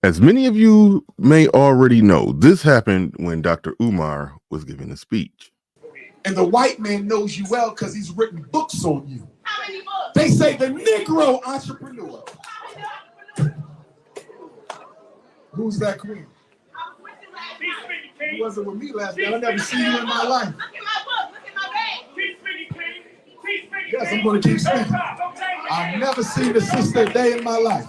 As many of you may already know, this happened when Dr. Umar was giving a speech. And the white man knows you well because he's written books on you. They say the Negro entrepreneur. Who's that queen? You wasn't with me last night. I never seen you in my life. Look at my book. Look at my bag. Yes, I'm going to keep speaking. I've never seen the sister a day in my life.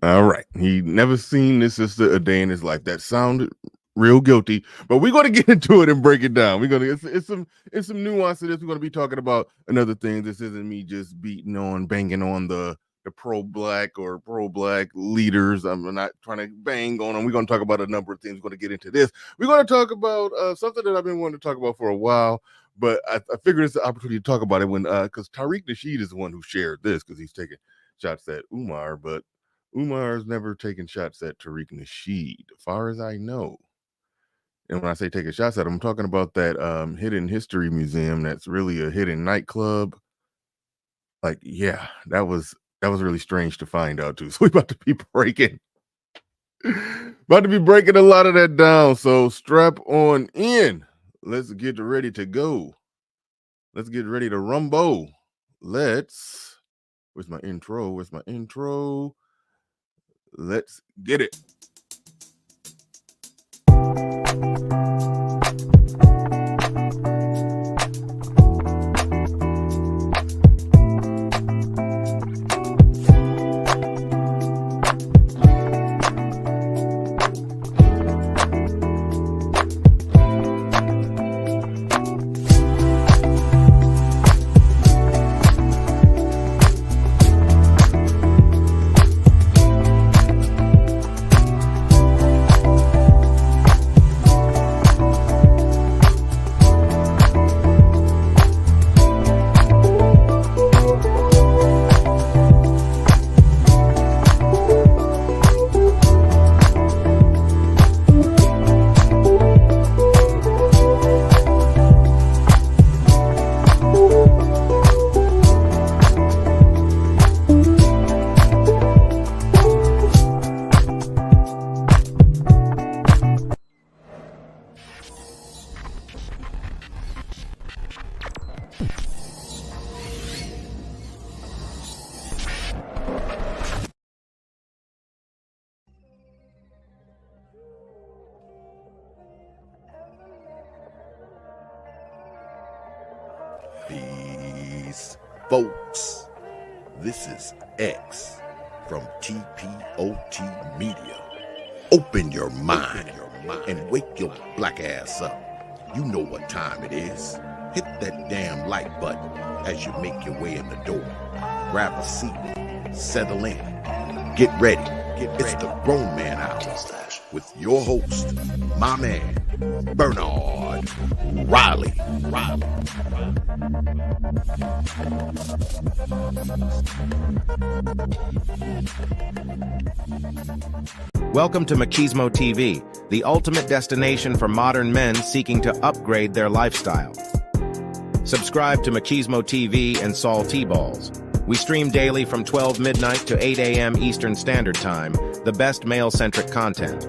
All right. He never seen this sister a day in his life. That sounded real guilty, but we're going to get into it and break it down. We're going to, it's some nuance to this. We're going to be talking about another thing. This isn't me just banging on the pro-black leaders. I'm not trying to bang on them. We're going to talk about a number of things. We're going to get into this. We're going to talk about something that I've been wanting to talk about for a while, but I figured it's the opportunity to talk about it when, because Tariq Nasheed is the one who shared this because he's taking shots at Umar, but Umar's never taken shots at Tariq Nasheed, as far as I know. And when I say taking shots at him, I'm talking about that hidden history museum that's really a hidden nightclub. Like, yeah, that was really strange to find out too. So we're about to be breaking a lot of that down. So strap on in. Let's get ready to go. Let's get ready to rumble. Where's my intro? Let's get it. Peace, folks. This is X from TPOT Media. Open your mind and wake your black ass up. You know what time it is. Hit that damn like button as you make your way in the door. Grab a seat, settle in, get ready. It's the Grown Man Hour with your host, my man, Bernard Riley. Welcome to Machismo TV, the ultimate destination for modern men seeking to upgrade their lifestyle. Subscribe to Machismo TV and Saul T-Balls. We stream daily from 12 midnight to 8 a.m. Eastern Standard Time, the best male-centric content.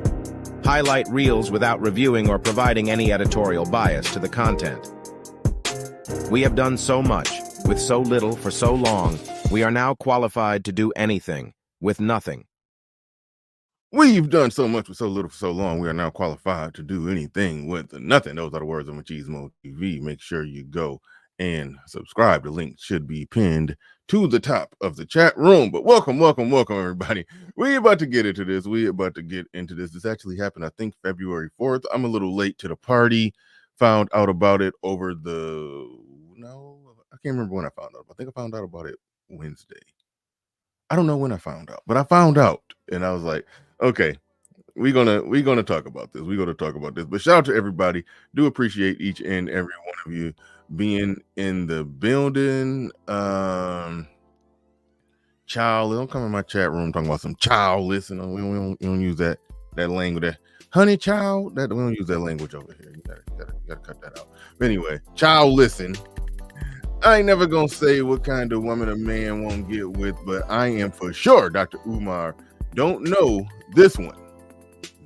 Highlight reels without reviewing or providing any editorial bias to the content. We have done so much, with so little for so long, we are now qualified to do anything, with nothing. We've done so much with so little for so long, we are now qualified to do anything with nothing. Those are the words of Machismo TV. Make sure you go and subscribe. The link should be pinned to the top of the chat room. But welcome, everybody. We're about to get into this. This actually happened, I think, February 4th. I'm a little late to the party. Found out about it I can't remember when I found out. I think I found out about it Wednesday. I don't know when I found out, but I found out. And I was like, okay, we're gonna talk about this. But shout out to everybody. Do appreciate each and every one of you being in the building. Child, don't come in my chat room talking about some child. Listen, we don't use that language. That honey child. That we don't use that language over here. You gotta cut that out. But anyway, child, listen. I ain't never gonna say what kind of woman a man won't get with, but I am for sure Dr. Umar don't know this one.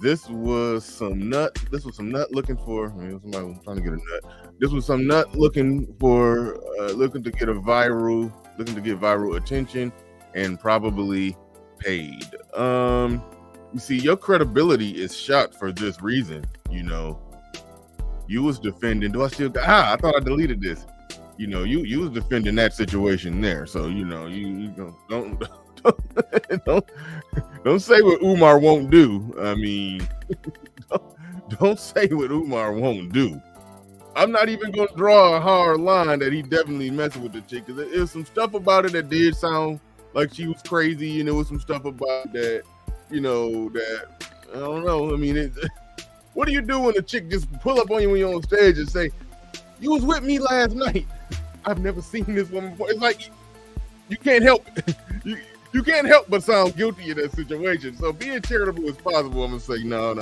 This was some nut. This was some nut looking for. Somebody was trying to get a nut. This was some nut looking for, looking to get viral attention, and probably paid. You see, your credibility is shot for this reason. You was defending. Do I still got? I thought I deleted this. You was defending that situation there. So you don't don't say what Umar won't do. I mean, don't say what Umar won't do. I'm not even going to draw a hard line that he definitely messing with the chick, because there was some stuff about it that did sound like she was crazy, and there was some stuff about that, that I don't know. I mean, what do you do when a chick just pull up on you when you're on stage and say, "You was with me last night"? I've never seen this woman before. It's like you can't help. You can't help but sound guilty in that situation. So being charitable as possible, I'm gonna say no.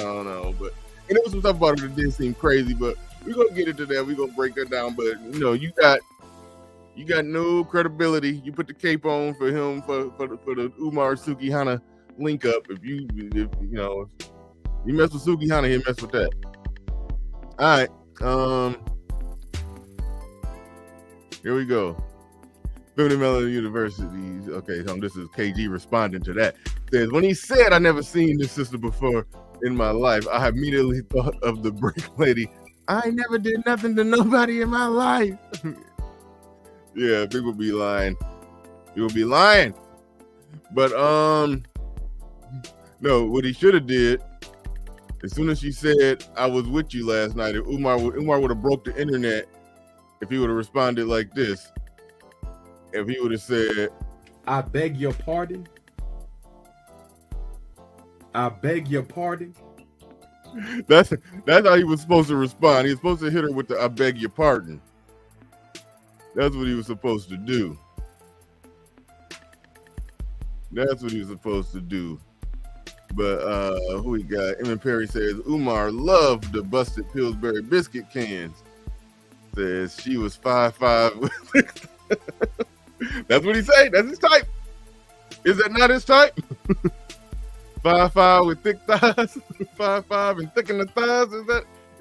But and there was some stuff about it that didn't seem crazy, but we're gonna get into that. We're gonna break that down. But you got no credibility. You put the cape on for him for the Umar Sukihana link up. If you mess with Sukihana, he'll mess with that. All right. Here we go. Feminine Melody University. Okay, so this is KG responding to that. Says, when he said, "I never seen this sister before in my life," I immediately thought of the brick lady. I never did nothing to nobody in my life. Yeah, people be lying. But no, what he should have did, as soon as she said, "I was with you last night," if Umar would have broke the internet if he would have responded like this. If he would have said, I beg your pardon. I beg your pardon. That's how he was supposed to respond. He was supposed to hit her with the "I beg your pardon." That's what he was supposed to do. But who we got? Emmett Perry says Umar loved the busted Pillsbury biscuit cans. Says she was 5'5". That's what he say. That's his type. Is that not his type? 5'5" with thick thighs. 5'5" and thick in the thighs.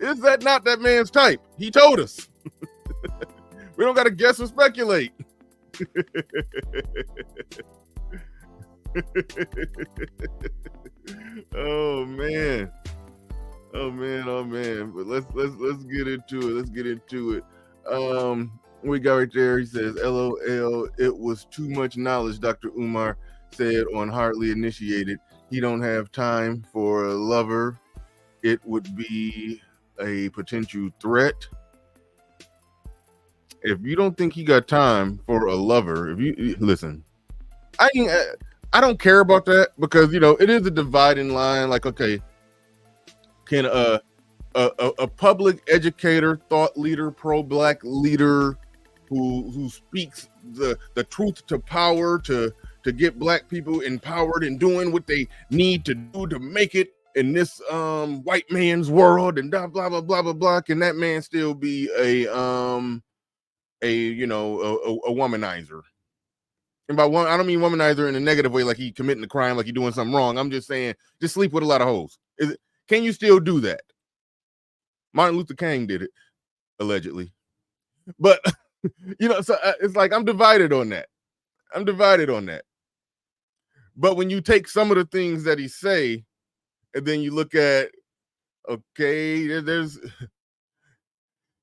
Is that not that man's type? He told us. We don't got to guess or speculate. Oh man. But let's get into it. We got right there. He says, "LOL, it was too much knowledge." Dr. Umar said on Hardly Initiated, he don't have time for a lover. It would be a potential threat. If you don't think he got time for a lover, if you listen, I don't care about that, because it is a dividing line. Like, okay, can a public educator, thought leader, pro-black leader who speaks the truth to power to get black people empowered and doing what they need to do to make it in this white man's world and blah blah blah blah blah blah, can that man still be a womanizer? And by one, I don't mean womanizer in a negative way, like he committing a crime, like he doing something wrong. I'm just saying, just sleep with a lot of hoes. Can you still do that? Martin Luther King did it, allegedly. But, so it's like I'm divided on that. But when you take some of the things that he say, and then you look at, okay,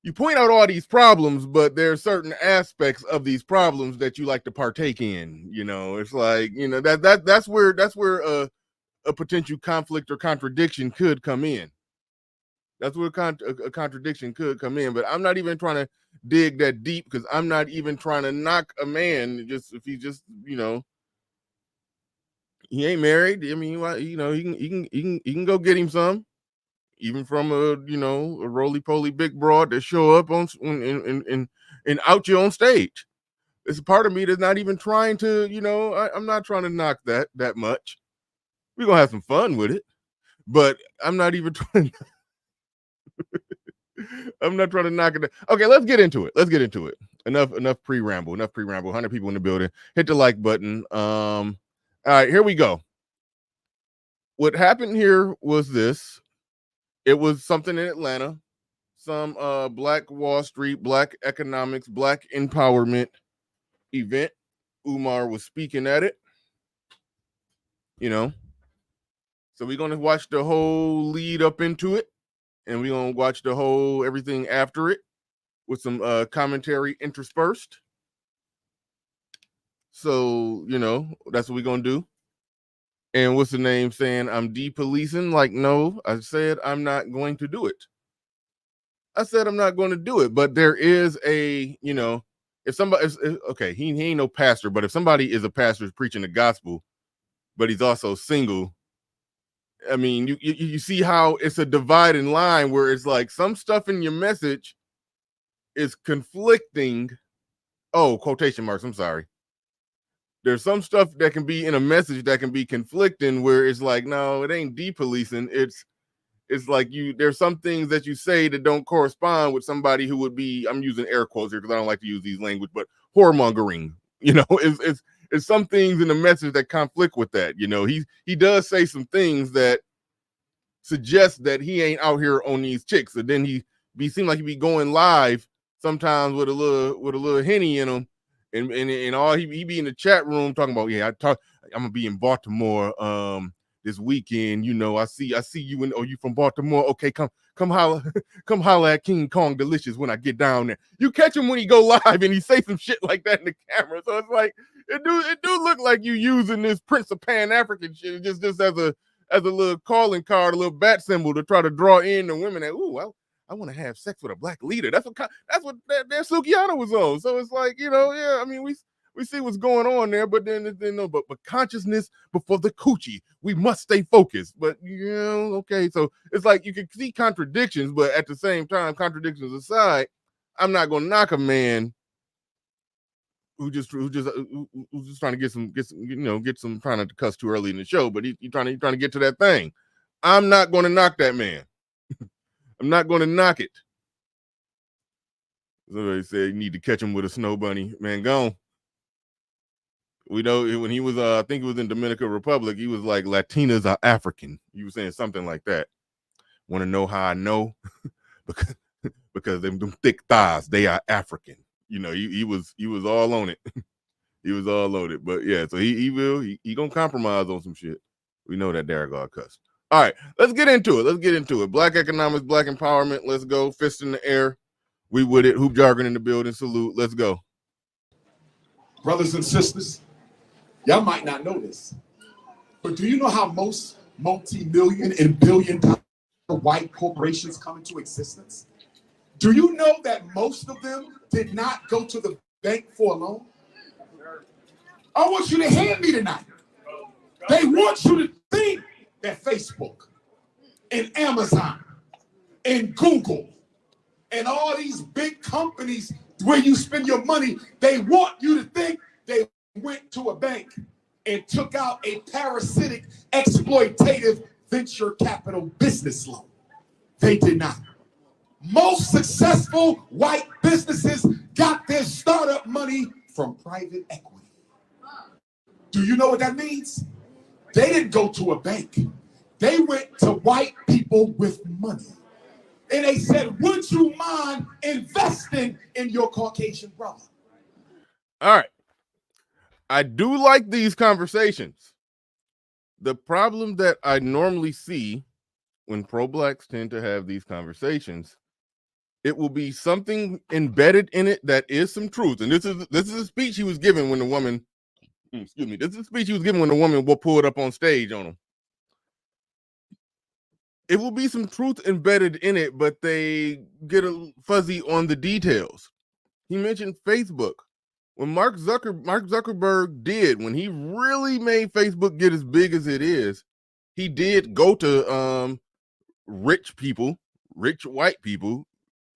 you point out all these problems, but there are certain aspects of these problems that you like to partake in. It's like, that's where a potential conflict or contradiction could come in. That's where a contradiction could come in. But I'm not even trying to dig that deep, because I'm not even trying to knock a man. Just if he just, he ain't married. I mean, he can go get him some, even from a roly-poly big broad that show up on and out you on stage. It's a part of me that's not even trying to, I'm not trying to knock that much. We're gonna have some fun with it, but I'm not even trying. I'm not trying to knock it down. Okay, let's get into it. Enough pre-ramble. 100 people in the building. Hit the like button. All right, here we go. what happened here was this. It was something in Atlanta, some Black Wall Street, Black economics, Black empowerment event. Umar was speaking at it, you know. So we're gonna watch the whole lead up into it, and we're gonna watch the whole everything after it with some commentary interspersed. So, you know, that's what we're gonna do. And what's the name saying I'm depolicing? Like, no, I said I'm not going to do it. I said I'm not going to do it. But there is a, you know, if somebody okay, he ain't no pastor, but if somebody is a pastor preaching the gospel, but he's also single, I mean, you see how it's a dividing line where it's like some stuff in your message is conflicting. Oh, quotation marks. I'm sorry. There's some stuff that can be in a message that can be conflicting where it's like, no, it ain't depolicing. It's like there's some things that you say that don't correspond with somebody who would be, I'm using air quotes here because I don't like to use these language, but whoremongering, you know, it's some things in the message that conflict with that. You know, he does say some things that suggest that he ain't out here on these chicks. And then he seem like he be going live sometimes with a little Henny in him. And all he be in the chat room talking about, yeah, I'm gonna be in Baltimore this weekend. You know, I see you you from Baltimore. Okay, come holla at King Kong Delicious when I get down there. You catch him when he go live and he say some shit like that in the camera. So it's like it do look like you using this Prince of Pan African shit just as a little calling card, a little bat symbol to try to draw in the women that, ooh, I want to have sex with a black leader. That's what that Sukiana was on. So it's like, you know, yeah, I mean, we see what's going on there, but then no, but consciousness before the coochie. We must stay focused. But you know, okay, so it's like you can see contradictions, but at the same time, contradictions aside, I'm not gonna knock a man who's just trying to get some trying not to cuss too early in the show, but he's trying to get to that thing. I'm not gonna knock that man. I'm not going to knock it. Somebody said you need to catch him with a snow bunny. Man, gone. We know when he was, I think it was in Dominican Republic, he was like, Latinas are African. He was saying something like that. Want to know how I know? because them thick thighs, they are African. You know, he was all on it. He was all loaded. But yeah, so he gonna compromise on some shit. We know that Derek got cussed. All right, let's get into it. Black economics, black empowerment. Let's go. Fist in the air. We with it. Hoop jargon in the building. Salute. Let's go. Brothers and sisters, y'all might not know this, but do you know how most multi-million and billion-dollar white corporations come into existence? Do you know that most of them did not go to the bank for a loan? I want you to hear me tonight. They want you to think that Facebook and Amazon and Google and all these big companies where you spend your money, they want you to think they went to a bank and took out a parasitic, exploitative venture capital business loan. They did not. Most successful white businesses got their startup money from private equity. Do you know what that means? They didn't go to a bank. They went to white people with money. And they said, would you mind investing in your Caucasian brother? All right. I do like these conversations. The problem that I normally see when pro-blacks tend to have these conversations, it will be something embedded in it that is some truth. And this is a speech he was giving when the woman, this is a speech he was giving when the woman will pull it up on stage on him. It will be some truth embedded in it, but they get a fuzzy on the details. He mentioned Facebook. When Mark Zuckerberg did, when he really made Facebook get as big as it is, he did go to rich white people,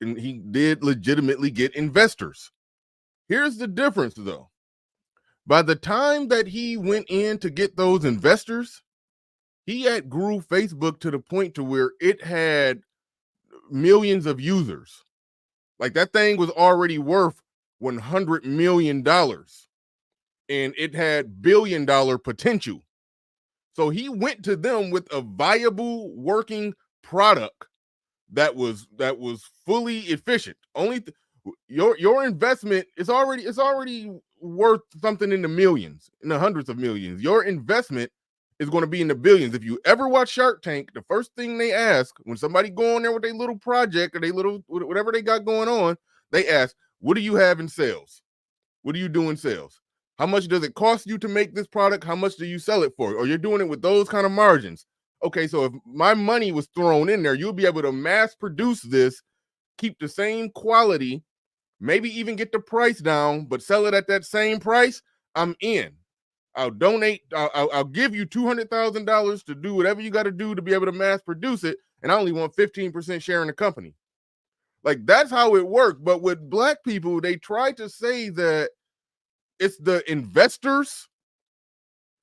and he did legitimately get investors. Here's the difference, though. By the time that he went in to get those investors, he had grew Facebook to the point to where it had millions of users. Like that thing was already worth $100 million and it had $1 billion potential. So he went to them with a viable working product that was fully efficient. Your investment is already worth something in the millions, in the hundreds of millions. Your investment is going to be in the billions. If you ever watch Shark Tank, the first thing they ask when somebody go on there with a little project or they little whatever they got going on, they ask, what do you have in sales? What do you do in sales? How much does it cost you to make this product? How much do you sell it for? Or you're doing it with those kind of margins. Okay, so if my money was thrown in there, you'll be able to mass produce this, keep the same quality, maybe even get the price down, but sell it at that same price. I'm in. I'll donate. I'll give you $200,000 to do whatever you got to do to be able to mass produce it, and I only want 15% share in the company. Like, that's how it worked. But with black people, they try to say that it's the investors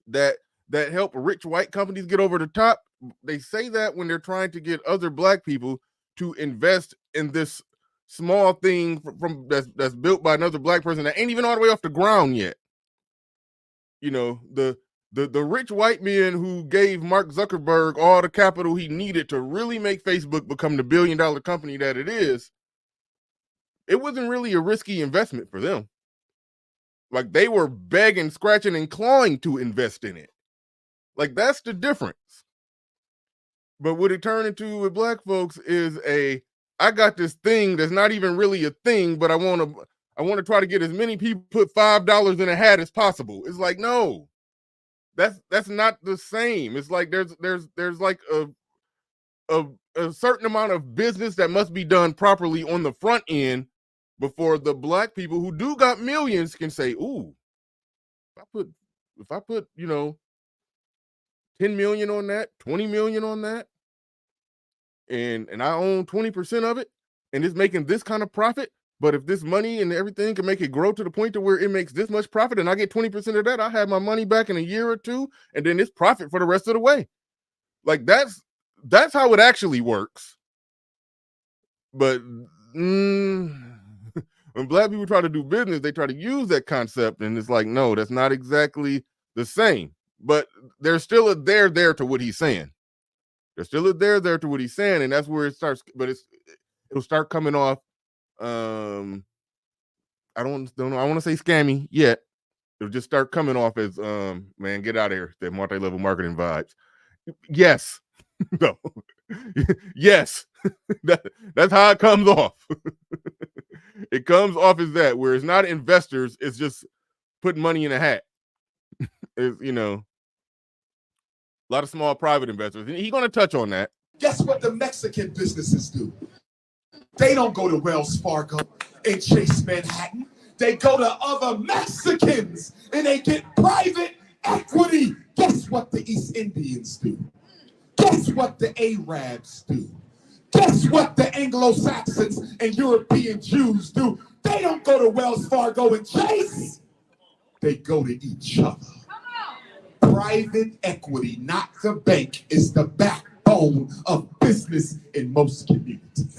that help rich white companies get over the top. They say that when they're trying to get other black people to invest in this small thing from that's built by another black person that ain't even all the way off the ground yet. You know, the rich white men who gave Mark Zuckerberg all the capital he needed to really make Facebook become the billion-dollar company that it is, it wasn't really a risky investment for them. Like, they were begging, scratching, and clawing to invest in it. Like, that's the difference. But what it turned into with black folks is I got this thing that's not even really a thing, but I want to try to get as many people put $5 in a hat as possible. It's like, no, that's not the same. It's like there's like a certain amount of business that must be done properly on the front end before the black people who do got millions can say, ooh, if I put 10 million on that, 20 million on that, and I own 20% of it, and it's making this kind of profit. But if this money and everything can make it grow to the point to where it makes this much profit and I get 20% of that, I have my money back in a year or two, and then it's profit for the rest of the way. Like, that's how it actually works. But when black people try to do business, they try to use that concept, and it's like, no, that's not exactly the same. But there's still a there to what he's saying. There's still a there to what he's saying, and that's where it starts. But it'll start coming off. I don't know. I want to say scammy yet. It'll just start coming off as man, get out of here. That multi-level marketing vibes. Yes. No. Yes. That's how it comes off. It comes off as that, where it's not investors, it's just putting money in a hat. It's, a lot of small private investors. And he's going to touch on that. Guess what the Mexican businesses do? They don't go to Wells Fargo and Chase Manhattan. They go to other Mexicans and they get private equity. Guess what the East Indians do? Guess what the Arabs do? Guess what the Anglo-Saxons and European Jews do? They don't go to Wells Fargo and Chase. They go to each other. Private equity, not the bank, is the backbone of business in most communities.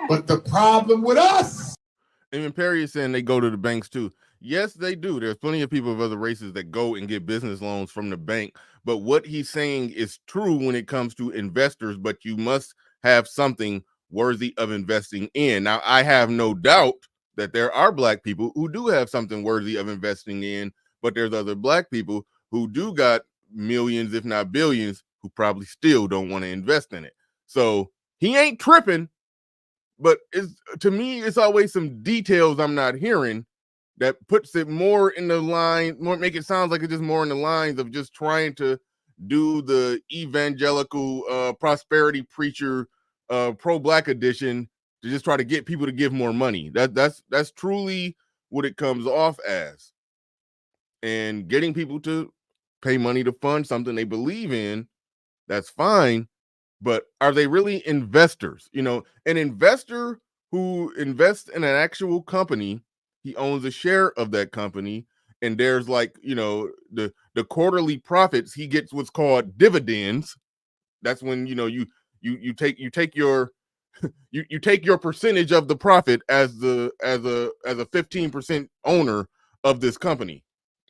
But the problem with us. And Perry is saying they go to the banks too. Yes, they do. There's plenty of people of other races that go and get business loans from the bank. But what he's saying is true when it comes to investors, but you must have something worthy of investing in. Now, I have no doubt that there are black people who do have something worthy of investing in, but there's other black people who do got millions, if not billions, who probably still don't want to invest in it. So he ain't tripping, but to me, it's always some details I'm not hearing that puts it more in the line, make it sound like it's just more in the lines of just trying to do the evangelical prosperity preacher pro-black edition to just try to get people to give more money. That's truly what it comes off as. And getting people to pay money to fund something they believe in, that's fine. But are they really investors? An investor who invests in an actual company, he owns a share of that company, and there's the quarterly profits, he gets what's called dividends. That's when you take your you take your percentage of the profit as a 15% owner of this company.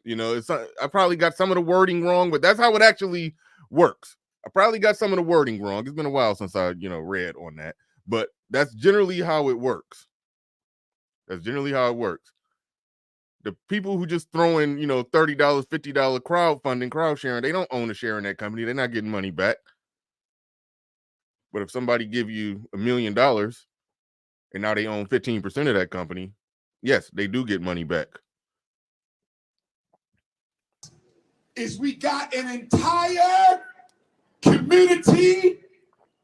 I probably got some of the wording wrong, but that's how it actually works. I probably got some of the wording wrong. It's been a while since I, read on that, but that's generally how it works. That's generally how it works. The people who just throw in, $30, $50 crowdfunding, crowd sharing, they don't own a share in that company. They're not getting money back. But if somebody give you $1 million and now they own 15% of that company, yes, they do get money back. Is we got an entire community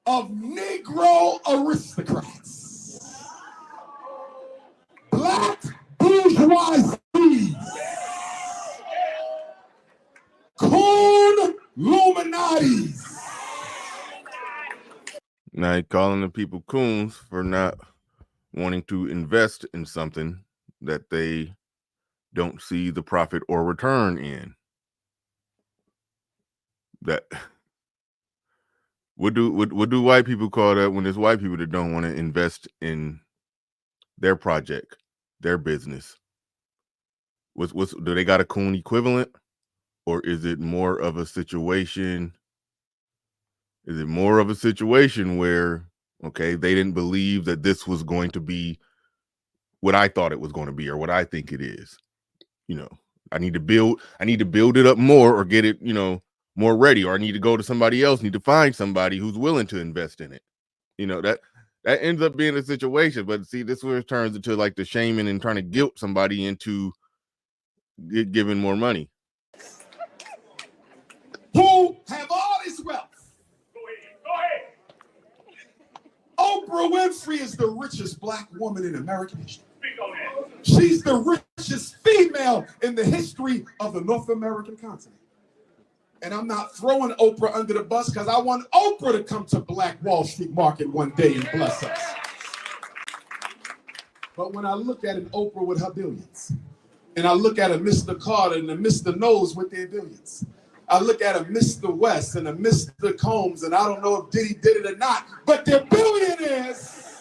of Negro aristocrats, black bourgeoisie, corn Illuminatis. Now you're calling the people coons for not wanting to invest in something that they don't see the profit or return in. That what do white people call that when there's white people that don't want to invest in their project, their business? Do they got a coon equivalent, or is it more of a situation? Is it more of a situation where, okay, they didn't believe that this was going to be what I thought it was going to be or what I think it is? I need to build it up more or get it, more ready, or I need to go to somebody else, need to find somebody who's willing to invest in it. That ends up being a situation. But see, this is where it turns into like the shaming and trying to guilt somebody into giving more money. Who have all this wealth? Go ahead. Oprah Winfrey is the richest black woman in American history. Speak on that. She's the richest female in the history of the North American continent. And I'm not throwing Oprah under the bus because I want Oprah to come to Black Wall Street Market one day and bless us. But when I look at an Oprah with her billions, and I look at a Mr. Carter and a Mr. Knowles with their billions, I look at a Mr. West and a Mr. Combs, and I don't know if Diddy did it or not, but they're billionaires.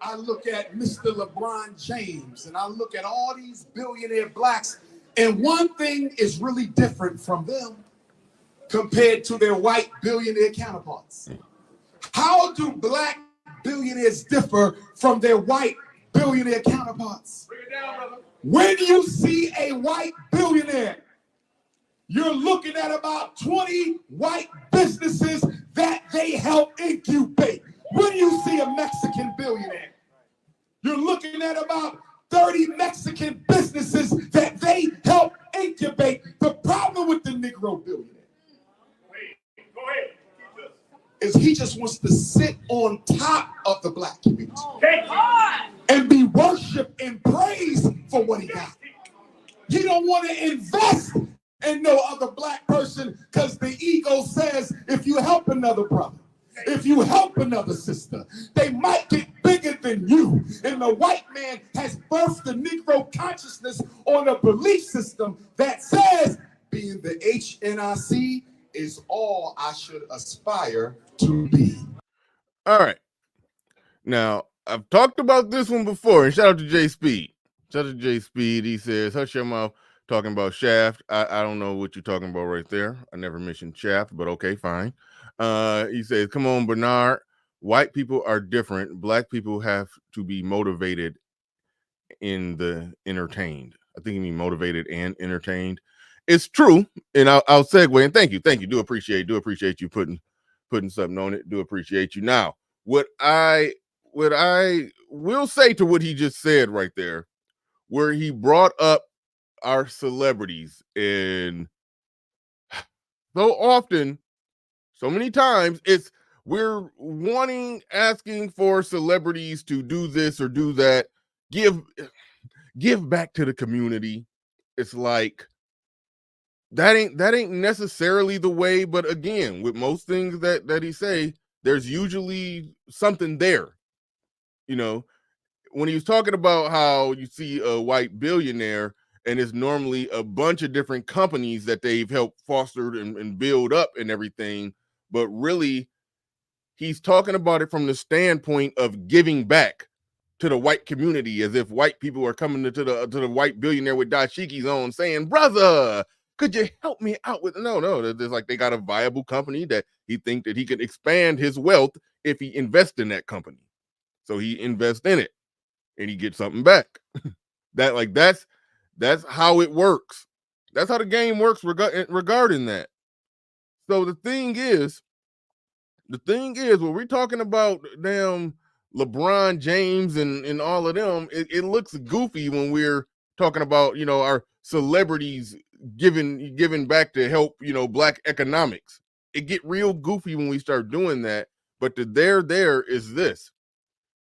I look at Mr. LeBron James, and I look at all these billionaire blacks, and one thing is really different from them compared to their white billionaire counterparts. How do black billionaires differ from their white billionaire counterparts? Bring it down, brother. When you see a white billionaire, you're looking at about 20 white businesses that they help incubate. When you see a Mexican billionaire, you're looking at about 30 Mexican businesses that they help incubate. The problem with the Negro billionaire Go ahead. is he just wants to sit on top of the black community Take it. and be worshiped and praised for what he got. He don't want to invest in no other black person because the ego says if you help another brother, if you help another sister, they might get bigger than you. And the white man has birthed the Negro consciousness on a belief system that says being the HNIC is all I should aspire to be. All right. Now, I've talked about this one before, and shout out to Jay Speed. Shout out to Jay Speed. He says, hush your mouth, talking about Shaft. I don't know what you're talking about right there. I never mentioned Shaft, but okay, fine. He says, come on, Bernard. White people are different. Black people have to be motivated in the entertained. I think you mean motivated and entertained. It's true. And I'll segue, and thank you. Do appreciate you putting something on it. Do appreciate you. Now, what I will say to what he just said right there, where he brought up our celebrities, and so often, so many times, we're asking for celebrities to do this or do that, give back to the community. It's like that ain't necessarily the way, but again, with most things that he say, there's usually something there. When he was talking about how you see a white billionaire and it's normally a bunch of different companies that they've helped foster and build up and everything, but really he's talking about it from the standpoint of giving back. to the white community, as if white people are coming to the white billionaire with dashikis on saying, brother, could you help me out with? No, there's like they got a viable company that he think that he could expand his wealth if he invests in that company. So he invests in it and he gets something back. That's how it works. That's how the game works regarding that. So the thing is, when we're talking about damn LeBron James and all of them, it looks goofy when we're talking about, you know, our celebrities giving back to help, you know, black economics. It get real goofy when we start doing that. But there is this.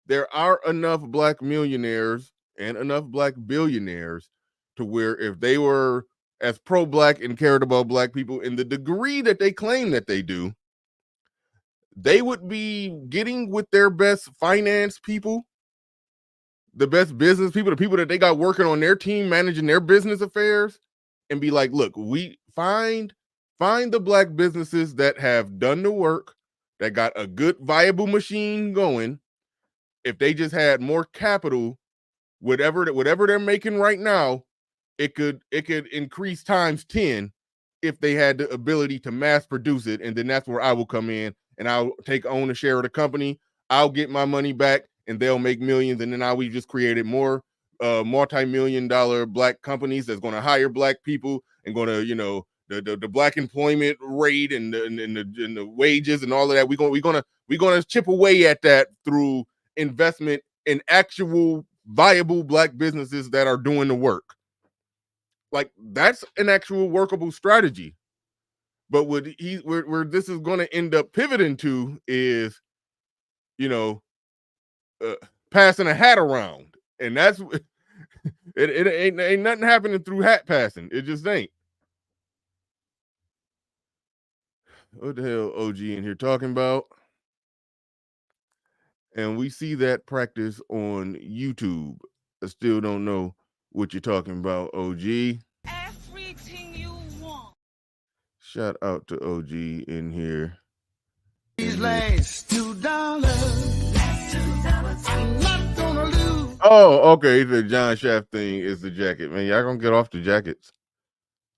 There are enough black millionaires and enough black billionaires to where if they were as pro-black and cared about black people in the degree that they claim that they do, they would be getting with their best finance people, the best business people, the people that they got working on their team, managing their business affairs, and be like, look, we find the black businesses that have done the work, that got a good viable machine going. If they just had more capital, whatever they're making right now, it could increase times 10 if they had the ability to mass produce it. And then that's where I will come in and I'll take own a share of the company. I'll get my money back and they'll make millions. And then we just created more multi-million-dollar black companies that's going to hire black people and going to, you know, the black employment rate and the wages and all of that. We're gonna chip away at that through investment in actual viable black businesses that are doing the work. Like, that's an actual workable strategy. But where this is going to end up pivoting to is, you know, passing a hat around, and that's it ain't nothing happening through hat passing. It just ain't. What the hell OG in here talking about? And we see that practice on YouTube. I still don't know what you're talking about, OG. Everything you want. Shout out to OG in here. These last $2. I'm not gonna lose. Oh, okay. The John Shaft thing is the jacket, man. Y'all gonna get off the jackets.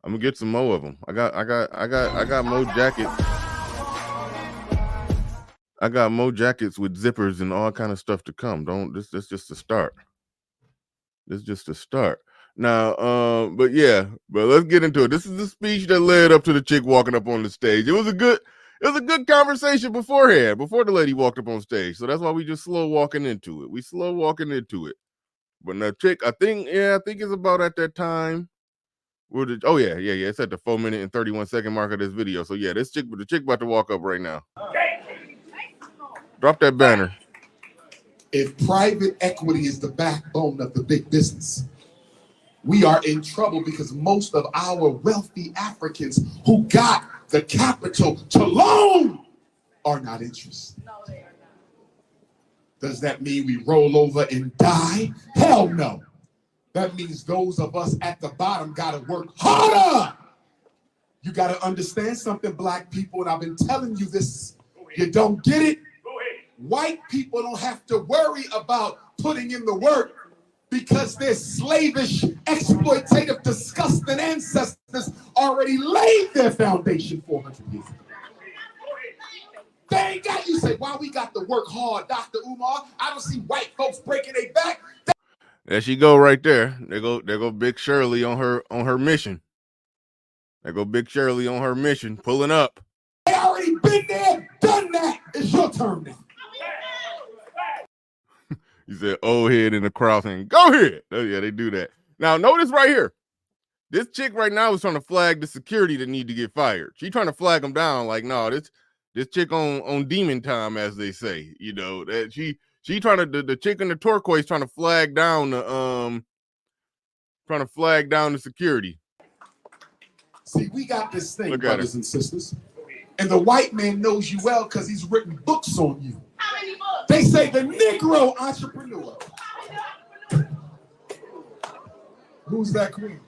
I'm gonna get some more of them. I got more jackets. I got more jackets with zippers and all kind of stuff to come. This just a start. This just a start. Now, but let's get into it. This is the speech that led up to the chick walking up on the stage. It was a good conversation beforehand, before the lady walked up on stage. So that's why we just slow walking into it. We slow walking into it. But the chick, I think it's about at that time. It's at the 4-minute and 31-second mark of this video. So yeah, the chick about to walk up right now. Drop that banner. If private equity is the backbone of the big business, we are in trouble because most of our wealthy Africans who got the capital to loan are not interested. No, they are not. Does that mean we roll over and die? Hell no. That means those of us at the bottom got to work harder. You got to understand something, black people, and I've been telling you this. You don't get it? White people don't have to worry about putting in the work because their slavish, exploitative, disgusting ancestors already laid their foundation 400 years ago. They ain't got, you say, why we got to work hard, Dr. Umar? I don't see white folks breaking their back. There she go right there. There go Big Shirley on her mission. There go Big Shirley on her mission, pulling up. They already been there, done that. It's your turn now. He said, old head in the crowd saying, go ahead. Oh, yeah, they do that. Now, notice right here. This chick right now is trying to flag the security that need to get fired. She trying to flag them down like, no, this chick on demon time, as they say. You know, that she trying to, the chick in the turquoise trying to flag down the security. See, we got this thing, brothers and sisters. And the white man knows you well because he's written books on you. How many books? They say the Negro entrepreneur. Who's that queen?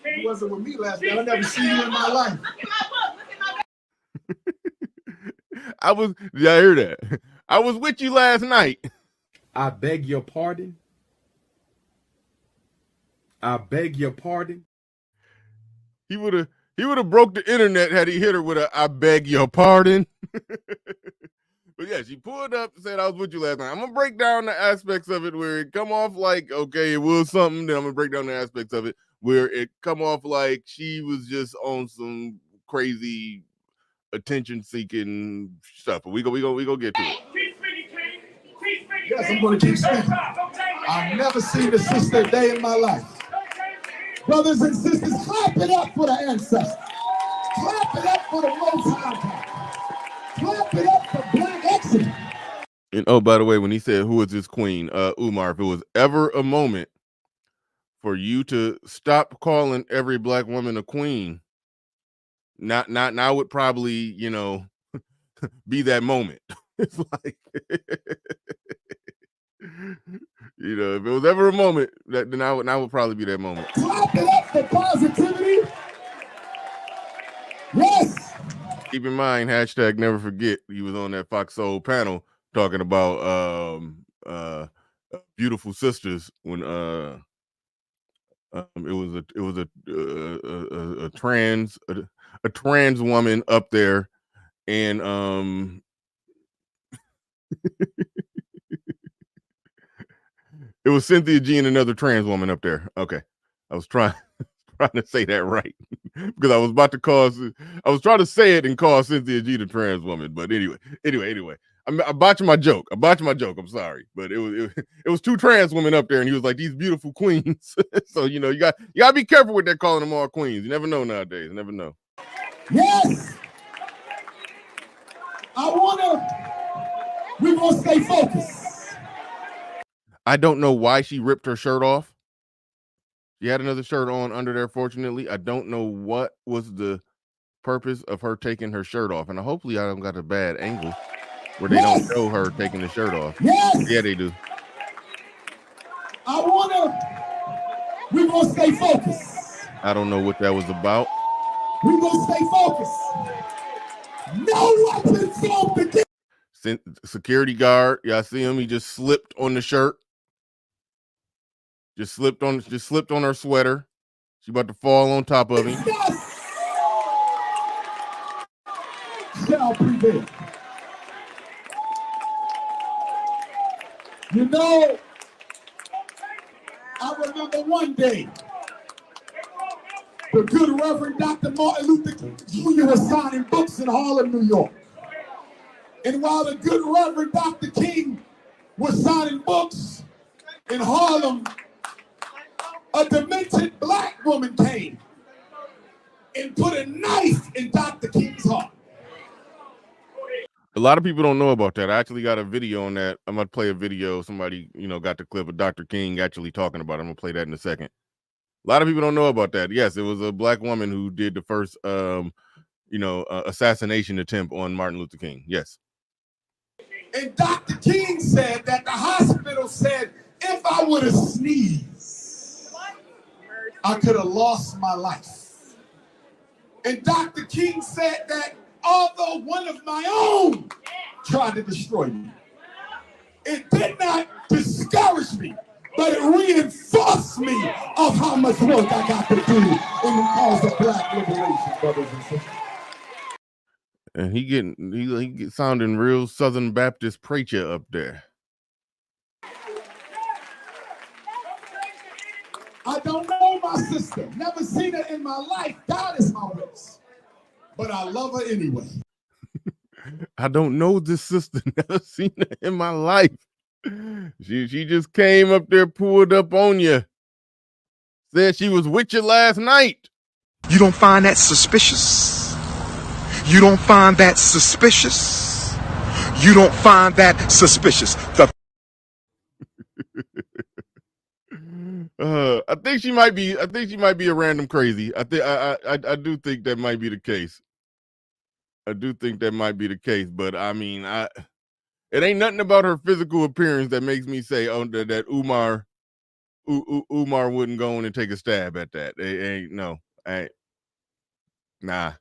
You wasn't with me last night. I never seen you in my life. Look at my book. Look at my book. I hear that. I was with you last night. I beg your pardon. I beg your pardon. He would have broke the internet had he hit her with a I beg your pardon. But yeah, she pulled up and said, I was with you last night. I'm gonna break down the aspects of it where it come off like, okay, it was something. Then I'm gonna break down the aspects of it where it come off like she was just on some crazy attention seeking stuff. But we go get to it. Yes, I'm going to keep speaking. I've never seen a sister a day in my life. Brothers and sisters, clap it up for the ancestors. Clap it up for the Most High. Clap it up for Black excellence. And oh, by the way, when he said, who is this queen? Umar, if it was ever a moment for you to stop calling every Black woman a queen, not now would probably, you know, be that moment. It's like, you know, if it was ever a moment, then now would probably be that moment. Clap it up for positivity. Yes. Keep in mind, hashtag never forget, he was on that Fox Soul panel talking about beautiful sisters when it was a trans woman up there, and it was Cynthia G and another trans woman up there. Okay, I was trying to say that right because I was trying to say it and call Cynthia G the trans woman. But anyway, I botched my joke. I'm sorry, but it was two trans women up there, and he was like, "These beautiful queens." So you know, you gotta be careful with that, calling them all queens. You never know nowadays. You never know. Yes. We're gonna stay focused. I don't know why she ripped her shirt off. She had another shirt on under there, fortunately. I don't know what was the purpose of her taking her shirt off. And hopefully I don't got a bad angle where they don't show her taking the shirt off. Yes. Yeah, they do. We're gonna stay focused. I don't know what that was about. We're gonna stay focused. No weapon formed against. Security guard, y'all see him? He just slipped on the shirt. Just slipped on her sweater. She about to fall on top of him. Shall prevail. You know, I remember one day the good Reverend Dr. Martin Luther King Jr. was signing books in Harlem, New York. And while the good Reverend Dr. King was signing books in Harlem, a demented Black woman came and put a knife in Dr. King's heart. A lot of people don't know about that. I actually got a video on that. I'm going to play a video. Somebody, got the clip of Dr. King actually talking about it. I'm going to play that in a second. A lot of people don't know about that. Yes, it was a Black woman who did the first, assassination attempt on Martin Luther King. Yes. And Dr. King said that the hospital said, if I would have sneezed, I could have lost my life. And Dr. King said that although one of my own tried to destroy me, it did not discourage me, but it reinforced me of how much work I got to do in the cause of Black liberation, brothers and sisters. And he sounding real Southern Baptist preacher up there. I don't know my sister, never seen her in my life. God is my witness, but I love her anyway. I don't know this sister, never seen her in my life. She just came up there, pulled up on you, said she was with you last night. You don't find that suspicious? You don't find that suspicious? You don't find that suspicious? I think she might be a random crazy. I do think that might be the case. But I mean, it ain't nothing about her physical appearance that makes me say, oh, that Umar wouldn't go in and take a stab at that. Nah.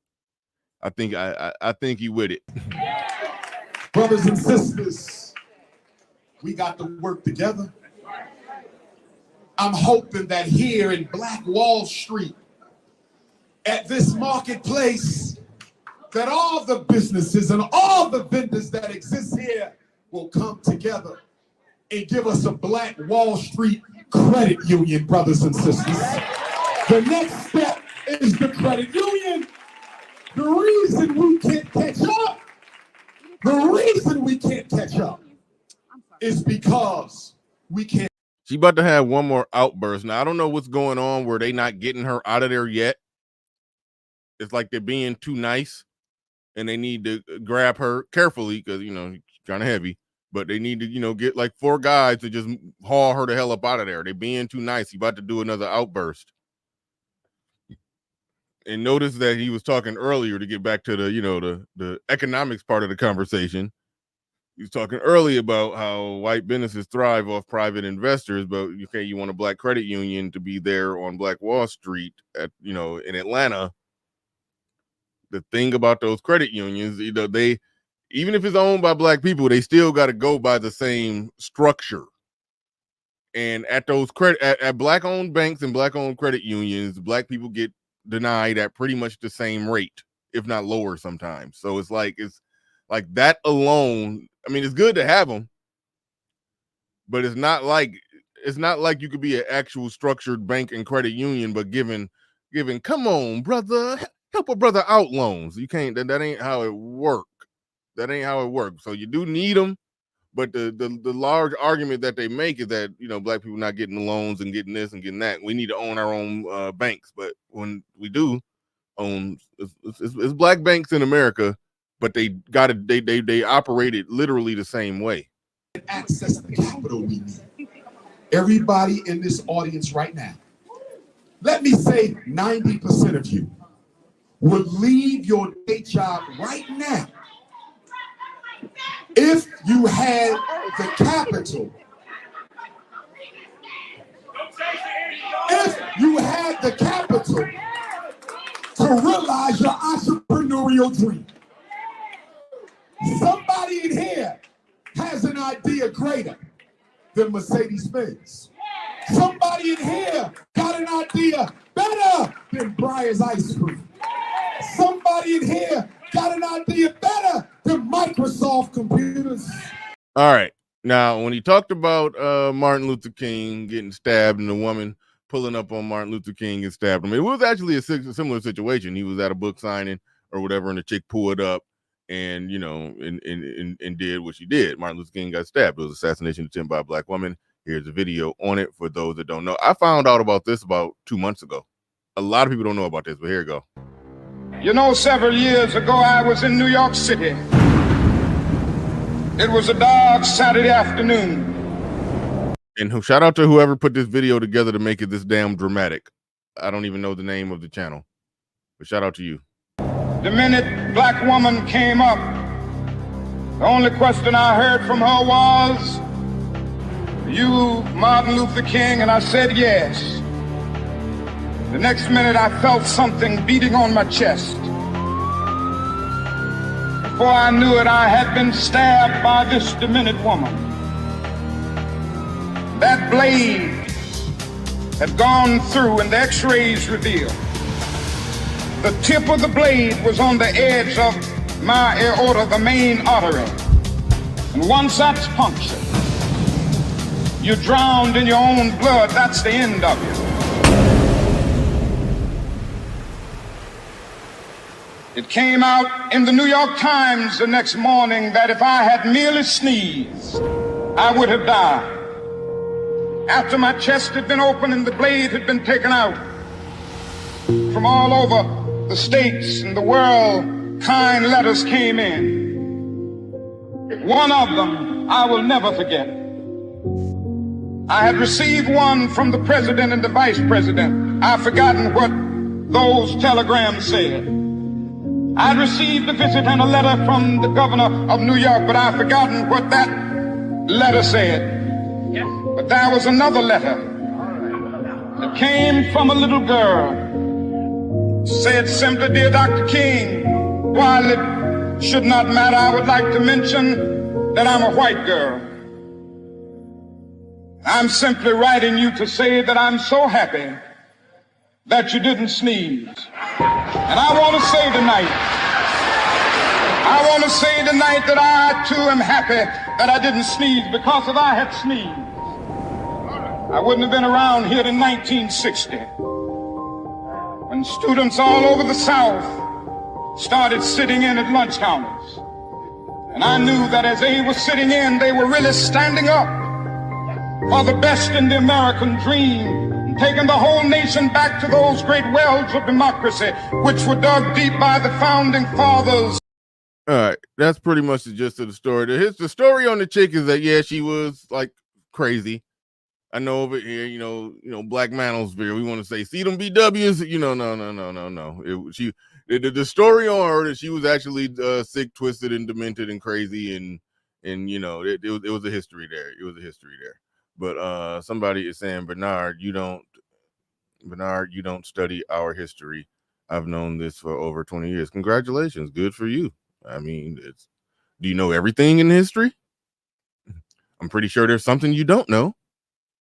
I think he with it. Brothers and sisters, we got to work together. I'm hoping that here in Black Wall Street, at this marketplace, that all the businesses and all the vendors that exist here will come together and give us a Black Wall Street credit union, brothers and sisters. The next step is the credit union. The reason we can't catch up, is because we can't. She about to have one more outburst. Now, I don't know what's going on where they not getting her out of there yet. It's like they're being too nice and they need to grab her carefully because, you know, she's kind of heavy, but they need to, you know, get like 4 guys to just haul her the hell up out of there. They're being too nice. He's about to do another outburst. And notice that he was talking earlier to get back to the, you know, the economics part of the conversation. He was talking earlier about how white businesses thrive off private investors, but okay, you want a black credit union to be there on Black Wall Street at, you know, in Atlanta. The thing about those credit unions, you know, they, even if it's owned by black people, they still got to go by the same structure. And at those at black owned banks and black owned credit unions, black people get denied at pretty much the same rate, if not lower sometimes. So it's like that alone. I mean, it's good to have them, but it's not like you could be an actual structured bank and credit union, but giving, come on, brother, help a brother out loans. You can't, that ain't how it work. That ain't how it works. So you do need them, but the large argument that they make is that, you know, black people not getting the loans and getting this and getting that. We need to own our own banks. But when we do own, it's black banks in America, but they operate it literally the same way. Access to the capital we need. Everybody in this audience right now, let me say 90% of you would leave your day job right now if you had the capital. If you had the capital to realize your entrepreneurial dream. Somebody in here has an idea greater than Mercedes-Benz. Somebody in here got an idea better than Breyer's ice cream. Somebody in here got an idea better than Microsoft computers. All right. Now, when he talked about Martin Luther King getting stabbed and the woman pulling up on Martin Luther King and stabbed him, it was actually a similar situation. He was at a book signing or whatever, and the chick pulled up and, you know, and did what she did. Martin Luther King got stabbed. It was an assassination attempt by a black woman. Here's a video on it for those that don't know. I found out about this about 2 months ago. A lot of people don't know about this, but here you go. You know, several years ago, I was in New York City. It was a dark Saturday afternoon. And shout out to whoever put this video together to make it this damn dramatic. I don't even know the name of the channel, but shout out to you. The minute black woman came up, the only question I heard from her was, "You Martin Luther King?" And I said yes. The next minute I felt something beating on my chest. Before I knew it, I had been stabbed by this demented woman. That blade had gone through and the x-rays revealed. The tip of the blade was on the edge of my aorta, the main artery. And once that's punctured, you're drowned in your own blood. That's the end of you. It came out in the New York Times the next morning that if I had merely sneezed, I would have died. After my chest had been opened and the blade had been taken out, from all over the states and the world, kind letters came in. One of them I will never forget. I had received one from the president and the vice president. I've forgotten what those telegrams said. I'd received a visit and a letter from the governor of New York, but I've forgotten what that letter said. But there was another letter that came from a little girl. It said simply, "Dear Dr. King, while it should not matter, I would like to mention that I'm a white girl. I'm simply writing you to say that I'm so happy that you didn't sneeze. And I want to say tonight that I too am happy that I didn't sneeze, because if I had sneezed, I wouldn't have been around here in 1960 when students all over the South started sitting in at lunch counters. And I knew that as they were sitting in, they were really standing up for the best in the American dream, and taking the whole nation back to those great wells of democracy which were dug deep by the founding fathers. All right, that's pretty much the gist of the story. The story on the chick is that, yeah, she was like crazy. I know over here, Black Manosphere, we want to say, see them BWs, no. The story on her that she was actually sick, twisted, and demented and crazy, and it was a history there. It was a history there. But somebody is saying, Bernard, you don't study our history. I've known this for over 20 years. Congratulations. Good for you. I mean, do you know everything in history? I'm pretty sure there's something you don't know.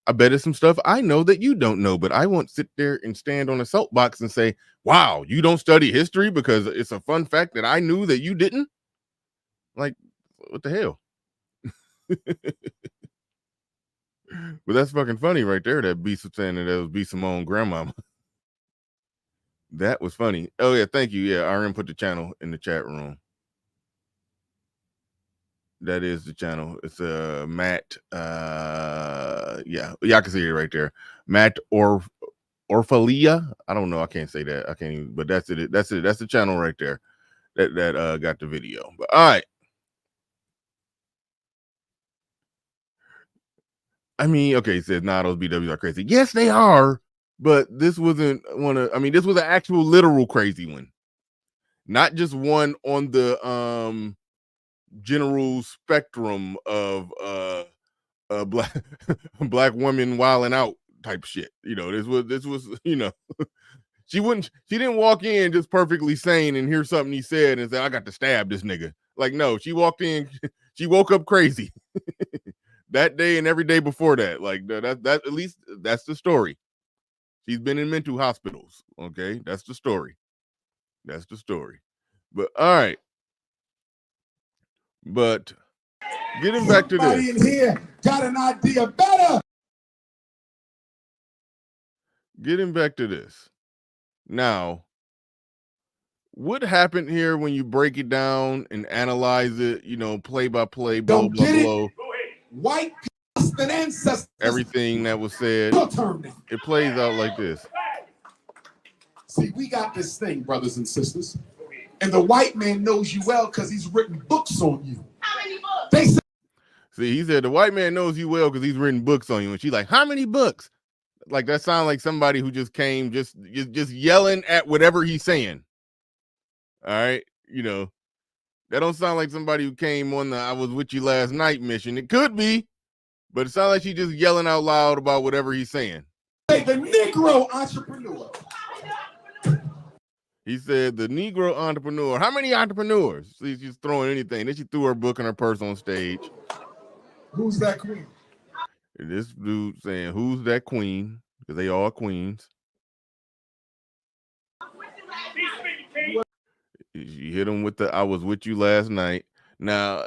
I bet it's some stuff I know that you don't know, but I won't sit there and stand on a soapbox and say, wow, you don't study history because it's a fun fact that I knew that you didn't. Like, what the hell? But that's fucking funny right there. That B saying that was B Simone grandmama. That was funny. Oh yeah, thank you. Yeah, RM put the channel in the chat room. That is the channel. It's Matt. Yeah, y'all can see it right there. Matt Orfalia. I don't know. I can't say that. I can't even. But that's it. That's it. That's the channel right there. That got the video. But all right. I mean, okay, it says, nah, those BWs are crazy. Yes, they are, but this wasn't one of, this was an actual literal crazy one. Not just one on the general spectrum of black women wilding out type shit. This was, she didn't walk in just perfectly sane and hear something he said and say, I got to stab this nigga. Like, no, she walked in, she woke up crazy. That day and every day before that, like that at least that's the story. She's been in mental hospitals. Okay, that's the story. That's the story. But all right. But getting back to this. In here got an idea better. Getting back to this. Now, what happened here when you break it down and analyze it, play by play, blow by blow. White and ancestors. Everything that was said, it plays out like this. See, we got this thing, brothers and sisters, and the white man knows you well because he's written books on you. How many books? They say, see, he said the white man knows you well because he's written books on you, and she's like, how many books? Like that sounds like somebody who just came just yelling at whatever he's saying. All right, that don't sound like somebody who came on the I was with you last night mission. It could be, but it sounds like she's just yelling out loud about whatever he's saying. The Negro entrepreneur. He said the Negro entrepreneur. How many entrepreneurs? See, she's throwing anything. Then she threw her book and her purse on stage. Who's that queen? And this dude saying, who's that queen? Because they all queens. She hit him with the I was with you last night. Now,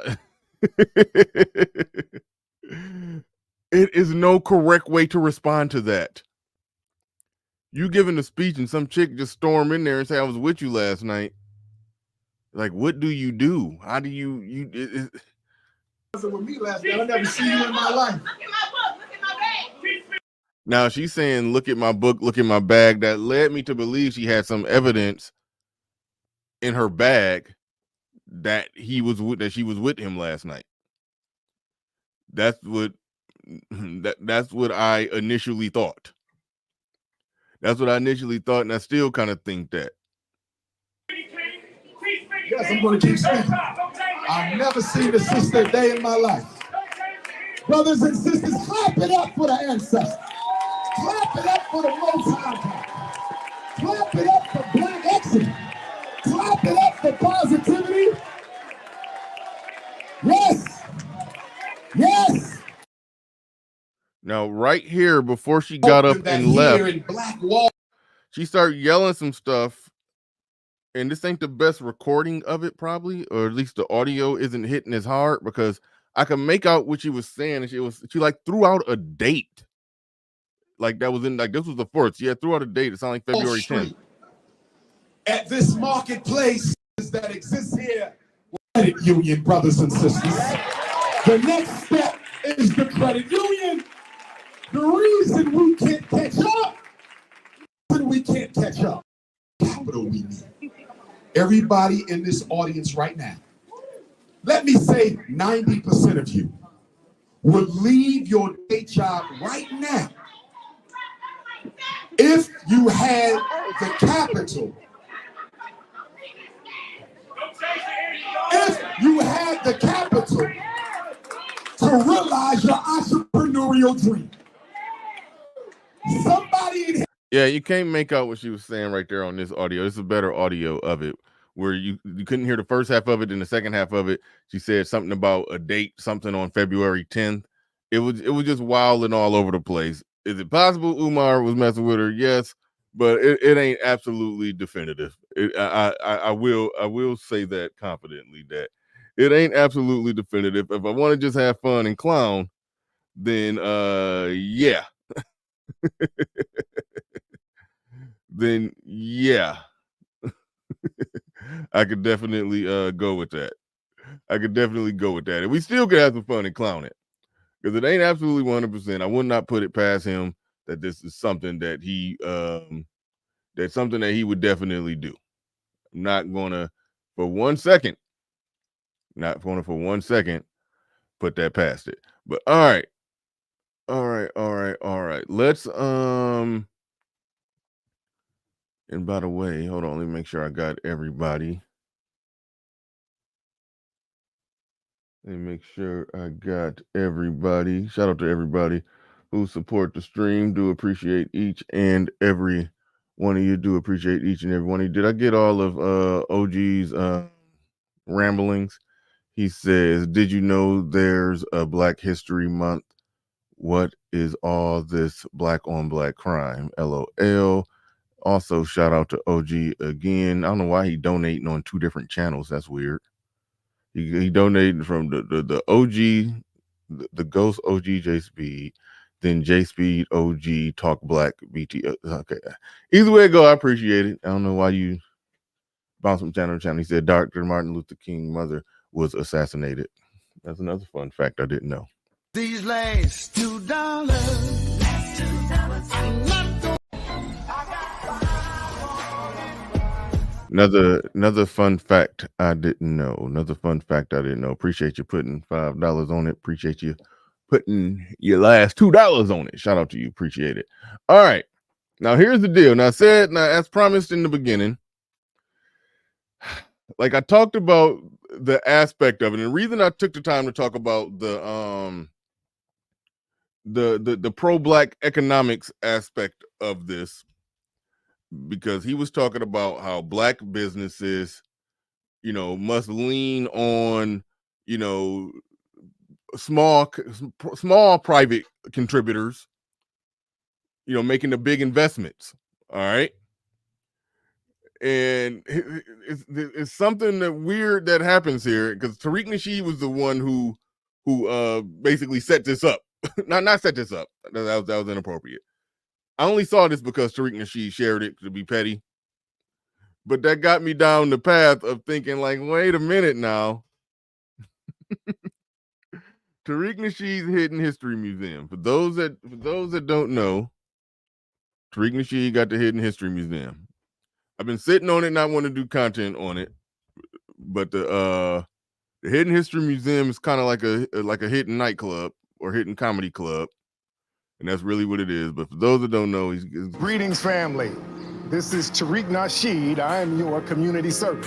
it is no correct way to respond to that. You giving a speech and some chick just storm in there and say I was with you last night. Like, what do you do? How do you With me last night. I never seen you in my life. Look at my book. Look at my bag. Now she's saying, look at my book, look at my bag. That led me to believe she had some evidence in her bag that she was with him last night. That's what I initially thought. That's what I initially thought, and I still kind of think that. Yes, I'm going to keep speaking. I've never seen a sister a day in my life. Brothers and sisters, clap it up for the ancestors. Clap it up for the Most High. Clap it up for Black excellence. Clap it up for positivity. Yes. Yes. Now, right here, before she got up and left, in Black Wall. She started yelling some stuff, and this ain't the best recording of it, probably, or at least the audio isn't hitting as hard, because I can make out what she was saying, and she like threw out a date, like that was in, like, this was the 4th. Yeah, threw out a date. It sounded like February 10th. At this marketplace that exists here, credit union, brothers and sisters. The next step is the credit union. The reason we can't catch up. We can't catch up. Capital we need. Everybody in this audience right now, let me say 90% of you would leave your day job right now if you had the capital. If you had the capital to realize your entrepreneurial dream. Somebody in here. Yeah, you can't make out what she was saying right there on this audio. This is a better audio of it, where you couldn't hear the first half of it, and the second half of it, she said something about a date, something on February 10th. It was just wilding all over the place. Is it possible Umar was messing with her? Yes, but it ain't absolutely definitive. I will say that confidently, that it ain't absolutely definitive. If I want to just have fun and clown, then yeah. Then yeah, I could definitely go with that. I could definitely go with that. And we still could have some fun and clown it, because it ain't absolutely 100%. I would not put it past him that this is something that he would definitely do. I'm not gonna for 1 second, put that past it. But all right. Let's and by the way, hold on, let me make sure I got everybody. Shout out to everybody who support the stream. Do appreciate each and every one of you. Did I get all of OG's ramblings? He says, did you know there's a Black History Month? What is all this black on black crime? LOL. Also, shout out to OG again. I don't know why he donating on 2 different channels. That's weird. He donated from the OG, the Ghost OG J Speed, then J Speed OG Talk Black BT. Okay, either way it go, I appreciate it. I don't know why you bounce from channel to channel. He said Dr. Martin Luther King's mother was assassinated. That's another fun fact I didn't know. These last $2. Another fun fact I didn't know. Appreciate you putting $5 on it. Appreciate you putting your last $2 on it. Shout out to you. Appreciate it. All right. Now here's the deal. Now as promised in the beginning, like I talked about the aspect of it, and the reason I took the time to talk about the pro-black economics aspect of this, because he was talking about how black businesses, must lean on, small private contributors, making the big investments. All right. And it's something that weird that happens here, because Tariq Nasheed was the one who basically set this up. not set this up. That was inappropriate. I only saw this because Tariq Nasheed shared it to be petty. But that got me down the path of thinking, like, wait a minute now. Tariq Nasheed's Hidden History Museum. For those that don't know, Tariq Nasheed got the Hidden History Museum. I've been sitting on it, not wanting to do content on it. But the Hidden History Museum is kind of like a hidden nightclub or hidden comedy club. And that's really what it is. But for those that don't know, he's Greetings, family. This is Tariq Nasheed. I am your community servant.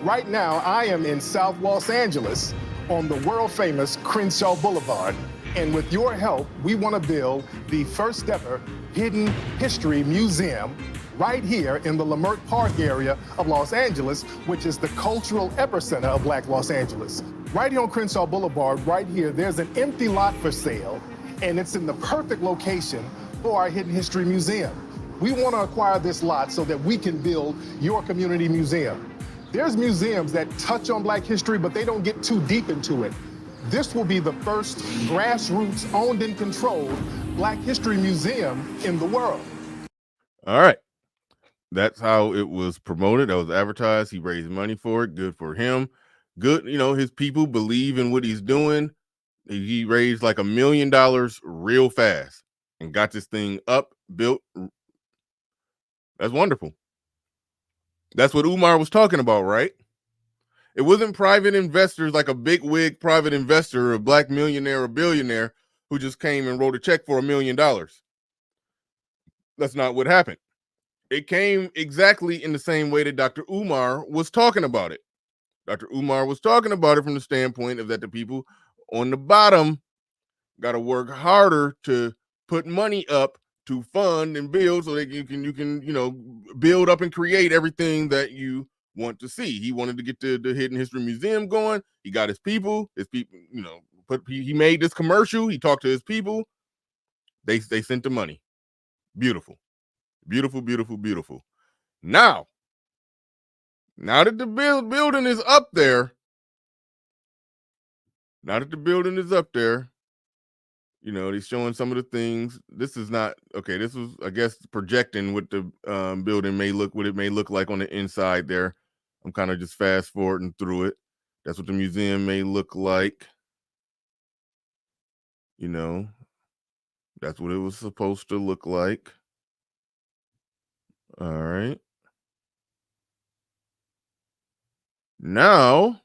Right now, I am in South Los Angeles on the world-famous Crenshaw Boulevard. And with your help, we want to build the first ever Hidden History Museum right here in the Leimert Park area of Los Angeles, which is the cultural epicenter of Black Los Angeles. Right here on Crenshaw Boulevard, right here, there's an empty lot for sale. and it's in the perfect location for our Hidden History Museum. We want to acquire this lot so that we can build your community museum. There's museums that touch on Black history, but they don't get too deep into it. This will be the first grassroots owned and controlled Black history museum in the world. All right. That's how it was promoted. That was advertised. He raised money for it. Good for him. Good. You know, his people believe in what he's doing. He raised like $1 million real fast and got this thing up, built. That's wonderful. That's what Umar was talking about, right? It wasn't private investors like a big wig private investor, a Black millionaire or billionaire who just came and wrote a check for $1 million. That's not what happened. It came exactly in the same way that Dr. Umar was talking about it. Dr. Umar was talking about it from the standpoint of that the people on the bottom got to work harder to put money up to fund and build so that you can build up and create everything that you want to see. He wanted to get the Hidden History Museum going. He got his people, he made this commercial. He talked to his people. They sent the money. Beautiful. Beautiful, beautiful, beautiful. Now that the building is up there, he's showing some of the things. This is not okay. This was, I guess, projecting what the building may look like on the inside there. I'm kind of just fast forwarding through it. That's what the museum may look like. That's what it was supposed to look like. All right. Now,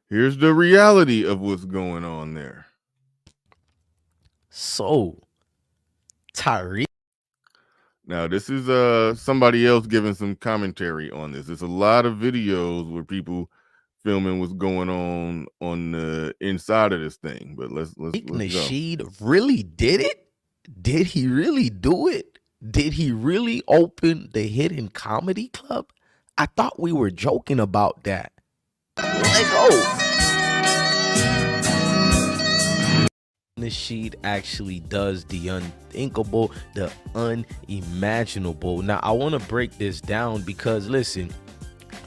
here's the reality of what's going on there. So, Tariq. Now, this is somebody else giving some commentary on this. There's a lot of videos where people filming what's going on the inside of this thing. But let's Nasheed really did it? Did he really do it? Did he really open the Hidden Comedy Club? I thought we were joking about that. Let go. Nasheed actually does the unthinkable, the unimaginable. Now, I want to break this down because, listen,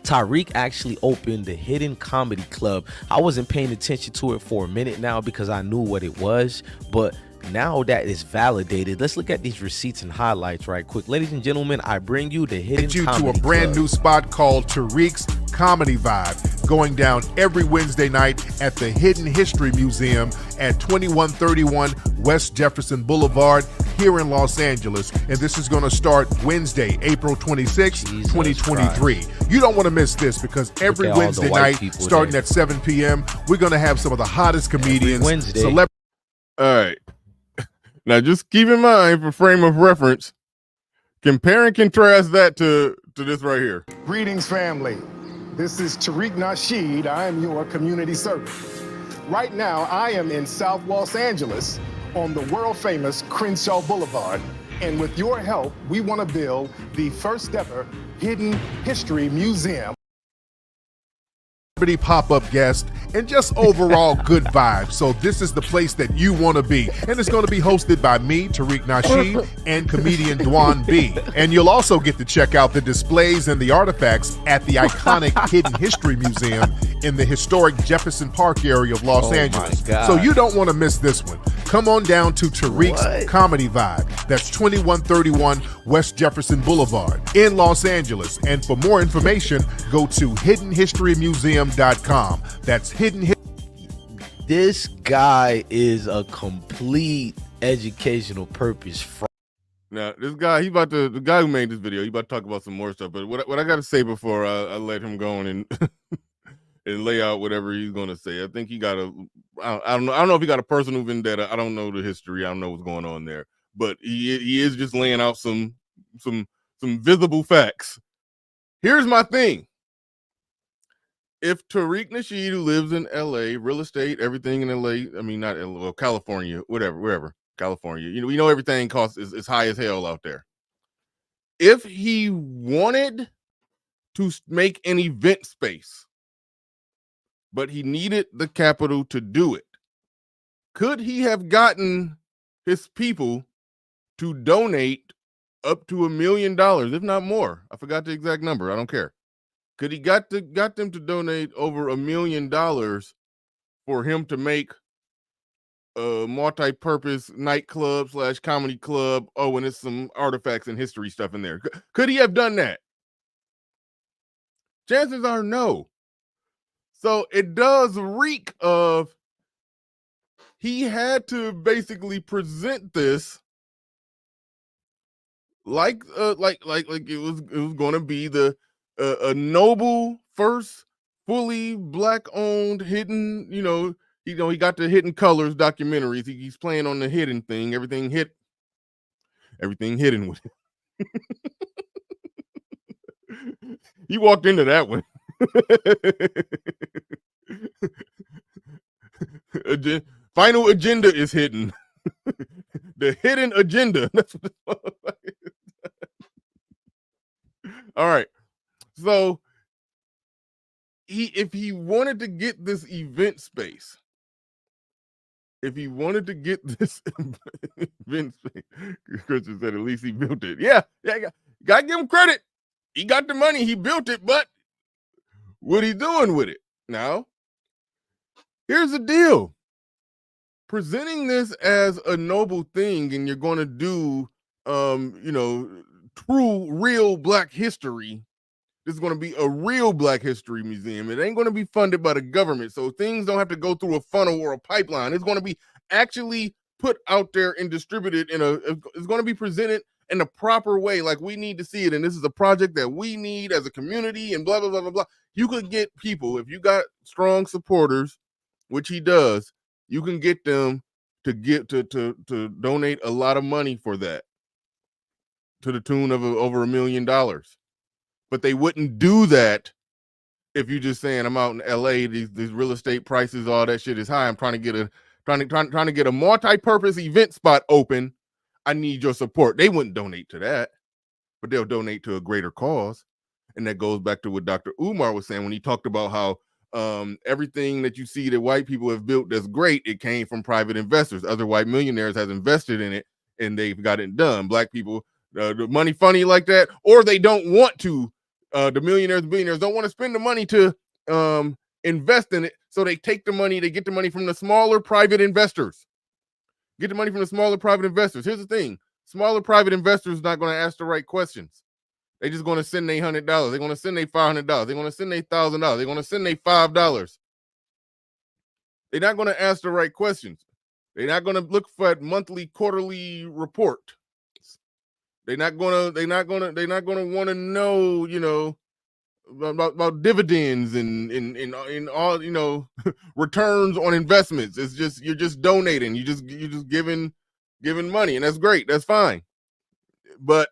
Tariq actually opened the Hidden Comedy Club. I wasn't paying attention to it for a minute now because I knew what it was, but now that it's validated, let's look at these receipts and highlights right quick. Ladies and gentlemen, I bring you the Hidden Comedy to a brand Club. new spot called Tariq's Comedy Vibe, going down every Wednesday night at the Hidden History Museum at 2131 West Jefferson Boulevard here in Los Angeles. And this is going to start Wednesday, April 26, 2023. Christ. You don't want to miss this because every Wednesday night, starting there at 7 p.m., we're going to have some of the hottest comedians, celebrities. All right. Now, just keep in mind, for frame of reference, compare and contrast that to this right here. Greetings, family. This is Tariq Nasheed. I am your community servant. Right now, I am in South Los Angeles on the world-famous Crenshaw Boulevard. And with your help, we want to build the first ever Hidden History Museum. Pop-up guest and just overall good vibes. So this is the place that you want to be, and it's going to be hosted by me, Tariq Nasheed, and comedian Dwan B. And you'll also get to check out the displays and the artifacts at the iconic Hidden History Museum in the historic Jefferson Park area of Los Angeles. So you don't want to miss this one. Come on down to Tariq's Comedy Vibe. That's 2131 West Jefferson Boulevard in Los Angeles. And for more information, go to hiddenhistorymuseum.com. That's hidden. This guy is a complete educational purpose. Now, this guy, the guy who made this video, he about to talk about some more stuff. But what I got to say before I let him go and and lay out whatever he's going to say, I think he got I don't know if he got a personal vendetta. I don't know the history. I don't know what's going on there. But he is just laying out some visible facts. Here's my thing. If Tariq Nasheed, who lives in LA, real estate, everything in LA, I mean, not LA, well, California, wherever, California, we know everything costs is high as hell out there. If he wanted to make an event space, but he needed the capital to do it, Could he have gotten his people to donate up to $1 million, if not more? I forgot the exact number. I don't care. Could he got them to donate over $1 million for him to make a multi-purpose nightclub / comedy club? Oh, and it's some artifacts and history stuff in there. Could he have done that? Chances are no. So it does reek of he had to basically present this like it was going to be the a noble first fully black owned hidden, he got the Hidden Colors documentaries. He's playing on the hidden thing, everything hidden with it. He walked into that one. Final agenda is hidden. The hidden agenda. That's what it's like. All right. So if he wanted to get this event space, Christian said at least he built it. Yeah, gotta give him credit. He got the money, he built it, but what he doing with it? Now, here's the deal. Presenting this as a noble thing, and you're going to do, true, real Black history. This is going to be a real Black history museum. It ain't going to be funded by the government, so things don't have to go through a funnel or a pipeline. It's going to be actually put out there and distributed it's going to be presented in a proper way, like we need to see it. And this is a project that we need as a community, and blah, blah, blah, blah, blah. You could get people, if you got strong supporters, which he does, you can get them to donate a lot of money for that, to the tune of over $1 million. But they wouldn't do that if you're just saying, I'm out in LA, these real estate prices, all that shit is high. I'm trying to get a multi-purpose event spot open. I need your support. They wouldn't donate to that, but they'll donate to a greater cause. And that goes back to what Dr. Umar was saying when he talked about how everything that you see that white people have built that's great, it came from private investors. Other white millionaires has invested in it, and they've got it done. Black people, the money funny like that, or they don't want to. The millionaires, billionaires don't want to spend the money to invest in it, so they take the money. They get the money from the smaller private investors. Here's the thing: smaller private investors not going to ask the right questions. They're just going to send their $100. They're going to send their $500. They're going to send their $1,000. They're going to send their $5. They're not going to ask the right questions. They're not going to look for a monthly, quarterly report. They're not going to want to know, about dividends and all, returns on investments. It's just, you're just donating. You're just giving money, and that's great. That's fine. But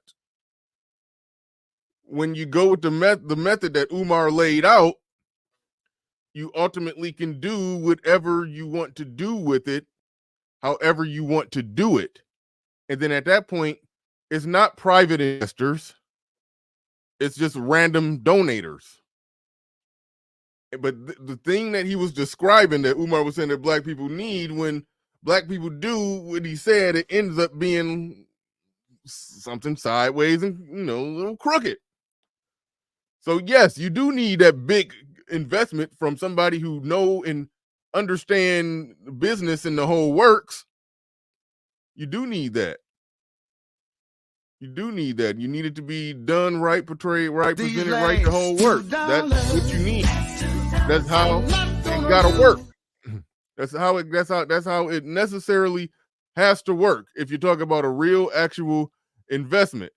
when you go with the method that Umar laid out, you ultimately can do whatever you want to do with it, however you want to do it. And then at that point, it's not private investors. It's just random donators. But the thing that he was describing, that Umar was saying that Black people need, when Black people do what he said, it ends up being something sideways and, a little crooked. So yes, you do need that big investment from somebody who know and understand business and the whole works. You do need that. You need it to be done right, portrayed right, presented right, the whole work. That's what you need. That's how it gotta work. That's how it necessarily has to work if you talk about a real actual investment.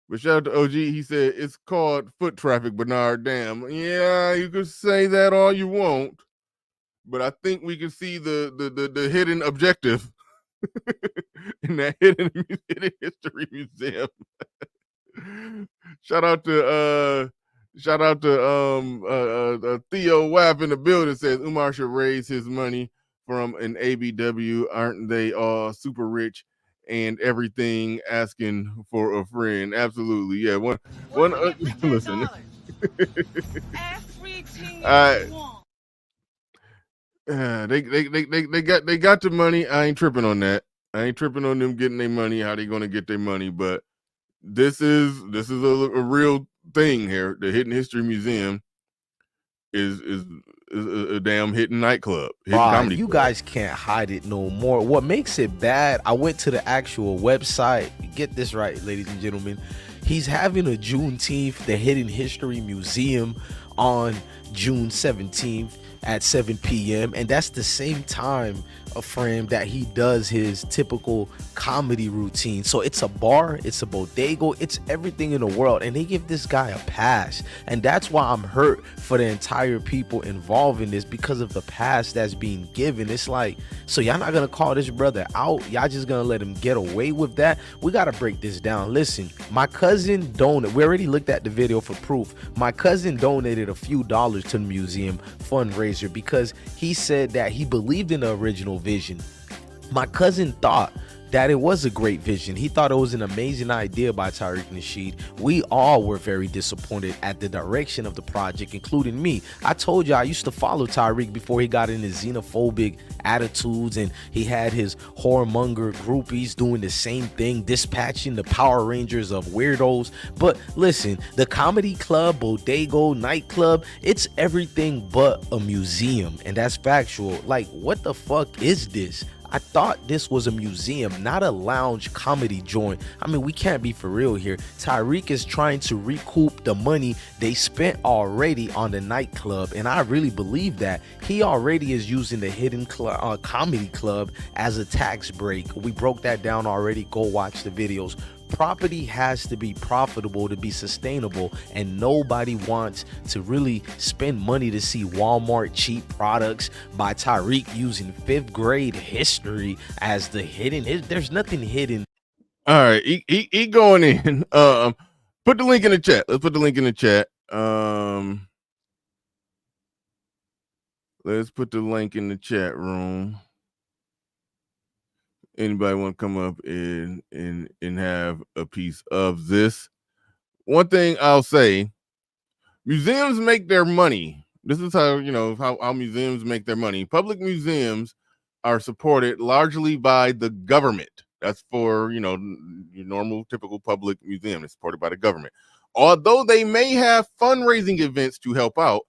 But shout out to OG, he said it's called foot traffic, Bernard. Damn. Yeah, you could say that all you want, but I think we can see the hidden objective in that hidden history museum. Shout out to Theo Waff in the building, says Umar should raise his money from an ABW. Aren't they all super rich and everything, asking for a friend? Absolutely. Yeah. One listen. Everything you want. They got the money. I ain't tripping on that. I ain't tripping on them getting their money. How they gonna get their money? But this is a real thing here. The Hidden History Museum is a damn hidden nightclub, hidden comedy You club. guys can't hide it no more. What makes it bad, I went to the actual website. Get this right, ladies and gentlemen. He's having a Juneteenth, the Hidden History Museum, on June 17th at 7 p.m. And that's the same time, a frame, that he does his typical comedy routine. So it's a bar, it's a bodega, it's everything in the world. And they give this guy a pass. And that's why I'm hurt for the entire people involved in this, because of the pass that's being given. It's like, so y'all not gonna call this brother out? Y'all just gonna let him get away with that? We gotta break this down. Listen, my cousin donated, we already looked at the video for proof. My cousin donated a few dollars to the museum fundraiser because he said that he believed in the original vision. My cousin thought that it was a great vision. He thought it was an amazing idea by Tariq Nasheed. We all were very disappointed at the direction of the project, including me. I told you I used to follow Tariq before he got into xenophobic attitudes, and he had his whoremonger groupies doing the same thing, dispatching the Power Rangers of weirdos. But listen, the comedy club, bodega, nightclub, it's everything but a museum, and that's factual. Like, what the fuck is this? I thought this was a museum, not a lounge comedy joint. I mean, we can't be for real here. Tariq is trying to recoup the money they spent already on the nightclub, and I really believe that. He already is using the Hidden Comedy Club as a tax break. We broke that down already. Go watch the videos. Property has to be profitable to be sustainable, and nobody wants to really spend money to see Walmart cheap products by Tariq using 5th grade history as the hidden. There's nothing hidden. All right, he going in. Put the link in the chat. Let's put the link in the chat. Let's put the link in the chat room. Anybody want to come up and have a piece of this? One thing I'll say, museums make their money. This is how, how museums make their money. Public museums are supported largely by the government. That's for, your normal, typical public museum. It's supported by the government. Although they may have fundraising events to help out.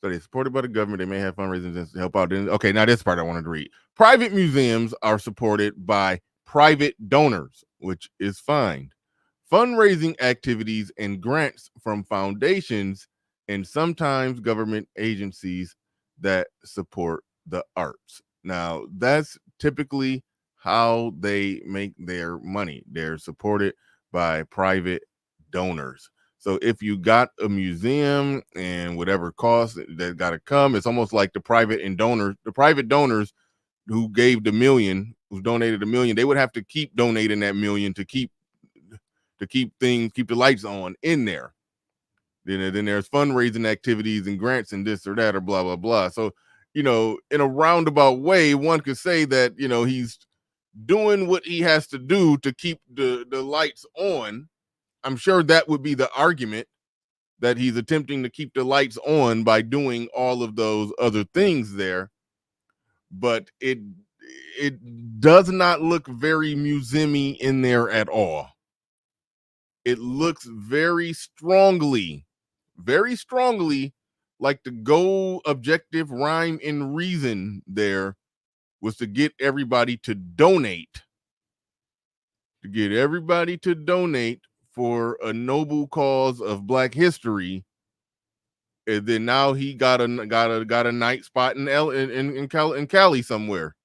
So they're supported by the government. They may have fundraising events to help out. Okay, now this part I wanted to read. Private museums are supported by private donors, which is fine. Fundraising activities and grants from foundations and sometimes government agencies that support the arts. Now, that's typically how they make their money. They're supported by private donors. So if you got a museum and whatever cost that got to come, it's almost like the private donors who gave the million, who donated $1 million, they would have to keep donating that $1 million to keep the lights on in there. Then there's fundraising activities and grants and this or that or blah, blah, blah. So, in a roundabout way, one could say that, he's doing what he has to do to keep the lights on. I'm sure that would be the argument, that he's attempting to keep the lights on by doing all of those other things there. But it does not look very museum-y in there at all. It looks very strongly like the goal, objective, rhyme, and reason there was to get everybody to donate. For a noble cause of Black history, and then now he got a night spot in Cali somewhere.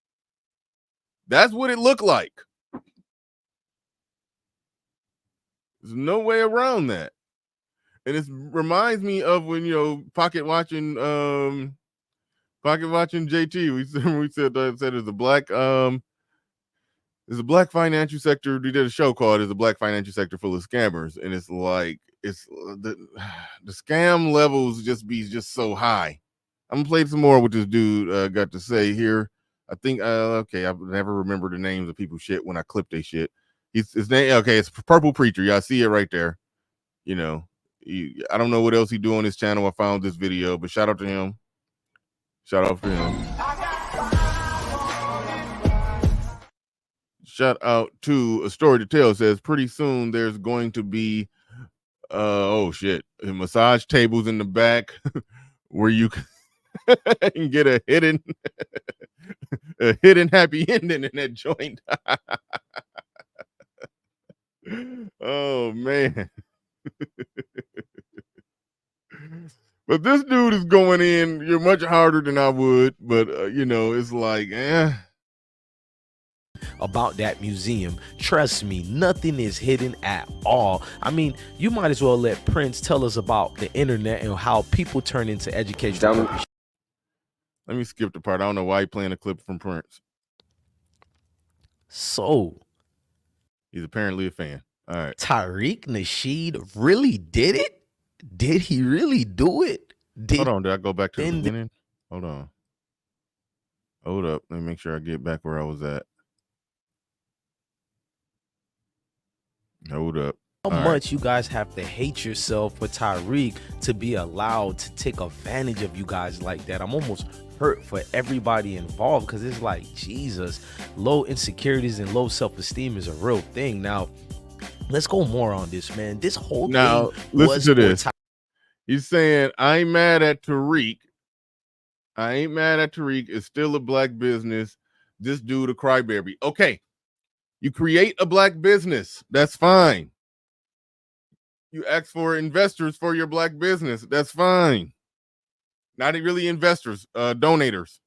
That's what it looked like. There's no way around that, and it reminds me of when pocket watching JT. We said there's a black There's a black financial sector. We did a show called "Is a Black Financial Sector Full of Scammers?" And it's like the scam levels just so high. I'm gonna play some more what this dude got to say here. I think okay, I've never remember the names of people shit when I clip their shit. His name, okay, it's Purple Preacher. Y'all see it right there. I don't know what else he do on his channel. I found this video, but shout out to him. Shout out to him. Shout out to A Story to Tell. Says pretty soon there's going to be massage tables in the back where you can get a hidden happy ending in that joint. Oh man. But this dude is going in. You're much harder than I would, but it's like, about that museum. Trust me, nothing is hidden at all. I mean, you might as well let Prince tell us about the internet and how people turn into education. Let me skip the part. I don't know why he's playing a clip from Prince. So, he's apparently a fan. All right. Tariq Nasheed really did it? Did he really do it? Hold on, did I go back to the beginning? Hold on. Hold up. Let me make sure I get back where I was at. Hold up. How much you guys have to hate yourself for Tariq to be allowed to take advantage of you guys like that? I'm almost hurt for everybody involved because it's like, Jesus, low insecurities and low self-esteem is a real thing. Now, let's go more on this, man. This whole now, thing listen to this. He's saying, I ain't mad at Tariq. I ain't mad at Tariq. It's still a black business. This dude a crybaby. Okay. You create a black business. That's fine. You ask for investors for your black business. That's fine. Not really investors, donators.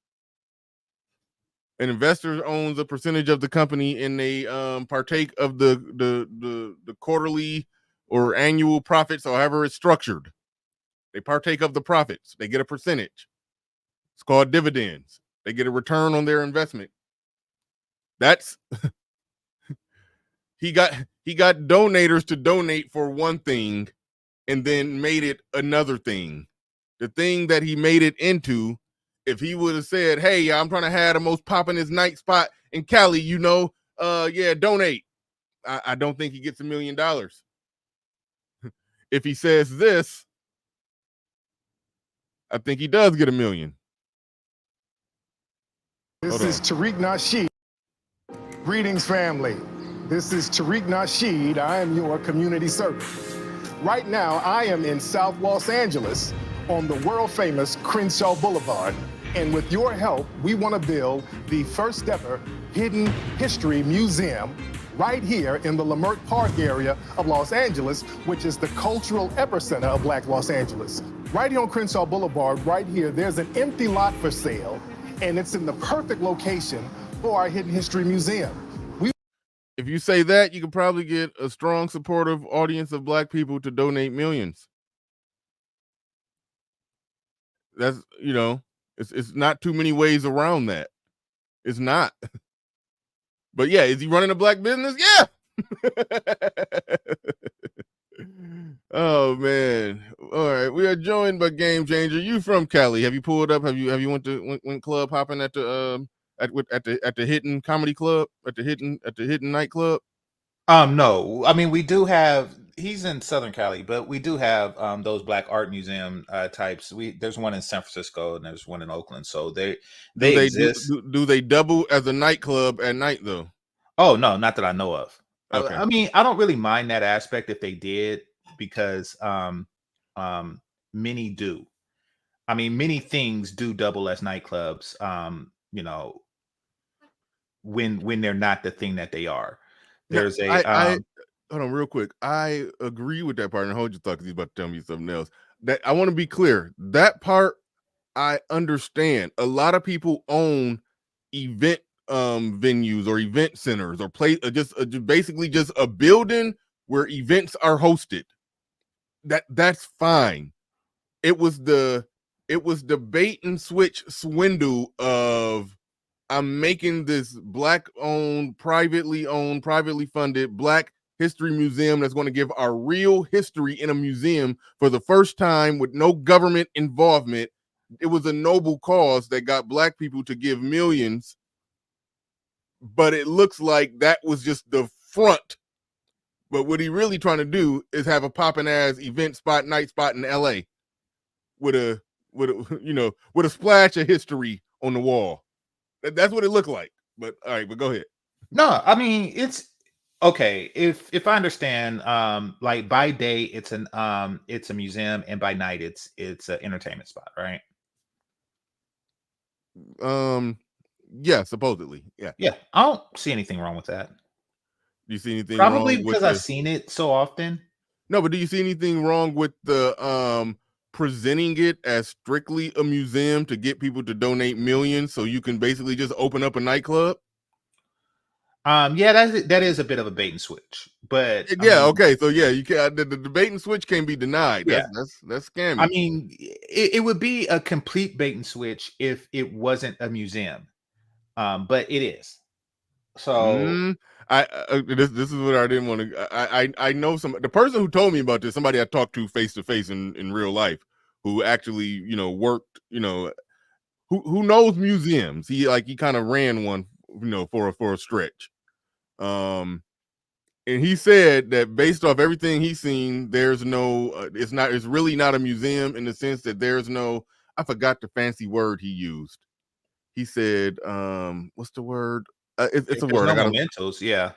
An investor owns a percentage of the company and they partake of the quarterly or annual profits, however it's structured. They partake of the profits. They get a percentage. It's called dividends. They get a return on their investment. That's he got donators to donate for one thing and then made it another thing. The thing that he made it into, if he would have said, hey, I'm trying to have the most poppin'est night spot in Cali, donate. I don't think he gets $1 million. If he says this, I think he does get $1 million. This is Tariq Nasheed. Greetings, family. This is Tariq Nasheed. I am your community servant. Right now, I am in South Los Angeles on the world-famous Crenshaw Boulevard. And with your help, we want to build the first ever hidden history museum right here in the Leimert Park area of Los Angeles, which is the cultural epicenter of Black Los Angeles. Right here on Crenshaw Boulevard, right here, there's an empty lot for sale, and it's in the perfect location for our hidden history museum. If you say that, you can probably get a strong, supportive audience of black people to donate millions. That's, it's not too many ways around that. It's not. But yeah, is he running a black business? Yeah. Oh man. All right. We are joined by Game Changer. You from Cali. Have you pulled up? Have you went club hopping at the at the Hidden Comedy Club, at the Hidden nightclub? No. I mean, we do have, he's in Southern Cali, but we do have those black art museum types. There's one in San Francisco and there's one in Oakland. So they exist. Do they double as a nightclub at night though? Oh no, not that I know of. Okay. I mean, I don't really mind that aspect if they did, because many do. I mean, many things do double as nightclubs. When they're not the thing that they are. There's hold on real quick. I agree with that part, and hold your thought because he's about to tell me something else. That I want to be clear. That part I understand. A lot of people own event venues or event centers or basically just a building where events are hosted. That's fine. It was the bait and switch swindle of, I'm making this black-owned, privately funded Black History Museum that's going to give our real history in a museum for the first time with no government involvement. It was a noble cause that got black people to give millions, but it looks like that was just the front. But what he really trying to do is have a poppin' ass event spot, night spot in LA with a with with a splash of history on the wall. That's what it looked like. But all right, but go ahead. No, I mean it's okay. If I understand, like by day it's a museum, and by night it's an entertainment spot, right? Yeah, supposedly. Yeah. Yeah, I don't see anything wrong with that. Do you see anything Probably wrong with because I've seen it so often. No, but do you see anything wrong with the presenting it as strictly a museum to get people to donate millions so you can basically just open up a nightclub? Yeah, that is a bit of a bait and switch, but Yeah, okay, so yeah, you can't. The bait and switch can't be denied. Yeah, That's scammy. I mean, it would be a complete bait and switch if it wasn't a museum, but it is. So this is what I didn't want to. I know the person who told me about this, somebody I talked to face in real life, who actually worked, who knows museums. He kind of ran one, for a stretch. And he said that based off everything he's seen, there's no, it's really not a museum in the sense that there's no, I forgot the fancy word he used. He said, what's the word? It's a word. No mementos, yeah.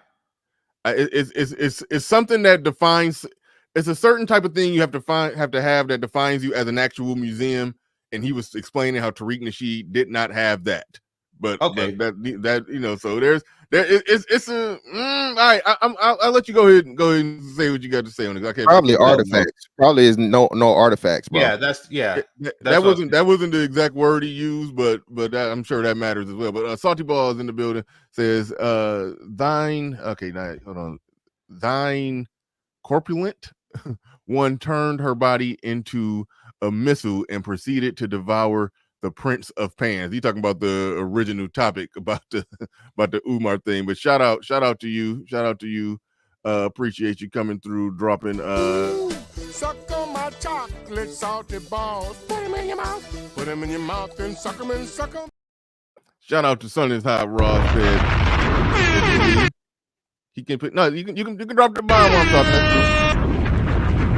It's something that defines. It's a certain type of thing you have to have that defines you as an actual museum. And he was explaining how Tariq Nasheed did not have that. But that so it's a all right. I'll let you go ahead and say what you got to say on it. Okay, probably artifacts. Probably is no artifacts, bro. Yeah, that wasn't the exact word he used, but I'm sure that matters as well. But Salty Ball is in the building. Says thine. Okay, now hold on. Thine corpulent one turned her body into a missile and proceeded to devour the Prince of Pans. He talking about the original topic about the Umar thing. But shout out to you. Appreciate you coming through, dropping. Suck on my chocolate salty balls. Put them in your mouth. Put them in your mouth and suck them and suck them. Shout out to Sonny's Hot Ross said he can put you can drop the bomb on top.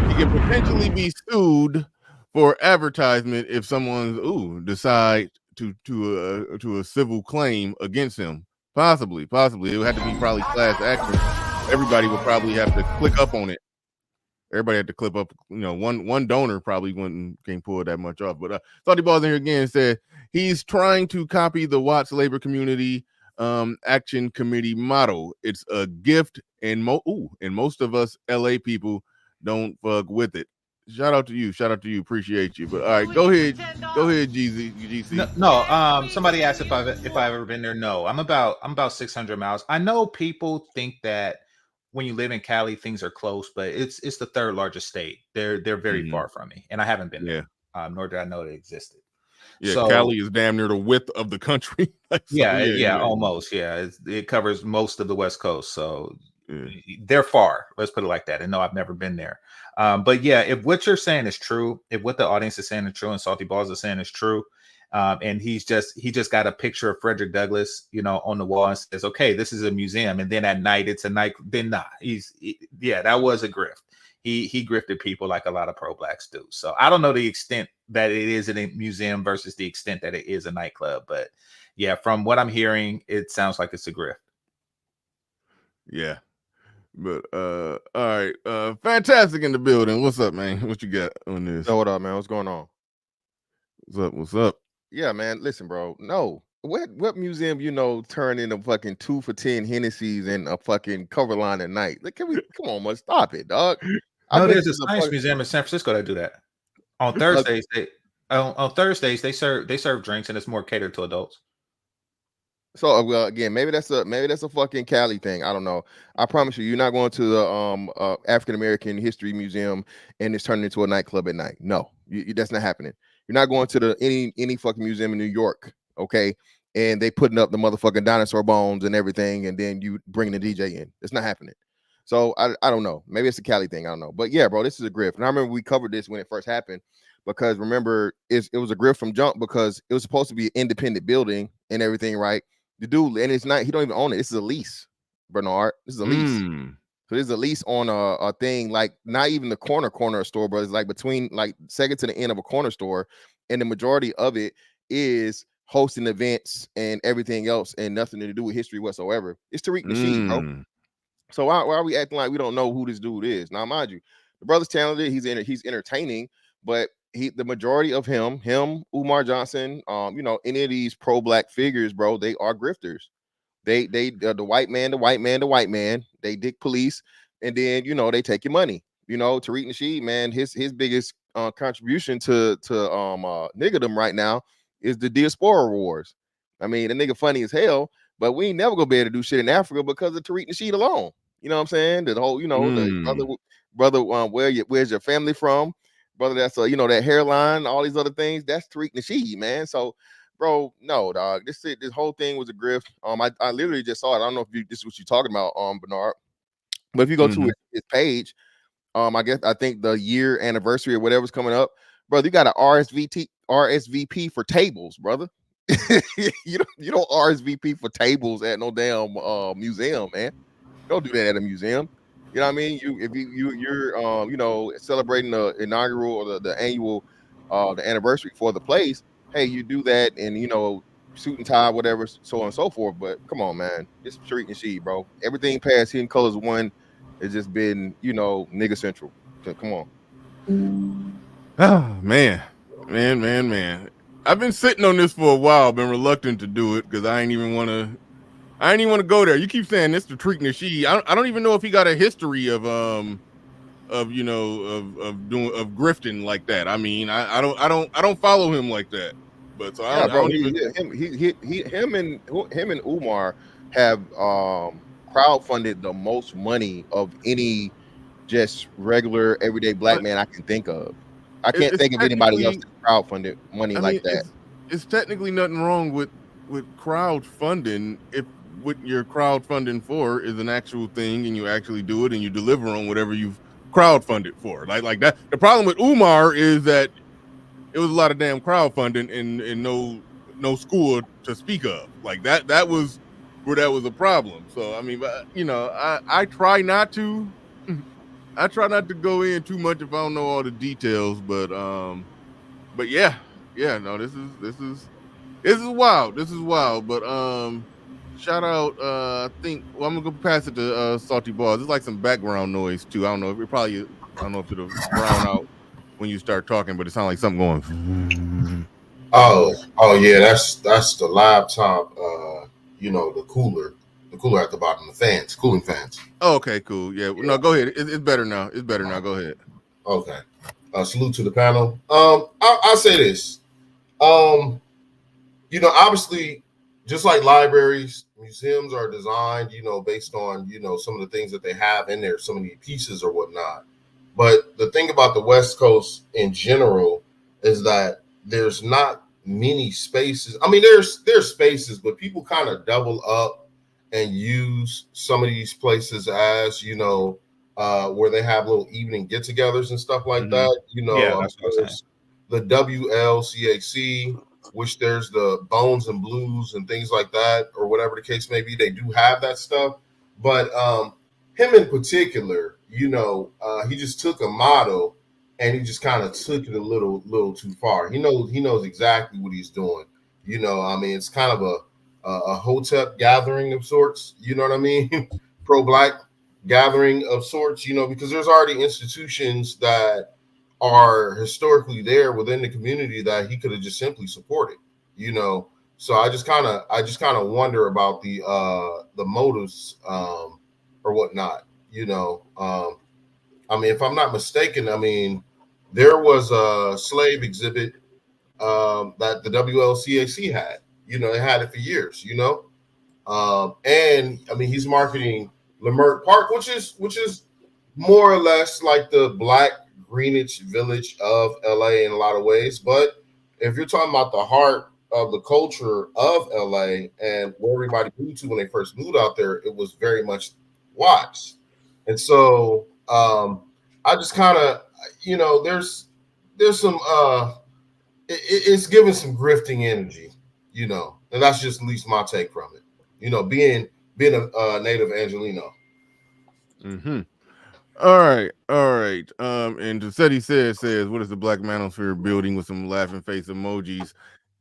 He can potentially be sued for advertisement if someone's decide to a civil claim against him. Possibly it would have to be probably class action. Everybody would probably have to click up on it. Everybody had to clip up. One donor probably can't pull that much off. But Salty Ball's in here again said he's trying to copy the Watts Labor Community Action Committee motto. It's a gift, and most of us LA people don't fuck with it. Shout out to you. Appreciate you. But all right, go ahead, GC. No, somebody asked if I've ever been there. No, I'm about 600 miles. I know people think that when you live in Cali, things are close, but it's the third largest state. They're very far from me, and I haven't been there. Nor did I know it existed. Yeah, so, Cali is damn near the width of the country. Almost. Yeah, it covers most of the West Coast. So they're far. Let's put it like that. And no, I've never been there. But yeah, if what you're saying is true, if what the audience is saying is true, and Salty Balls is saying is true, and he just got a picture of Frederick Douglass, on the wall and says, "Okay, this is a museum," and then at night it's a night. Then that was a grift. He grifted people like a lot of pro-blacks do. So I don't know the extent that it is a museum versus the extent that it is a nightclub, but yeah, from what I'm hearing, it sounds like it's a grift. Yeah. But all right, fantastic in the building. What's up, man? What you got on this? So what up, man? What's going on? What's up? Yeah, man. Listen, bro. No, what museum turn in a fucking 2 for $10 Hennessy's and a fucking cover line at night? Like, come on, man, stop it, dog. No, there's a science museum in San Francisco that do that. On Thursdays, they serve drinks, and it's more catered to adults. So well, again, maybe that's a fucking Cali thing. I don't know. I promise you're not going to the African American History Museum and it's turning into a nightclub at night. No, that's not happening. You're not going to any fucking museum in New York, okay? And they putting up the motherfucking dinosaur bones and everything, and then you bring the DJ in. It's not happening. So I don't know. Maybe it's a Cali thing. I don't know. But yeah, bro, this is a grift. And I remember we covered this when it first happened because remember it was a grift from jump because it was supposed to be an independent building and everything, right? The dude, and it's not, he don't even own it. This is a lease, Bernard. This is a lease. So there's a lease on a thing, like not even the corner store, but it's like between like second to the end of a corner store. and the majority of it is hosting events and everything else, and nothing to do with history whatsoever. It's Tariq Nasheed, bro. So why are we acting like we don't know who this dude is? Now, mind you, the brother's talented. He's entertaining, but the majority of him, Umar Johnson, any of these pro-black figures, bro, they are grifters. They the white man. They dick police, and then they take your money. Tariq Nasheed, man, his biggest contribution to niggerdom right now is the diaspora wars. I mean, the nigga funny as hell, but we ain't never gonna be able to do shit in Africa because of Tariq Nasheed alone. You know what I'm saying? The whole, the brother, where's your family from? Brother, that's that hairline, all these other things. That's Tariq Nasheed, man. So, bro, no, dog. This whole thing was a grift. I literally just saw it. I don't know if this is what you're talking about, Bernard. But if you go to his page, I think the year anniversary or whatever's coming up, brother, you got an RSVP for tables, brother. you don't RSVP for tables at no damn museum, man. Don't do that at a museum. You know what I mean? If you're celebrating the inaugural or the annual the anniversary for the place, hey, you do that, and suit and tie, whatever, so on and so forth. But come on, man, it's Tariq Nasheed, bro. Everything past Hidden Colors 1 has just been nigga central. So come on. Oh man. I've been sitting on this for a while, been reluctant to do it because I ain't even want to go there. You keep saying this to Tariq Nasheed. I don't even know if he got a history of grifting like that. I mean, I don't follow him like that. But so I don't even him and Umar have crowdfunded the most money of any just regular everyday black man I can think of. I can't think of anybody else that crowdfunded money like that. It's technically nothing wrong with crowdfunding if what you're crowdfunding for is an actual thing and you actually do it and you deliver on whatever you've crowdfunded for. Like that. The problem with Umar is that it was a lot of damn crowdfunding and no school to speak of. Like that was where that was a problem. So I mean, I try not to. I try not to go in too much if I don't know all the details, but yeah, no, this is wild. This is wild. But shout out, I think I'm gonna go pass it to Salty Balls. It's like some background noise too. I don't know if I don't know if it'll drown out when you start talking, but it sounds like something going. Oh yeah, that's the laptop. The cooler at the bottom, the cooling fans. Oh, okay, cool. Yeah, no, go ahead. It's better now. It's better now. Go ahead. Okay. Salute to the panel. I'll say this. Obviously, just like libraries, museums are designed, based on, some of the things that they have in there, some of the pieces or whatnot. But the thing about the West Coast in general is that there's not many spaces. I mean, there's spaces, but people kind of double up and use some of these places as, where they have little evening get-togethers and stuff like that. There's the WLCAC, which there's the Bones and Blues and things like that, or whatever the case may be. They do have that stuff. But him in particular, he just took a motto and he just kind of took it a little too far. He knows exactly what he's doing. It's kind of a hotep gathering of sorts, you know what I mean? Pro-black gathering of sorts, because there's already institutions that are historically there within the community that he could have just simply supported, So I just kind of wonder about the motives or whatnot, if I'm not mistaken, there was a slave exhibit that the WLCAC had. They had it for years, and he's marketing Leimert Park, which is more or less like the Black Greenwich Village of LA in a lot of ways. But if you're talking about the heart of the culture of LA and where everybody moved to when they first moved out there, it was very much Watts. And so I just kind of, there's some it's giving some grifting energy, and that's just at least my take from it. Being a native Angelino. Mm-hmm. All right, all right. And Giuseppe says, "What is the Black Manosphere building?" with some laughing face emojis.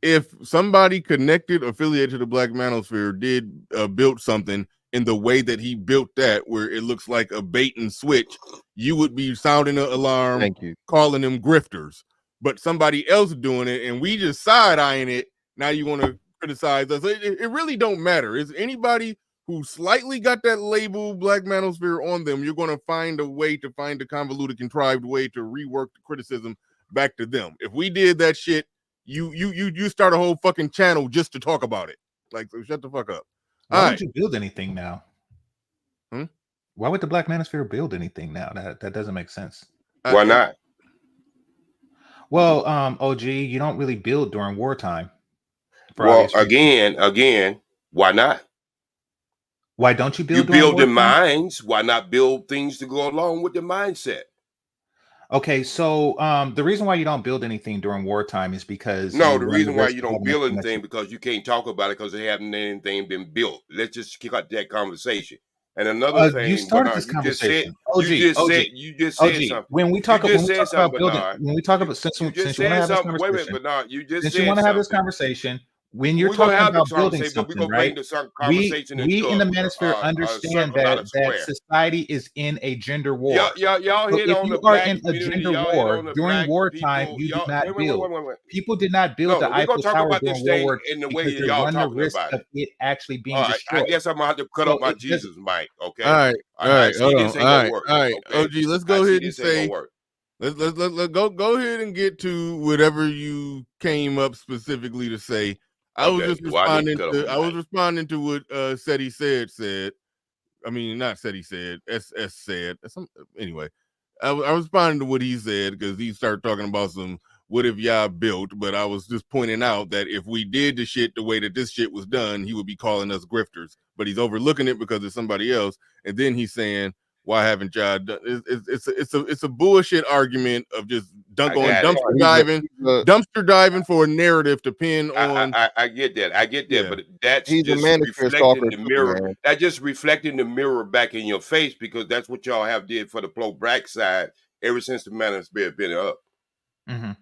If somebody connected, affiliated to the Black Manosphere, did built something in the way that he built that, where it looks like a bait and switch, you would be sounding an alarm, Thank you. calling them grifters. But somebody else doing it, and we just side eyeing it. Now you want to criticize us? It really don't matter. Is anybody who slightly got that label Black Manosphere on them, you're going to find a way to find a convoluted, contrived way to rework the criticism back to them. If we did that shit, you start a whole fucking channel just to talk about it. Like, so shut the fuck up. Why would you build anything now? Hmm? Why would the Black Manosphere build anything now? That doesn't make sense. Why not? Well, OG, you don't really build during wartime. Well, again, why not? Why don't you build? You build the minds. Why not build things to go along with the mindset? Okay, so the reason why you don't build anything during wartime is because the reason why you don't build anything because you can't talk about it because there haven't anything been built. Let's just kick out that conversation. And another thing, you started this conversation. You just said something. When we talk about building, when we talk about since you want to have this conversation, wait a minute, Bernard, you just since said you want to have this something. conversation, when you're talking about building something, right? We in the Manosphere understand that society is in a gender war. Y'all So hit if on you the are black in a community, gender war during wartime, you do not build. People did not build the Eiffel Tower during World War in the way because they y'all run the talking risk about of it. it actually being All right, destroyed. I guess I'm gonna have to cut up my Jesus mic. Okay. All right. See, Hold this on. ain't All gonna right. work. All right. Okay? OG, let's go ahead and this ain't say. gonna work. Let's go ahead and get to whatever you came up specifically to say. I was just responding to what Seti said. I mean, not Seti said. SS said. Anyway, I was responding to what he said because he started talking about some what if y'all built, but I was just pointing out that if we did the shit the way that this shit was done, he would be calling us grifters. But he's overlooking it because it's somebody else, and then he's saying, "Why haven't y'all done?" It's a bullshit argument of just dumpster diving for a narrative to pin on. I get that, but that's He's just a Manosphere reflecting stalker the too, mirror. man. That just reflecting the mirror back in your face because that's what y'all have did for the pro-black side ever since the Manosphere been up. Mm-hmm.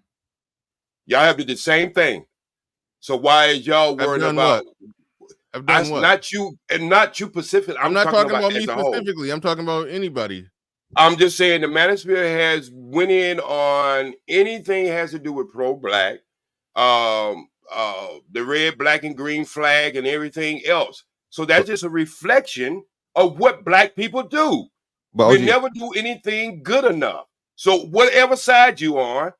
Y'all have did the same thing. So why is y'all worried about? I've done what? Not you and not you specifically. I'm not talking about me as a whole. specifically. I'm talking about anybody. I'm just saying the Manosphere has went in on anything has to do with pro-black, the red, black, and green flag, and everything else. So that's just a reflection of what black people do. We never do anything good enough. So whatever side you on,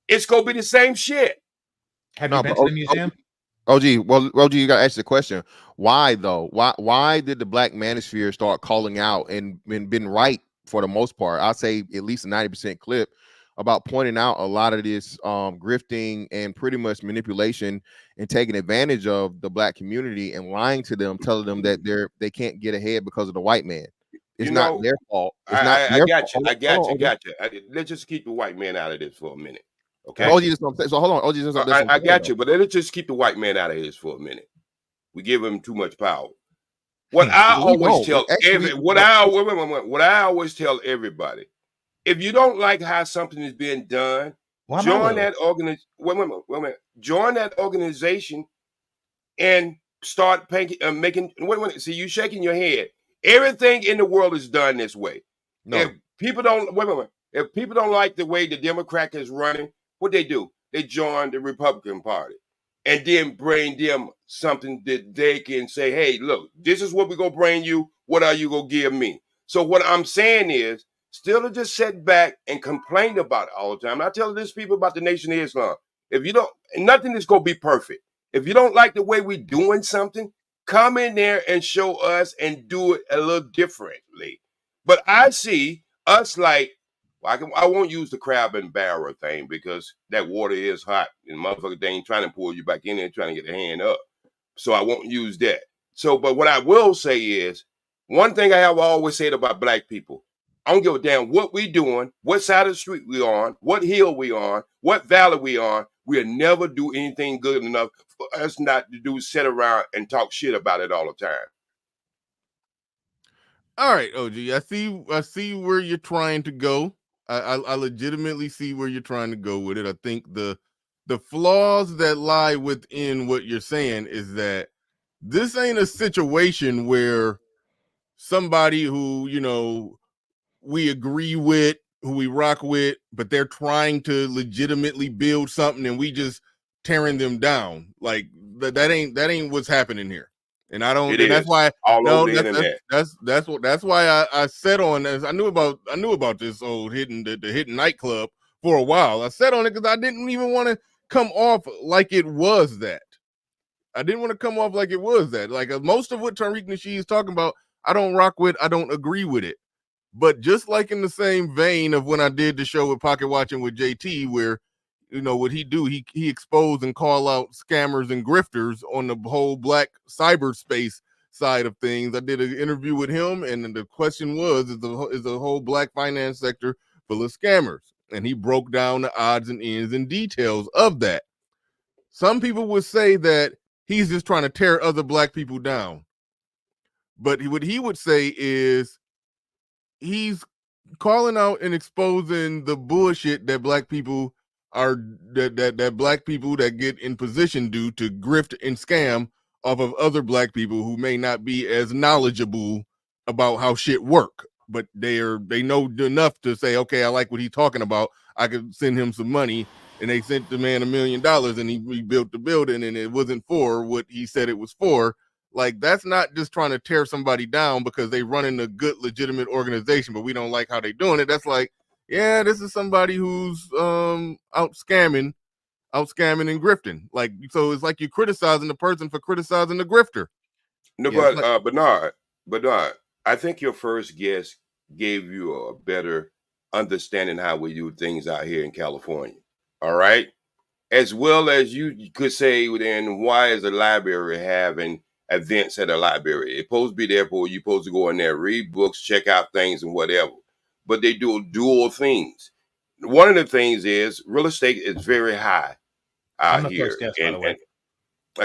it's gonna be the same shit. Have you been to the museum? OG, OG, you gotta ask the question. Why though? Why did the Black Manosphere start calling out and been right for the most part? I'd say at least a 90% clip about pointing out a lot of this grifting and pretty much manipulation and taking advantage of the black community and lying to them, telling them that they can't get ahead because of the white man. It's not their fault. It's not their fault. I got you. Let's just keep the white man out of this for a minute. Okay. So hold on. OG, I got you, but let's just keep the white man out of this for a minute. We give him too much power. What I always tell everybody, if you don't like how something is being done, join that organization and start making. See, you shaking your head. Everything in the world is done this way. No. If people don't if people don't like the way the Democrat is running, what they do? They join the Republican Party and then bring them something that they can say, hey, look, this is what we're going to bring you. What are you going to give me? So what I'm saying is, still to just sit back and complain about it all the time. I tell these people about the Nation of Islam. If you don't, nothing is going to be perfect. If you don't like the way we're doing something, come in there and show us and do it a little differently. But I see us like, I won't use the crab and barrel thing because that water is hot and motherfucker they ain't trying to pull you back in there trying to get a hand up. So I won't use that. So, but what I will say is, one thing I have always said about black people, I don't give a damn what we doing, what side of the street we on, what hill we on, what valley we on. We'll never do anything good enough for us not to sit around and talk shit about it all the time. All right, OG. I see where you're trying to go. I legitimately see where you're trying to go with it. I think the flaws that lie within what you're saying is that this ain't a situation where somebody who, we agree with, who we rock with, but they're trying to legitimately build something and we just tearing them down. Like that ain't what's happening here. And I don't, It and that's is why all no, over the internet. that's why I said on this. I knew about this old the hidden nightclub for a while. I said on it because I didn't even want to come off like it was that. I didn't want to come off like it was that. Like most of what Tariq Nasheed is talking about, I don't rock with, I don't agree with it. But just like in the same vein of when I did the show with Pocket Watching with JT, where what he do, he expose and call out scammers and grifters on the whole black cyberspace side of things. I did an interview with him, and the question was, is the whole black finance sector full of scammers? And he broke down the odds and ends and details of that. Some people would say that he's just trying to tear other black people down. But what he would say is he's calling out and exposing the bullshit that black people are that black people that get in position do to grift and scam off of other black people who may not be as knowledgeable about how shit work, but they know enough to say, okay, I like what he's talking about, I could send him some money. And they sent the man $1 million and he rebuilt the building and it wasn't for what he said it was for. Like, that's not just trying to tear somebody down because they running a good, legitimate organization, but we don't like how they doing it. That's like, yeah, this is somebody who's out scamming and grifting. Like, so it's like you're criticizing the person for criticizing the grifter. No, Yeah, but Bernard, I think your first guest gave you a better understanding how we do things out here in California. All right, as well as you could say, then why is the library having events at a library? It's supposed to be there for you. Supposed to go in there, read books, check out things, and whatever. But they do dual things. One of the things is real estate is very high I'm out the here, first guest, by the way.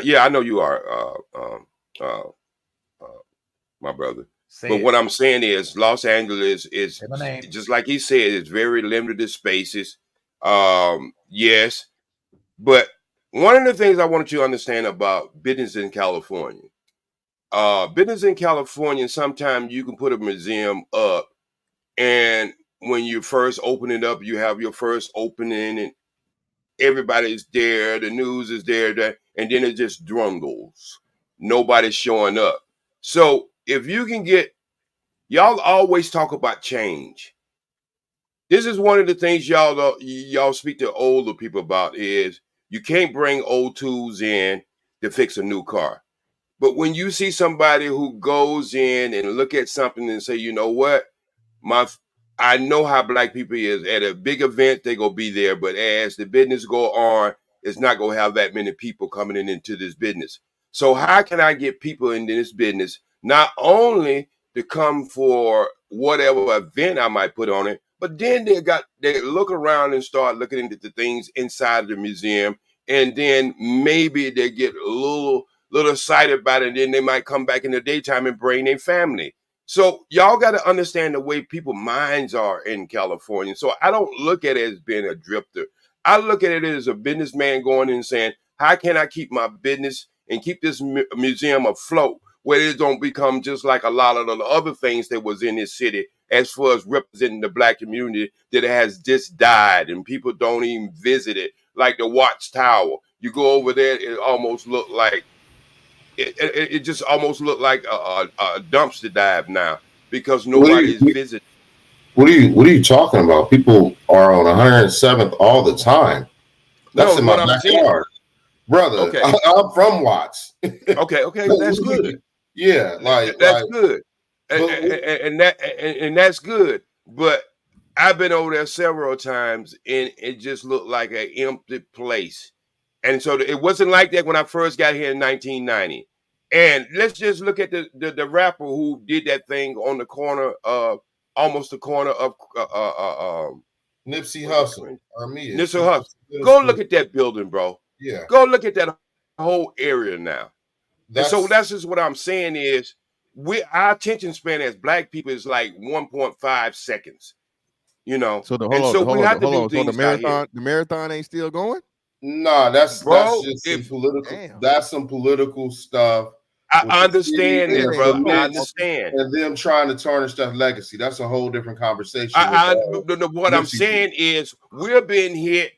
yeah, I know you are, uh, my brother. Say But it. what I'm saying is, Los Angeles is Say my name. just like he said, it's very limited spaces. Yes, but one of the things I want you to understand about business in California, sometimes you can put a museum up, and when you first open it up, you have your first opening, and everybody's there, the news is there, and then it just dwindles. Nobody's showing up. So if you can get, y'all always talk about change. This is one of the things y'all speak to older people about is you can't bring old tools in to fix a new car. But when you see somebody who goes in and look at something and say, you know what, I know how black people is at a big event, they gonna be there, but as the business go on, it's not gonna have that many people coming into this business. So how can I get people into this business not only to come for whatever event I might put on it, but then they look around and start looking into the things inside the museum, and then maybe they get a little excited about it, and then they might come back in the daytime and bring their family. So y'all got to understand the way people's minds are in California. So I don't look at it as being a drifter. I look at it as a businessman going in and saying, how can I keep my business and keep this museum afloat where it don't become just like a lot of the other things that was in this city as far as representing the black community that has just died and people don't even visit it, like the Watchtower. You go over there, it almost looked like it just almost looked like a dumpster dive now because nobody's visiting. What are you talking about? People are on 107th all the time. That's No, in my what I'm saying. backyard, brother. Okay. I'm from Watts. Okay, that's good. Yeah, That's good, and that's good. But I've been over there several times, and it just looked like an empty place. And so it wasn't like that when I first got here in 1990. And let's just look at the rapper who did that thing on the corner of almost the corner of Nipsey Hussle. Nipsey Hussle. Go look at that building, bro. Yeah. Go look at that whole area now. And so that's just what I'm saying is our attention span as black people is like 1.5 seconds. You know, So and so we have to do So things out here. the marathon ain't still going? Nah, that's Bro, just some if political. Damn. That's some political stuff. with I the understand city that, and bro. the I permits understand. and them trying to tarnish that legacy. That's a whole different conversation. What I'm saying is we're being hit.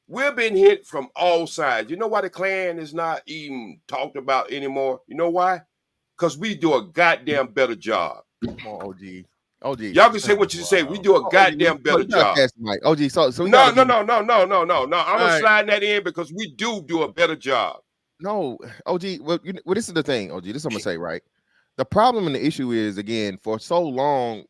We're being hit from all sides. You know why the Klan is not even talked about anymore? You know why? Because we do a goddamn better job. Come on, OG. OG. Y'all can say what you say. We do a goddamn better job. OG, so we No. gotta I'm gonna right. slide that in because we do a better job. No, OG. Well, this is the thing, OG. This is what I'm gonna say, right? The problem and the issue is, again, for so long,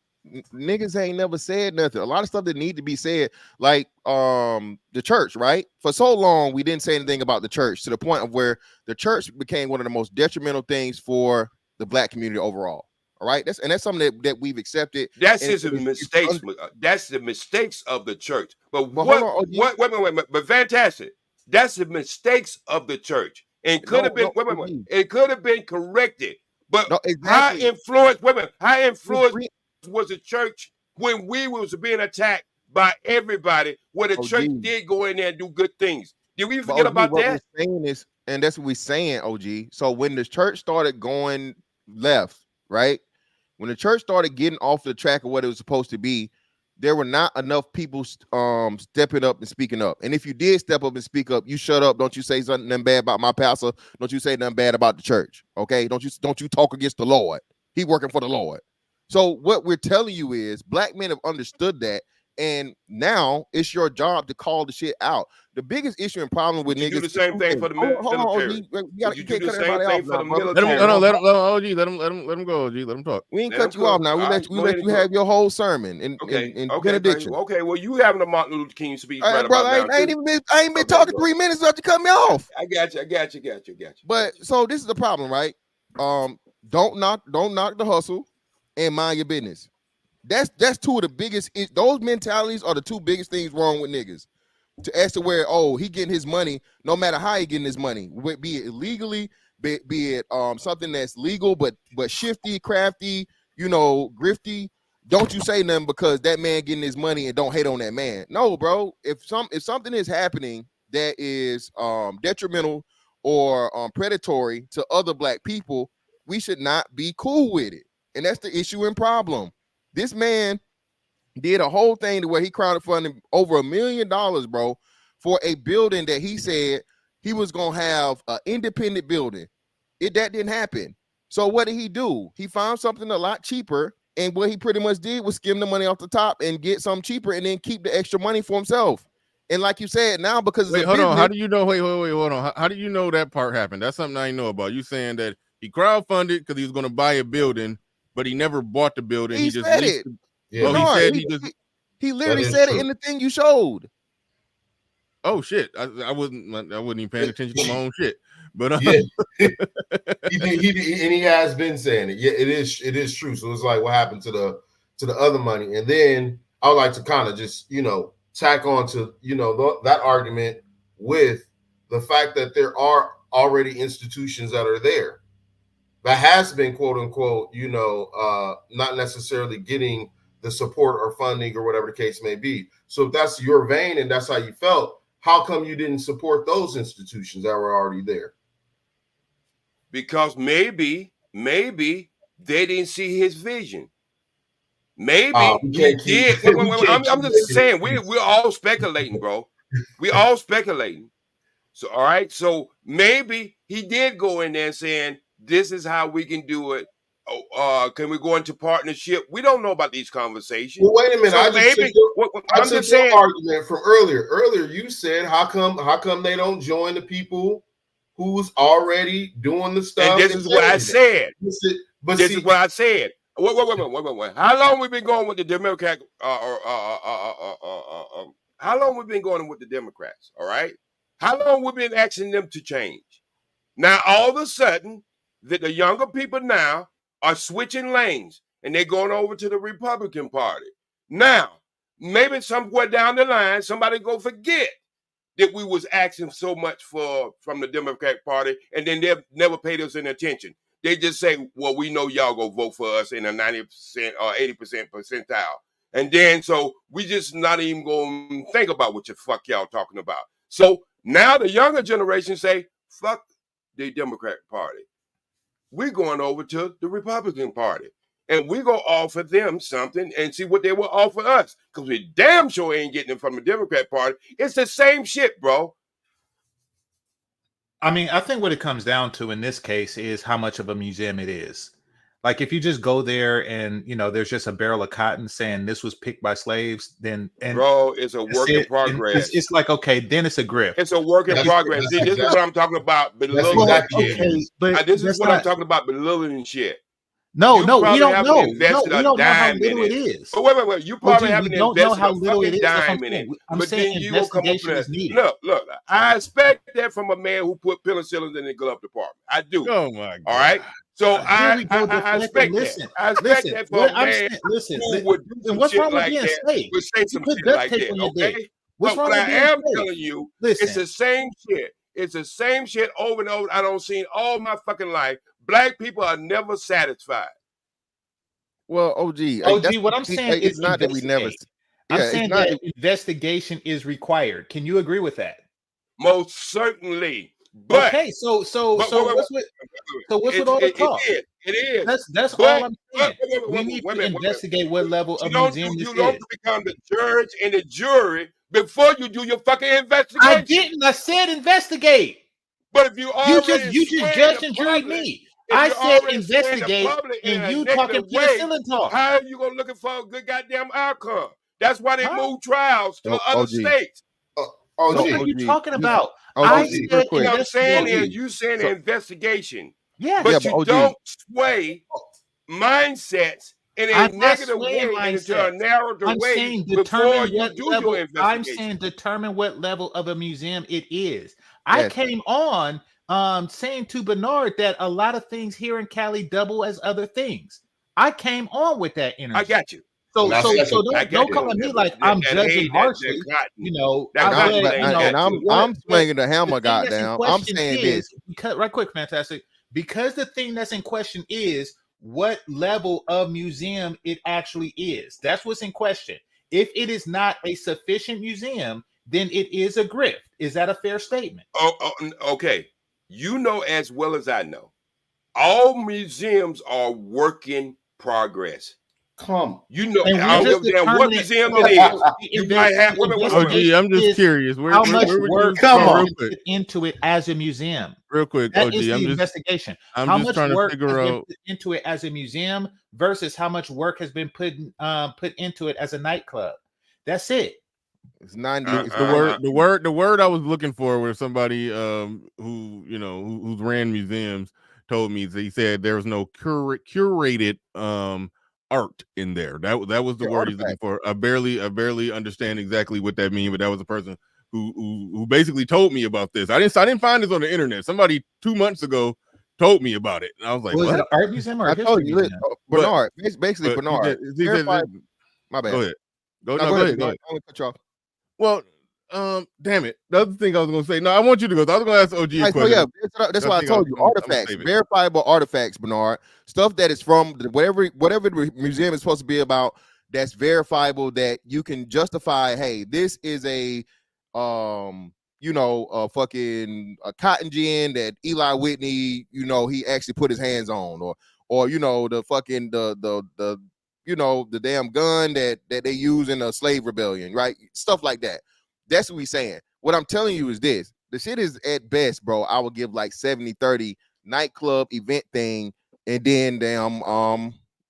niggas ain't never said nothing. A lot of stuff that need to be said, like the church, right? For so long, we didn't say anything about the church to the point of where the church became one of the most detrimental things for the black community overall. All right, that's something that we've accepted. That's his mistakes. That's the mistakes of the church. But hold on, OG. Wait. But fantastic. That's the mistakes of the church. And could have been it could have been corrected. But exactly. how influenced was the church when we was being attacked by everybody, where the church did go in there and do good things? Did we forget about what that? We're saying is, and that's what we're saying, OG. So when the church started going left, right? When the church started getting off the track of what it was supposed to be, there were not enough people stepping up and speaking up. And if you did step up and speak up, you shut up. Don't you say something bad about my pastor. Don't you say nothing bad about the church. Okay. Don't you talk against the Lord. He working for the Lord. So what we're telling you is black men have understood that. And now it's your job to call the shit out. The biggest issue and problem with niggas do the same thing for the military. You can't cut everybody off now, brother. Let him go, OG. Let him talk. We ain't cut you off now. We let you have your whole sermon and benediction. Okay, well, you having a Martin Luther King speech, right, brother. I ain't been talking 3 minutes after you cut me off. I got you. But so this is the problem, right? Don't knock the hustle and mind your business. That's two of the biggest. Those mentalities are the two biggest things wrong with niggas. As to where he getting his money, no matter how he getting his money, be it illegally, be it something that's legal but shifty, crafty, grifty. Don't you say nothing because that man getting his money and don't hate on that man. No, bro. If something is happening that is detrimental or predatory to other black people, we should not be cool with it. And that's the issue and problem. This man did a whole thing to where he crowdfunded over $1 million, bro, for a building that he said he was gonna have an independent building. That didn't happen. So what did he do? He found something a lot cheaper, and what he pretty much did was skim the money off the top and get something cheaper, and then keep the extra money for himself. And like you said, now because hold on, how do you know? Wait, hold on. How do you know that part happened? That's something I know about. You saying that he crowdfunded because he was going to buy a building, but he never bought the building. He just said it. Yeah. He literally said it in the thing you showed. Oh shit! I wasn't even paying attention to my own shit. But yeah, he has been saying it. Yeah, it is true. So it's like what happened to the other money, and then I would like to kind of just tack on to that argument with the fact that there are already institutions that are there that has been quote unquote not necessarily getting the support or funding or whatever the case may be. So if that's your vein and that's how you felt, how come you didn't support those institutions that were already there? Because maybe they didn't see his vision. Maybe he did. I'm just saying we're all speculating, bro. We all speculating. So all right. So maybe he did go in there saying, "This is how we can do it." Can we go into partnership? We don't know about these conversations. Well, wait a minute. So I took your argument from earlier. Earlier, you said, "How come they don't join the people who's already doing the stuff?" And this is what I said. This is what I said. Wait. How long we been going with the Democrat? How long we been going with the Democrats? All right. How long we been asking them to change? Now all of a sudden, the younger people now are switching lanes and they're going over to the Republican Party. Now, maybe somewhere down the line, somebody go forget that we was asking so much from the Democratic Party, and then they've never paid us any attention. They just say, well, we know y'all go vote for us in a 90% or 80% percentile. And then so we just not even gonna think about what the fuck y'all talking about. So now the younger generation say, fuck the Democrat Party. We're going over to the Republican Party. And we're gonna offer them something and see what they will offer us. Because we damn sure ain't getting it from the Democrat Party. It's the same shit, bro. I mean, I think what it comes down to in this case is how much of a museum it is. Like if you just go there and there's just a barrel of cotton saying this was picked by slaves, then bro, it's a work in progress. It's like, okay, then it's a grift. It's a work in progress. See, this is what I'm talking about. Belittling shit. This is what I'm talking about. Belittling shit. No, we don't know. We don't know how little it is. But wait. You probably haven't invested a fucking dime in it. But then you will come up with look. I expect that from a man who put penicillin in the glove department. I do. Oh my God. All right. So I expect that. I expect that from a man who would do some shit like that. Would say some shit like that. Okay. But what I am telling you, it's the same shit. It's the same shit over and over. I don't see all my fucking life. Black people are never satisfied. Well, OG, what I'm saying is not that we never. I'm saying that investigation is required. Can you agree with that? Most certainly. But okay, so what's with all the talk? It is. That's all I'm saying. We need to investigate what level of museum this is. You don't become the judge and the jury before you do your fucking investigation. I didn't. I said investigate. But if you just judge and jury me. I said investigate, and you talking penicillin talk. How are you gonna looking for a good goddamn outcome? That's why they move trials to other states. What are you talking about? I said, what I'm saying is, you saying investigation, but you don't sway mindsets in a negative way into a narrative way before you do your investigation. I'm saying determine what level of a museum it is. I came on saying to Bernard that a lot of things here in Cali double as other things. I came on with that energy. I got you. So don't come at me like I'm judging harshly. I'm swinging the hammer, goddamn. I'm saying this right quick, fantastic. Because the thing that's in question is what level of museum it actually is. That's what's in question. If it is not a sufficient museum, then it is a grift. Is that a fair statement? Okay. You know as well as I know, all museums are work in progress. You know, I don't give a damn what museum it is. You might have. I'm just curious. How much work has been put into it as a museum? Real quick, that is the investigation. How much work has been put into it as a museum versus how much work has been put into it as a nightclub? That's it. It's 90. The word I was looking for was somebody who's ran museums told me. He said there was no curated art in there. That was the word he's looking for. I barely understand exactly what that means, but that was a person who basically told me about this. I didn't find this on the internet. Somebody 2 months ago told me about it, and I was like, "What? Is it an art museum or I told you, Bernard? Basically, Bernard. My bad. Go ahead. Go ahead. Go ahead. I'm gonna cut you off. Well, damn it. The other thing I was gonna say. No, I want you to go. I was gonna ask OG a question. That's why I told you. Artifacts, verifiable artifacts, Bernard. Stuff that is from whatever the museum is supposed to be about. That's verifiable. That you can justify. Hey, this is a fucking cotton gin that Eli Whitney, he actually put his hands on, or the fucking the damn gun that they use in a slave rebellion, right? Stuff like that. That's what we saying. What I'm telling you is this. The shit is at best, bro. I would give like 70-30 nightclub event thing and then damn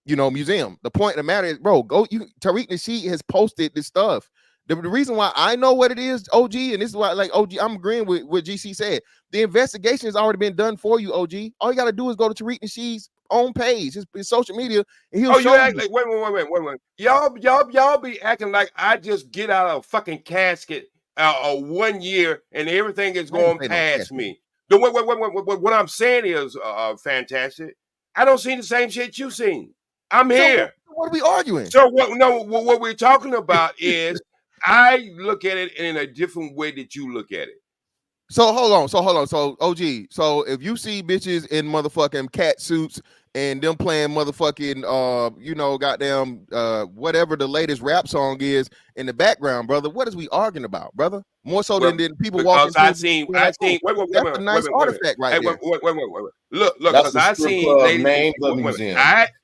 museum. The point of the matter is, bro, Tariq Nasheed has posted this stuff. The reason why I know what it is, OG, and this is why, like, OG, I'm agreeing with what GC said. The investigation has already been done for you, OG. All you got to do is go to Tariq Nasheed's own page, his social media, and he'll show you. Like, wait. Y'all be acting like I just get out of a fucking casket 1 year and everything is going past me. What I'm saying is, fantastic. I don't see the same shit you seen. I'm here. What are we arguing? So what we're talking about is I look at it in a different way that you look at it. So hold on. So OG. So if you see bitches in motherfucking cat suits and them playing motherfucking goddamn whatever the latest rap song is in the background, brother, what is we arguing about, brother? More so than people walking. Because I seen. Wait, that's a nice artifact right there. Wait. Look, That's because the I strip seen club ladies. named the museum.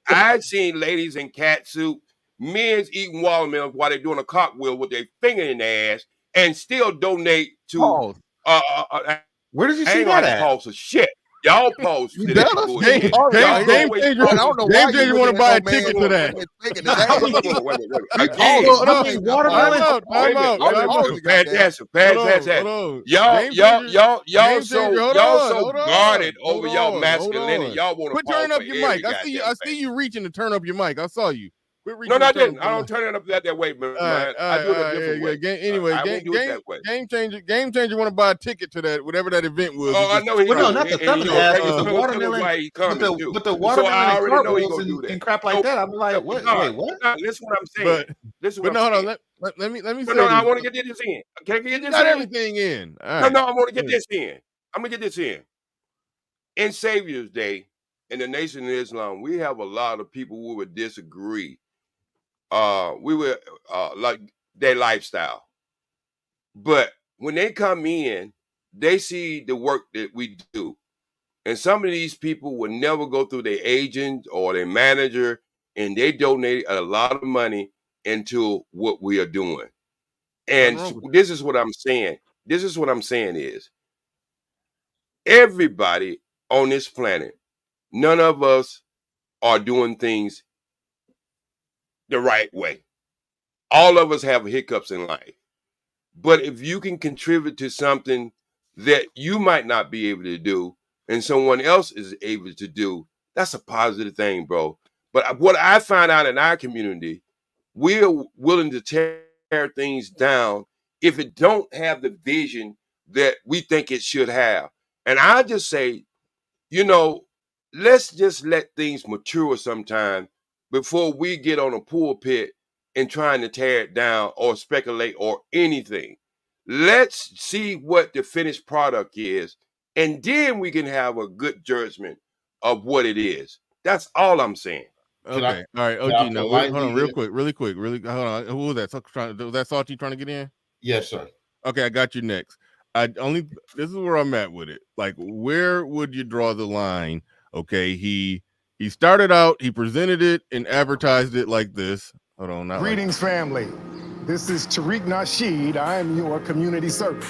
I seen ladies in cat suit, men's eating watermelons while they're doing a cartwheel with their finger in their ass, and still donate to. Where did you I see ain't gonna that have to at? pause for shit. Y'all pause for this bullshit. Game changer. I don't know why Game changer want to buy a ticket to that. Again, watermelon. Y'all so guarded over y'all masculinity. Y'all want to quit turning up your mic. I see you reaching to turn up your mic. I saw you. No, I didn't. I don't turn it up that way, man. I do it a different way. Anyway, I won't do it that way. Game changer want to buy a ticket to that, whatever that event was. Oh, I know he no, not the thumb the watermelon. But the watermelon and crap like that. I'm like, what? Wait, what? Listen what I'm saying. But no, hold on. Let me say no, I want to get this in. Can I get this Got in? everything in. No, I want to get this in. I'm gonna get this in. In Savior's Day, in the Nation of Islam, we have a lot of people who would disagree. We were like their lifestyle, but when they come in, they see the work that we do, and some of these people will never go through their agent or their manager, and they donate a lot of money into what we are doing. And this is what I'm saying. This is what I'm saying is everybody on this planet, none of us are doing things the right way. All of us have hiccups in life. But if you can contribute to something that you might not be able to do and someone else is able to do, that's a positive thing, bro. But what I find out in our community, we're willing to tear things down if it don't have the vision that we think it should have. And I just say, let's just let things mature sometime before we get on a pulpit and trying to tear it down or speculate or anything. Let's see what the finished product is, and then we can have a good judgment of what it is. That's all I'm saying. Okay. All right. OG, now hold on really quick. Hold on. Who was that? Was that Salty trying to get in? Yes, sir. Okay, I got you next. This is where I'm at with it. Like, where would you draw the line? Okay, he started out, he presented it and advertised it like this. Hold on. Greetings, family. This is Tariq Nasheed. I am your community servant.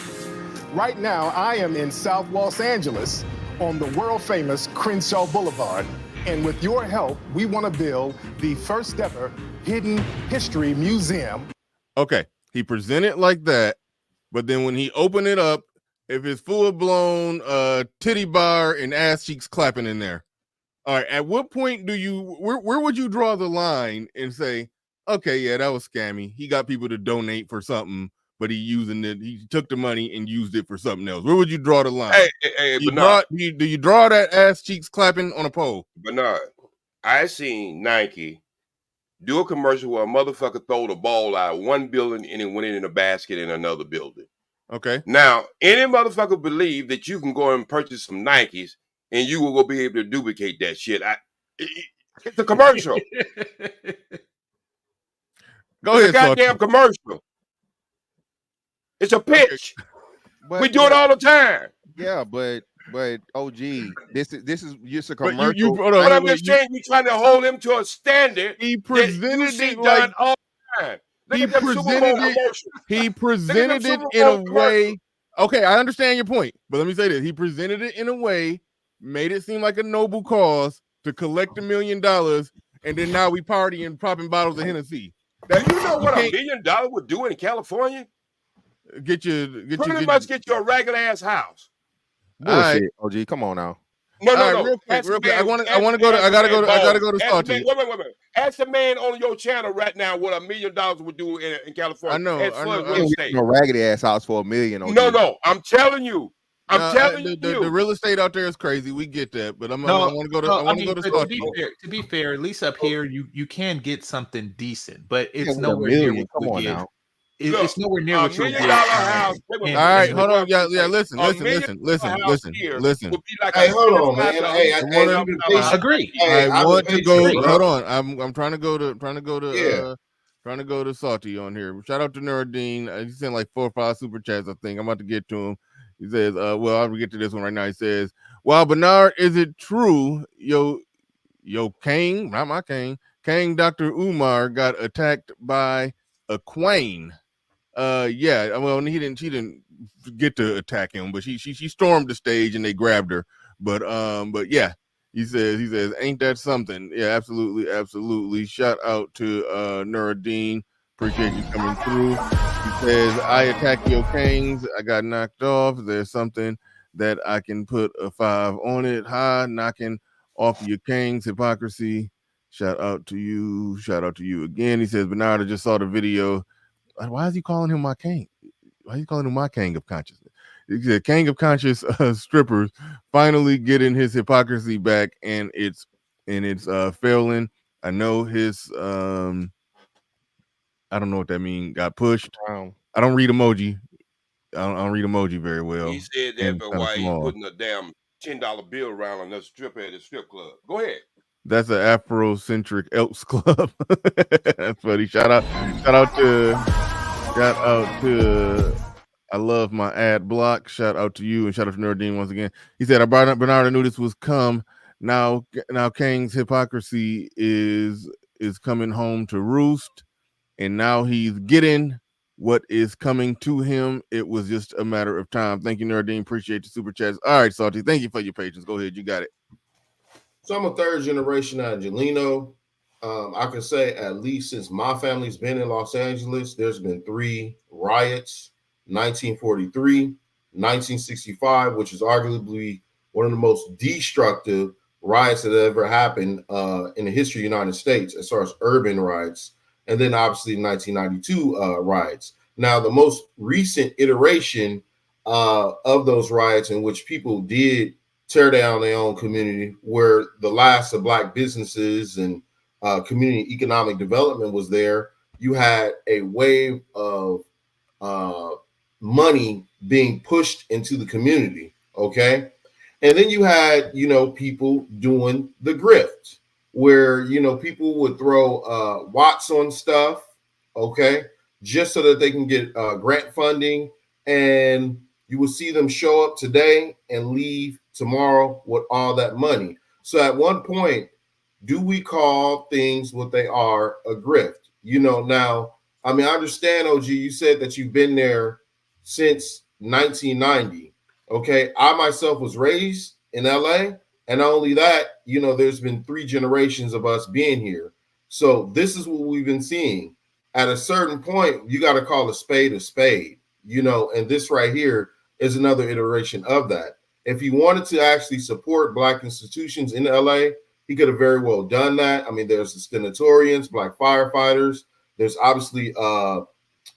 Right now, I am in South Los Angeles on the world-famous Crenshaw Boulevard. And with your help, we want to build the first ever hidden history museum. Okay, he presented like that, but then when he opened it up, if it's full-blown titty bar and ass cheeks clapping in there. All right, at what point where would you draw the line and say, okay, yeah, that was scammy. He got people to donate for something, but he took the money and used it for something else. Where would you draw the line? Hey, Bernard. Do you draw that ass cheeks clapping on a pole? Bernard, I seen Nike do a commercial where a motherfucker throw the ball out of one building and it went in a basket in another building. Okay. Now, any motherfucker believe that you can go and purchase some Nikes and you will be able to duplicate that shit. It's a commercial. Go ahead, it's a goddamn commercial. It's a pitch. But, we do it all the time. Yeah, but OG, this is just a commercial. But I'm just saying, you're trying to hold him to a standard. He presented it like all the time. He presented it in a way. Okay, I understand your point, but let me say this: he presented it in a way, made it seem like a noble cause to collect $1 million, and then now we partying, popping bottles of Hennessy. Do you know what $1 million would do in California? Get you a regular ass house. Bullshit, OG. Come on now. No. Real quick. I gotta go to Salty. Wait. Ask the man on your channel right now what $1 million would do in California. I know. No raggedy ass house for $1 million. OG. No. I'm telling you. The real estate out there is crazy. We get that, but I want to go to Salty. To be fair, at least up here, you can get something decent, but it's nowhere near what we get. it's nowhere near what $1 you would million get. house. Wait a All minute, right, wait a hold on. minute, Yeah, wait. listen, $1 listen, million listen, listen, house listen, here listen. would be like Hey, a hold on, man. Hey, I hey, want you've to. been patient. Agree. Hey, I I've want been to patient, go. bro. Hold on. I'm trying to go to Yeah. trying to go to Salty on here. Shout out to Nuruddin. He sent like 4 or 5 super chats. I think I'm about to get to him. He says, well, I'll get to this one right now. He says, "Well, Bernard, is it true, yo, King, not my King, King Dr. Umar got attacked by a queen?" Yeah, well, she didn't get to attack him, but she stormed the stage and they grabbed her. But yeah, he says, ain't that something? Yeah, absolutely, absolutely. Shout out to Nuruddin. Appreciate you coming through. He says, I attacked your kings. I got knocked off. There's something that I can put a 5 on it. Hi, knocking off your kings. Hypocrisy. Shout out to you. Shout out to you again. He says, Bernard, I just saw the video. Why is he calling him my king? Why are you calling him my king of consciousness? He said, king of conscious strippers finally getting his hypocrisy back, and it's failing. I know his I don't know what that means. Got pushed. I don't read emoji. I don't read emoji very well. He said that, And but kind of why he small. putting a damn $10 bill around on the stripper at the strip club? Go ahead. That's an Afrocentric Elks Club. That's funny. Shout out to I love my ad block. Shout out to you and shout out to Nuruddin once again. He said, Bernard, I knew this was come. Now King's hypocrisy is coming home to roost, and now he's getting what is coming to him. It was just a matter of time. Thank you, Nuruddin. Appreciate the super chats. All right, Salty. Thank you for your patience. Go ahead. You got it. So I'm a 3rd generation Angelino. I can say at least since my family's been in Los Angeles, there's been 3 riots: 1943, 1965, which is arguably one of the most destructive riots that ever happened in the history of the United States as far as urban riots, and then obviously 1992 riots. Now, the most recent iteration of those riots in which people did tear down their own community, where the last of Black businesses and community economic development was there, you had a wave of money being pushed into the community, okay? And then you had, people doing the grift, where, people would throw watts on stuff, okay, just so that they can get grant funding, and you will see them show up today and leave tomorrow with all that money. So at one point, do we call things what they are, a grift? Now, I mean, I understand, OG, you said that you've been there since 1990. Okay. I myself was raised in LA, and not only that, there's been 3 generations of us being here. So this is what we've been seeing. At a certain point, you got to call a spade, and this right here is another iteration of that. If he wanted to actually support Black institutions in LA, he could have very well done that. I mean, there's the Stenatorians, Black firefighters. There's obviously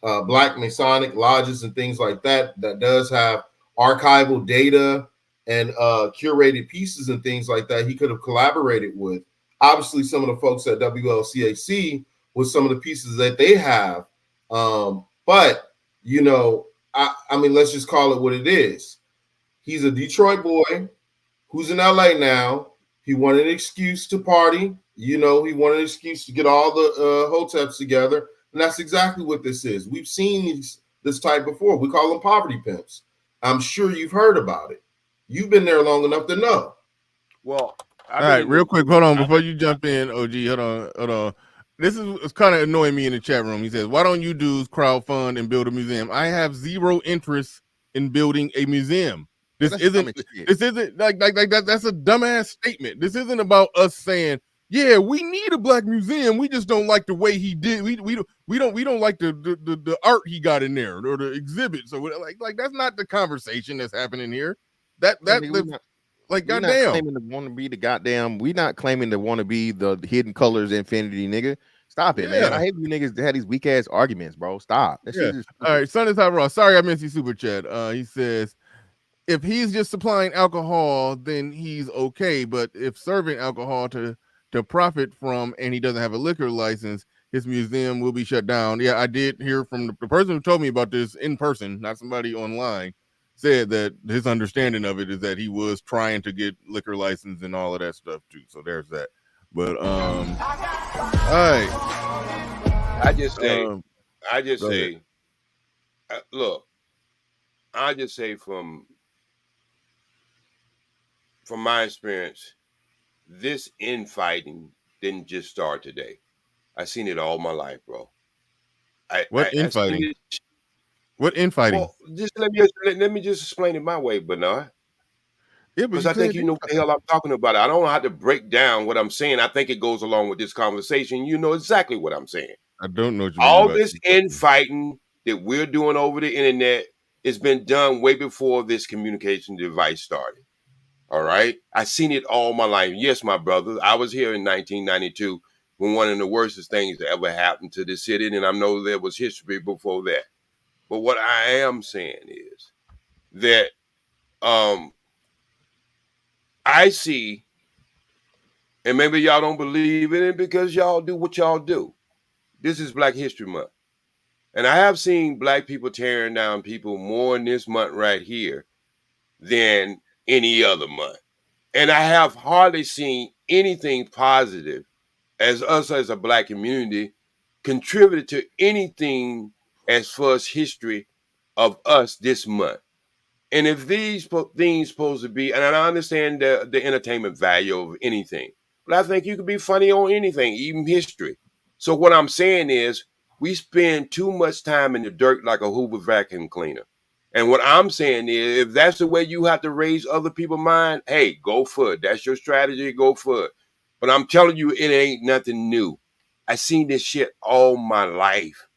Black Masonic lodges and things like that does have archival data and curated pieces and things like that he could have collaborated with. Obviously, some of the folks at WLCAC with some of the pieces that they have. But, I mean, let's just call it what it is. He's a Detroit boy who's in LA now. He wanted an excuse to party. He wanted an excuse to get all the hoteps together. And that's exactly what this is. We've seen this type before. We call them poverty pimps. I'm sure you've heard about it. You've been there long enough to know. Well, all right, real quick, hold on before you jump in, OG. Hold on. This is kind of annoying me in the chat room. He says, "Why don't you dudes crowdfund and build a museum?" I have zero interest in building a museum. This isn't like that. That's a dumbass statement. This isn't about us saying, yeah, we need a Black museum. We just don't like the way he did. We don't like the art he got in there or the exhibit. So like that's not the conversation that's happening here. Goddamn. Claiming to want to be the goddamn. We not claiming to want to be the hidden colors infinity, nigga. Stop it, man. I hate you niggas that had these weak ass arguments, bro. Stop. That shit is all right. Son is hot raw. Sorry, I missed you super chat. He says, if he's just supplying alcohol, then he's okay. But if serving alcohol to profit from, and he doesn't have a liquor license, his museum will be shut down. Yeah, I did hear from the person who told me about this in person, not somebody online, said that his understanding of it is that he was trying to get liquor license and all of that stuff too. So there's that. But all right. I just say, go ahead. look, I just say from my experience, this infighting didn't just start today. I've seen it all my life, bro. What I seen infighting? it. What infighting? Well, just let me just explain it my way, Bernard. Yeah, but Because you I think said you know what the hell I'm talking about. I don't know how to break down what I'm saying. I think it goes along with this conversation. You know exactly what I'm saying. I don't know what you mean All about this infighting that we're doing over the internet has been done way before this communication device started. All right. I seen it all my life. Yes, my brother. I was here in 1992 when one of the worstest things that ever happened to the city. And I know there was history before that. But what I am saying is that I see, and maybe y'all don't believe in it because y'all do what y'all do. This is Black History Month. And I have seen Black people tearing down people more in this month right here than any other month. And I have hardly seen anything positive as us as a Black community contributed to anything as far as history of us this month. And if these things supposed to be, and I understand the entertainment value of anything, but I think you could be funny on anything, even history. So what I'm saying is we spend too much time in the dirt like a Hoover vacuum cleaner. And what I'm saying is if that's the way you have to raise other people's mind, hey, go for it. That's your strategy, go for it. But I'm telling you, it ain't nothing new. I seen this shit all my life.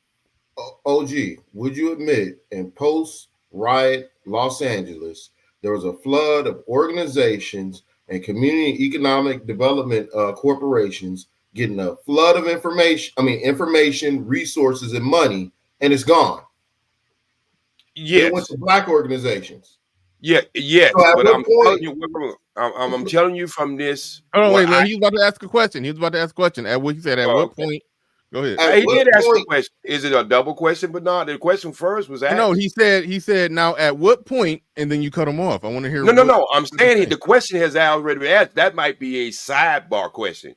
OG, would you admit in post riot Los Angeles, there was a flood of organizations and community economic development corporations getting a flood of information, resources, and money, and it's gone. Yes. It went to Black organizations. Yes, So at but what I'm point? telling you, I'm telling you from this. Oh, What wait, he's about to ask a question. He was about to ask a question. At what he said, at what okay. point? Go ahead. He did ask the question. Is it a double question? But no, the question first was asked. No, he said, now at what point, and then you cut him off. I want to hear. No. I'm saying the question has already been asked. That might be a sidebar question.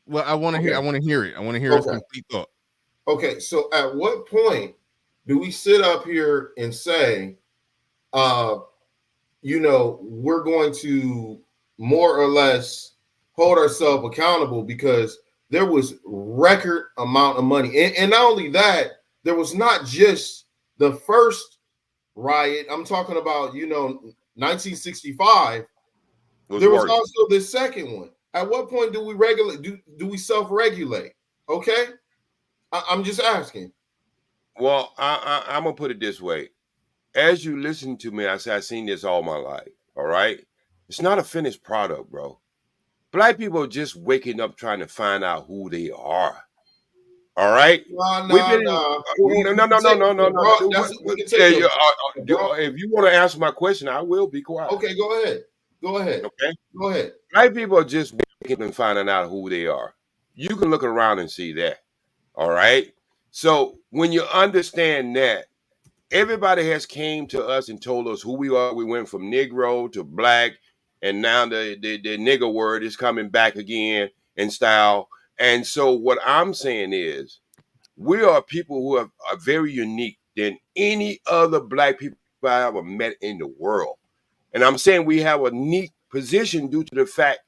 Well, I want to hear. I want to hear it. I want to hear his complete thought. Okay, so at what point do we sit up here and say, we're going to more or less hold ourselves accountable because there was record amount of money. And not only that, there was not just the first riot. I'm talking about, 1965. There was also the second one. At what point do we regulate? Do we self-regulate? Okay. I'm just asking. Well, I'm gonna put it this way. As you listen to me, I say I've seen this all my life. All right. It's not a finished product, bro. Black people are just waking up trying to find out who they are. All right. No. If you want to answer my question, I will be quiet. Okay, go ahead. Okay. Go ahead. Black people are just waking up and finding out who they are. You can look around and see that. All right. So when you understand that, everybody has came to us and told us who we are. We went from Negro to Black, and now the nigger word is coming back again in style. And so what I'm saying is we are people who are very unique than any other Black people I ever met in the world. And I'm saying we have a unique position due to the fact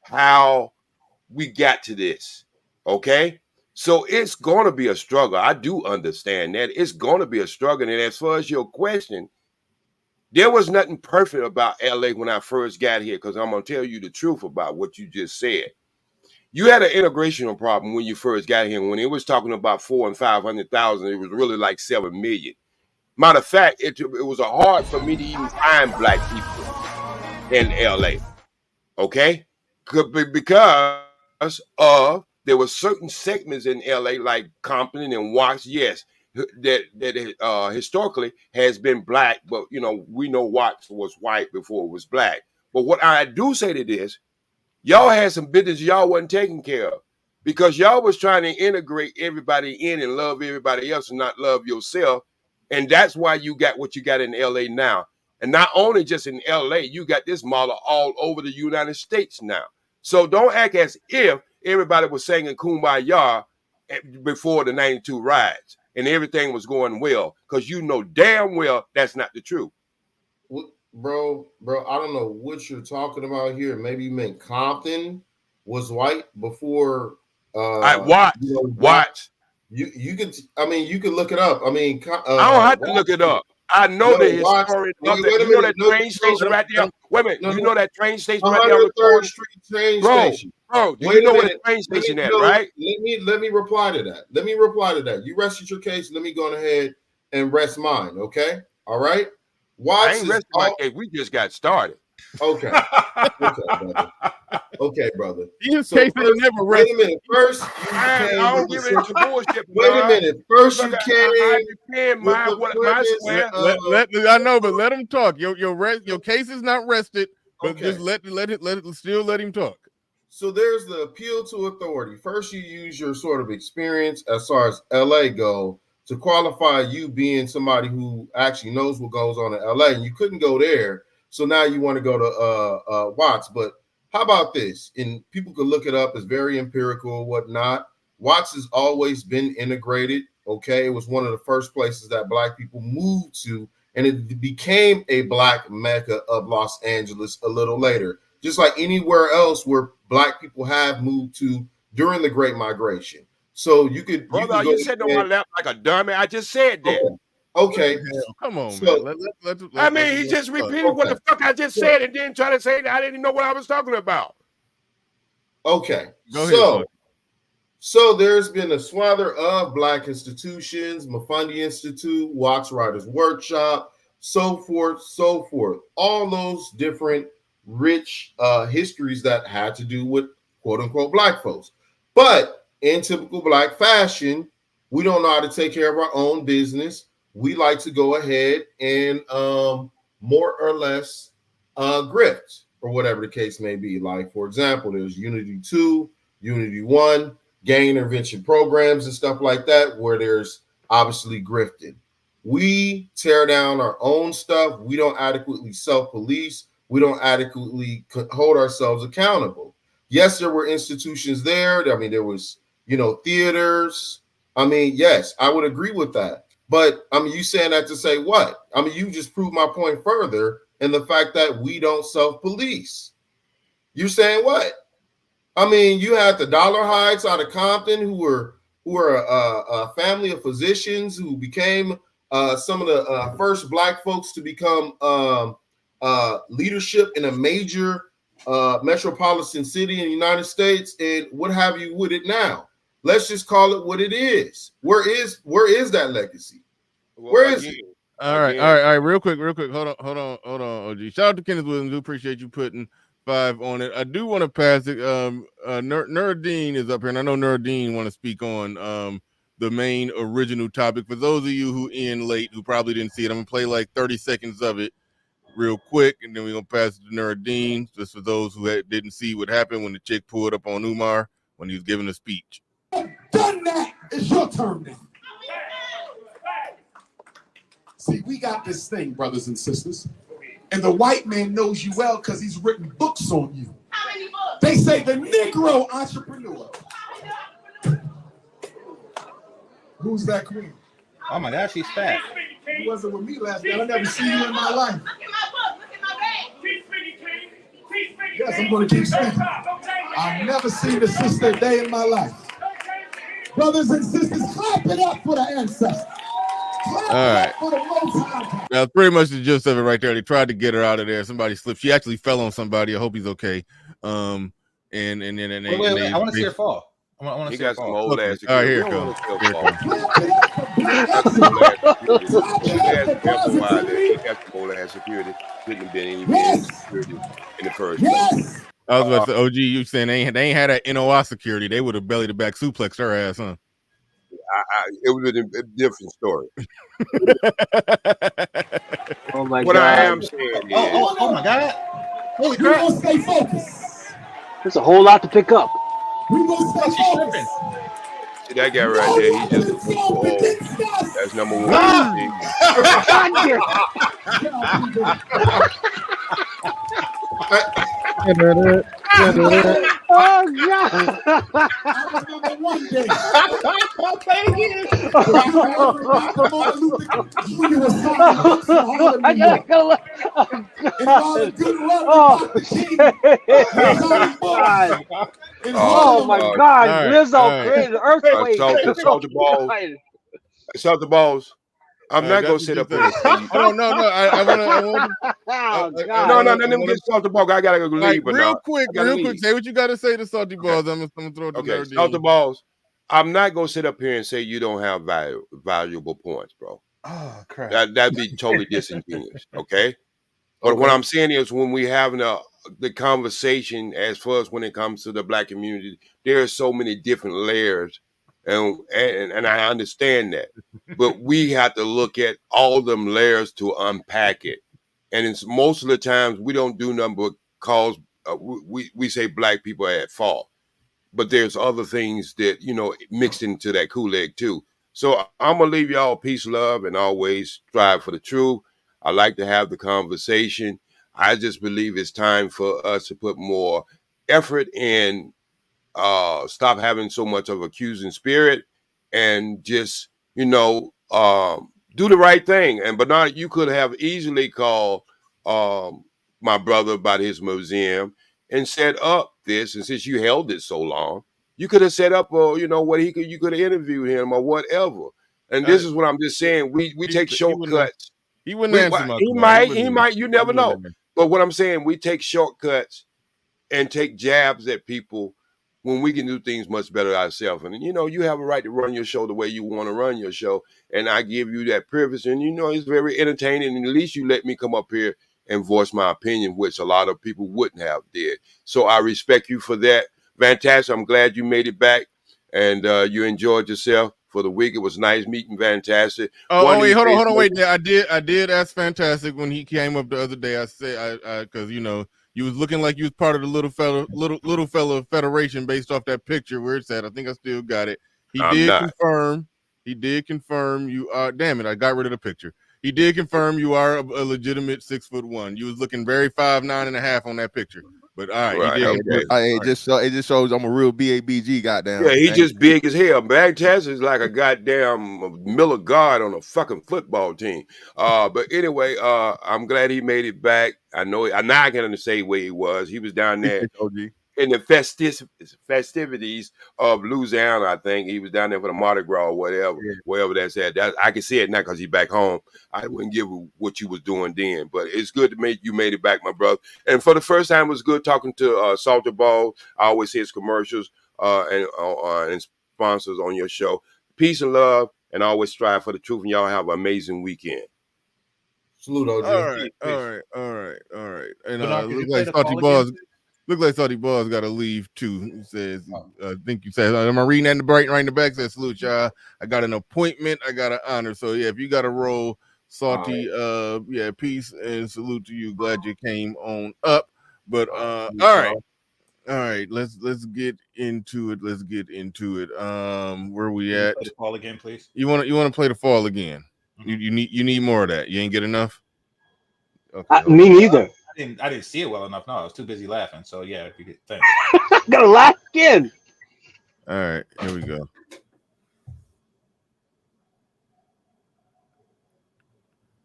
how we got to this. Okay? So it's going to be a struggle. I do understand that. It's going to be a struggle. And as far as your question, there was nothing perfect about LA when I first got here, because I'm going to tell you the truth about what you just said. You had an integrational problem when you first got here. When it was talking about 400,000 and 500,000, it was really like 7 million. Matter of fact, it was hard for me to even find Black people in LA. Okay? Because of there were certain segments in LA like Compton and Watts, yes, that historically has been Black, but we know Watts was white before it was Black. But what I do say to this, y'all had some business y'all wasn't taking care of. because y'all was trying to integrate everybody in and love everybody else and not love yourself. And that's why you got what you got in LA now. And not only just in LA, you got this model all over the United States now. So don't act as if everybody was singing Kumbaya before the 92 riots and everything was going well, because you know damn well that's not the truth. Bro, I don't know what you're talking about here. Maybe you meant Compton was white before. Watch. You could. I mean, you could look it up. I mean, I don't have to look it up. I know the historian of that. You know that train station right there. Wait a minute. You know that train station right there on the 103rd Street train station. Bro, do you know where the train station at, right? Let me reply to that. You rested your case. Let me go ahead and rest mine. Okay. All right. I ain't resting my case. We just got started. Okay. Okay, brother. His case ain't never rested. Wait a minute. First, I don't give it to bullshit. Wait a minute. First, you came. I know, but let him talk. Your case is not rested, but just let him talk. So there's the appeal to authority. First, you use your sort of experience as far as LA go to qualify you being somebody who actually knows what goes on in LA, and you couldn't go there. So now you want to go to Watts. But how about this? And people could look it up. It's very empirical, whatnot. Watts has always been integrated. Okay, it was one of the first places that Black people moved to, and it became a Black mecca of Los Angeles a little later, just like anywhere else where Black people have moved to during the Great Migration. So you could, brother, you said on my lap like a dummy. I just said that. Okay. Come on, so, man. I mean, he just repeated what the fuck I just said and then try to say that I didn't know what I was talking about. Okay. Go ahead. So there's been a swather of Black institutions, Mafundi Institute, Watts Writers Workshop, so forth. All those different rich histories that had to do with quote unquote Black folks. But in typical Black fashion, we don't know how to take care of our own business. We like to go ahead and more or less grift, or whatever the case may be. Like, for example, there's Unity 2, Unity 1, gang intervention programs and stuff like that, where there's obviously grifting. We tear down our own stuff. We don't adequately self-police. We don't adequately hold ourselves accountable. Yes, there were institutions there. I mean, there was, theaters. I mean, yes, I would agree with that. But I mean, you saying that to say what? I mean, you just proved my point further in the fact that we don't self-police. You're saying what? I mean, you had the Dollar Hides out of Compton who were a family of physicians who became some of the first Black folks to become leadership in a major metropolitan city in the United States. And what have you with it now? Let's just call it what it is. Where is that legacy? Where is it? All right. Real quick. Hold on, OG. Shout out to Kenneth Williams. Do appreciate you putting 5 on it. I do want to pass it. Nuruddin is up here, and I know Nuruddin want to speak on the main original topic. For those of you who in late, who probably didn't see it, I'm gonna play like 30 seconds of it real quick, and then we're gonna pass it to Nuruddin, just for those who didn't see what happened when the chick pulled up on Umar when he was giving a speech. Done that. It's your turn now. See, we got this thing, brothers and sisters, and the white man knows you well because he's written books on you. How many books? They say the Negro entrepreneur. Who's that queen? Oh my gosh, she's fat. You wasn't with me last night. I never seen you in my life. Look at my book. Look at my bag. Yes, I'm going to keep speaking. I've never seen the sister a day in my life. Brothers and sisters, clap it up for the ancestors. Clap All right. it up for the Most High. That's pretty much the gist of it right there. They tried to get her out of there. Somebody slipped. She actually fell on somebody. I hope he's okay. And then wait, I want to see her fall. I want to see her fall. Old ass. All right, here it comes. He got some old ass security. Couldn't have been any man security in the first place. I was about to say, OG, you saying they ain't had that NOI security. They would have belly to back suplexed her ass, huh? It was a different story. Oh my what God. I am saying is, oh my God. Holy crap. Stay focused. There's a whole lot to pick up. We gonna stay focused. See that guy right there? He just a football. That's number one. Oh God! I remember one day. I gotta go. Oh God! Oh my God! Lizzo created an earthquake. Salt the balls. I'm not gonna sit up here and say you. Oh no, I want to. God! No, let me get Salty Balls. I gotta go leave, but real quick. Say what you gotta say to Salty Balls. I'm gonna throw it to okay, Salty Balls. I'm not gonna sit up here and say you don't have valuable points, bro. Oh crap! That'd be totally disingenuous. Okay, but what I'm saying is when we having the conversation as far as when it comes to the black community, there are so many different layers, and I understand that, but we have to look at all them layers to unpack it. And it's most of the times we don't do nothing but cause we say black people are at fault, but there's other things that mixed into that Kool-Aid too. So I'm gonna leave y'all peace, love, and always strive for the truth. I like to have the conversation. I just believe it's time for us to put more effort in, stop having so much of accusing spirit, and just do the right thing. And Bernard, you could have easily called my brother about his museum and set up this. And since you held it so long, you could have set up, you could have interviewed him or whatever. And this is what I'm just saying. We take shortcuts. He wouldn't answer my question. He might. You never know. But what I'm saying, we take shortcuts and take jabs at people when we can do things much better ourselves. And you have a right to run your show the way you want to run your show, and I give you that privilege. And it's very entertaining. And at least you let me come up here and voice my opinion, which a lot of people wouldn't have did. So I respect you for that. Fantastic. I'm glad you made it back, and you enjoyed yourself for the week. It was nice meeting Fantastic. Wait, hold on, wait. I did ask Fantastic when he came up the other day. I said, because you was looking like you was part of the little fella federation based off that picture where it's at. I think I still got it. He did confirm you are. Damn it, I got rid of the picture. He did confirm you are a legitimate 6'1". You was looking very 5'9.5" on that picture. But all right, it just shows I'm a real BABG. Goddamn. Yeah, he just big as hell. Fantastic is like a goddamn Miller guard on a fucking football team. But anyway, I'm glad he made it back. I know I'm not gonna say where he was. He was down there in the festivities of Louisiana. I think he was down there for the Mardi Gras or whatever, wherever that's at. I can see it now because he's back home. I wouldn't give what you was doing then, but it's good to make you made it back, my brother. And for the first time, it was good talking to Salty Ball. I always see his commercials and sponsors on your show. Peace and love, and always strive for the truth. And y'all have an amazing weekend. Salute, OG. All right. And look like Salty Balls. Look like Salty Balls got to leave too. He says, I think you said, am I reading that right in the back? Says, salute y'all. I got an appointment. I got an honor. So yeah, if you got a roll, Salty, peace and salute to you. Glad you came on up. But all right. Let's get into it. Where we at? Play the fall again, please. You want to play the fall again? Mm-hmm. You need more of that. You ain't get enough. Okay, me neither. I didn't see it well enough. No, I was too busy laughing. So yeah, if you could, thanks. Gotta laugh again. All right, here we go.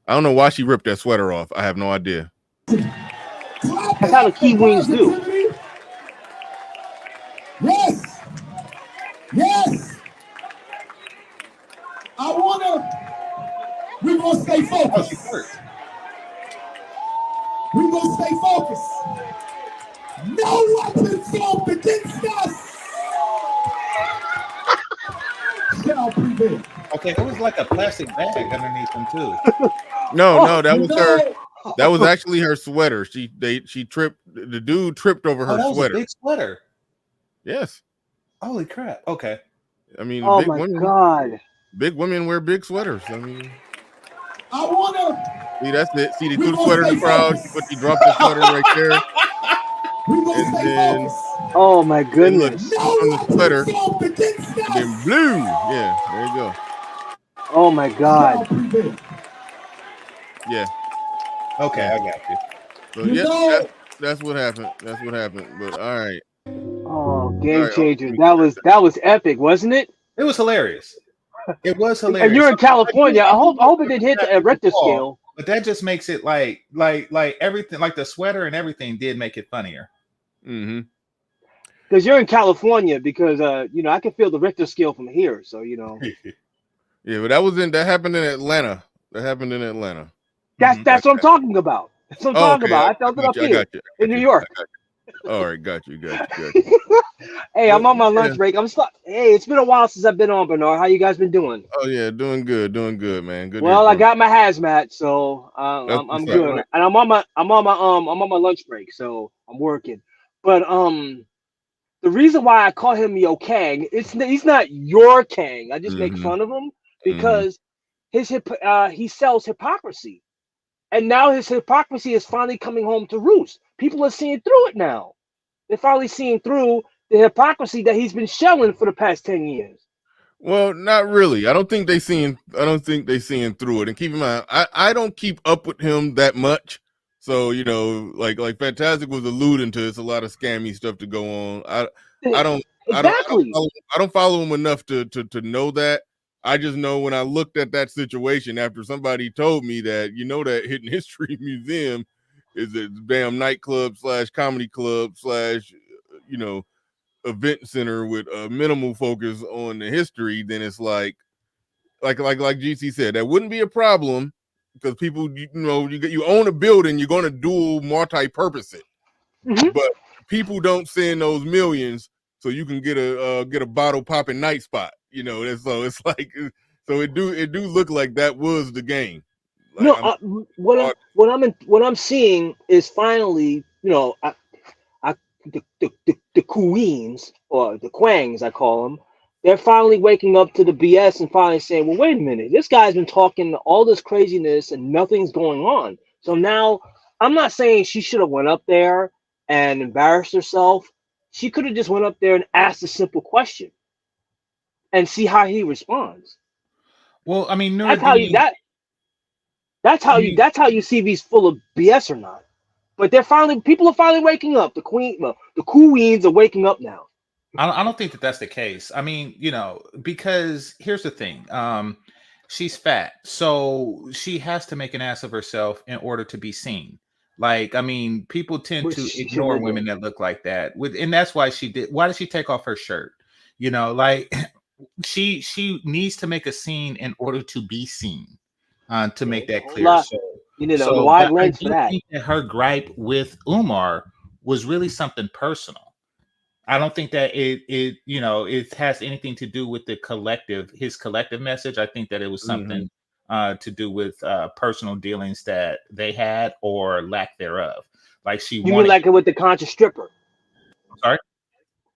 I don't know why she ripped that sweater off. I have no idea. That's how the Kiwis do. Yes. We're gonna stay focused. We're going to stay focused. No weapon formed against us shall prevail. Okay, it was like a plastic bag underneath them too. No, that was her. That was actually her sweater. She tripped. The dude tripped over her that was sweater. A big sweater. Yes. Holy crap. Okay. I mean, oh my God. Big women wear big sweaters. I mean, I wanna. See, that's it. See, they threw the sweater in the crowd, but he dropped the sweater right there. and then Oh my and look, goodness. put on the sweater, and then blue. Yeah, there you go. Oh my God. Yeah. Okay, Yeah. I got you. So that's what happened. That's what happened. But all right. Oh, All game right. Hold on, let changer. me That get was that was epic, wasn't it? It was hilarious. It was And hilarious. you're in California. I hope it didn't hit the Richter Ball, scale. but that just makes it like everything, like the sweater and everything did make it funnier. Mm-hmm. Because you're in California. Because I can feel the Richter scale from here. So Yeah, but that happened in Atlanta. That happened in Atlanta. that's what I'm talking about. That's what I'm Oh, talking okay. about. I I felt it got up you. I here got you. in New York. All right, got you. Hey, I'm But, on my yeah. lunch break. Hey, it's been a while since I've been on, Bernard. How you guys been doing? Oh yeah, doing good, man. Good to hear Well, I from you. got my hazmat, so That's I'm what's up. good, and I'm on my lunch break, so I'm working. But the reason why I call him Yo Kang, he's not your Kang. I just make Mm-hmm. fun of him Mm-hmm. because he sells hypocrisy, and now his hypocrisy is finally coming home to roost. People are seeing through it now. They're finally seeing through the hypocrisy that he's been shelling for the past 10 years. Well, not really. I don't think they seeing through it. And keep in mind, I don't keep up with him that much. So, like Fantastic was alluding to, it's a lot of scammy stuff to go on. Exactly. I don't follow him enough to know that. I just know when I looked at that situation after somebody told me that, that Hidden History Museum is a damn nightclub / comedy club / event center with a minimal focus on the history, then it's like GC said, that wouldn't be a problem because people, you own a building, you're going to dual multi-purpose it, but people don't send those millions so you can get a bottle popping night spot, and so it's like, so it do look like that was the game. Like What I'm seeing is finally, the queens or the quangs, I call them, they're finally waking up to the BS and finally saying, well, wait a minute, this guy's been talking all this craziness and nothing's going on. So now I'm not saying she should have went up there and embarrassed herself. She could have just went up there and asked a simple question and see how he responds. Well, I mean, That's how you that's how you see if he's full of BS or not. But people are finally waking up. The queens are waking up now. I don't think that that's the case. I mean, because here's the thing. She's fat, so she has to make an ass of herself in order to be seen. Like, I mean, people tend to ignore women that look like that. And that's why why did she take off her shirt? Like she needs to make a scene in order to be seen. To make that clear. You need a wide lens for that. I think that her gripe with Umar was really something personal. I don't think that it has anything to do with his collective message. I think that it was something to do with personal dealings that they had or lack thereof. Like you mean like it with the conscious stripper? Sorry?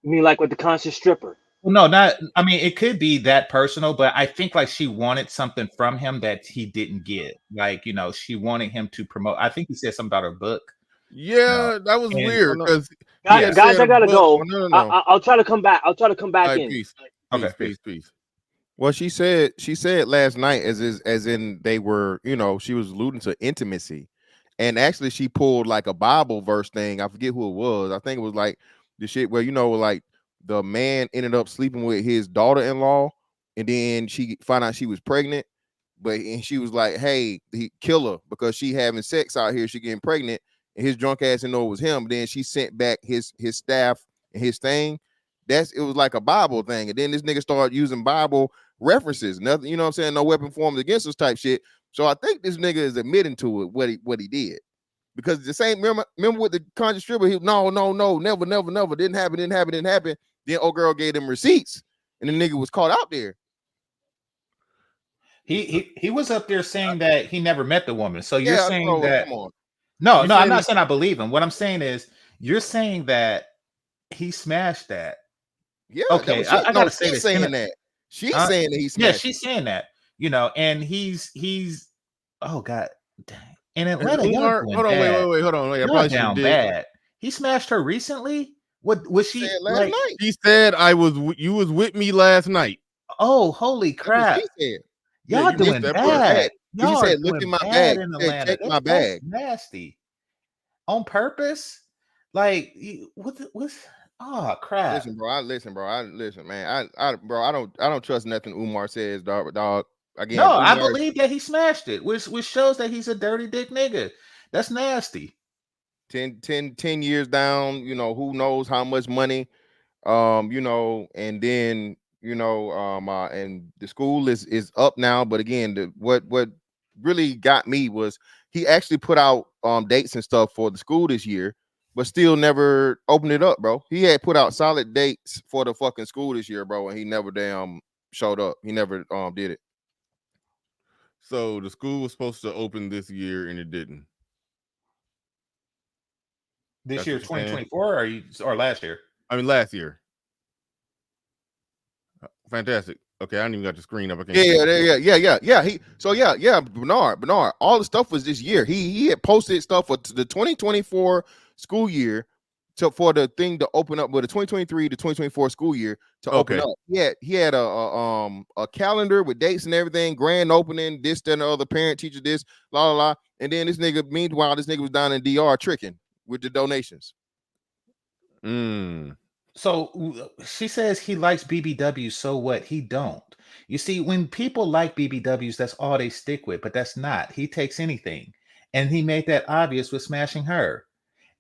You mean like with the conscious stripper? Well, no, not. I mean, it could be that personal, but I think like she wanted something from him that he didn't get. Like, she wanted him to promote. I think he said something about her book. Yeah, that was weird because guys, I gotta go. No. I'll try to come back. I'll try to come back in. Peace. Peace. Well, she said last night as in they were, she was alluding to intimacy, and actually she pulled like a Bible verse thing. I forget who it was. I think it was like the shit where like the man ended up sleeping with his daughter-in-law, and then she found out she was pregnant, and she was like, "Hey, he kill her because she having sex out here. She getting pregnant." And his drunk ass didn't know it was him. But then she sent back his staff and his thing. It was like a Bible thing. And then this nigga started using Bible references. Nothing, you know what I'm saying? No weapon formed against us type shit. So I think this nigga is admitting to it what he did. Because the same, remember with the conscious stripper, no, never, didn't happen. Then old girl gave them receipts, and the nigga was caught out there. He was up there saying that he never met the woman. So you're saying bro, that? Come on. No, I'm not saying I believe him. What I'm saying is you're saying that he smashed that. Yeah. Okay. I gotta say this. Saying that. She's saying that he smashed. Yeah, she's saying that. And he's. Oh God, dang. In Atlanta, Umar, hold on, wait. I probably should down dig. bad. He smashed her recently. What was she last like? night. She said you was with me last night. Oh, holy That's what crap! she said. Yeah, Y'all you missed doing that part. bad. He Y'all are said, "Look in doing my bad bag." in He said, Atlanta. "Check my That's bag." nasty. On purpose? Like what's oh crap. Listen, bro. Listen, man. Bro. I don't trust nothing Umar says, dog. Again, No, I Umar. believe that he smashed it, which shows that he's a dirty dick nigga. That's nasty. 10 years down, you know, who knows how much money, you know, and then, you know, and the school is up now. But again, what really got me was he actually put out dates and stuff for the school this year, but still never opened it up, bro. He had put out solid dates for the fucking school this year, bro, and he never damn showed up. He never did it. So the school was supposed to open this year and it didn't. This That's year, what you're saying? 2024, or last year? I mean, last year. Fantastic. Okay, I didn't even got the screen up. I can't Yeah. Bernard. All the stuff was this year. He had posted stuff for the 2024 school year for the thing to open up, with the 2023 to 2024 school year to open up. He had a calendar with dates and everything, grand opening, this, that, and the other, parent, teacher, this, la la la. And then meanwhile, this nigga was down in DR tricking with the donations. So she says he likes BBWs, so what? He don't. You see, when people like BBWs, that's all they stick with, but that's not. He takes anything. And he made that obvious with smashing her.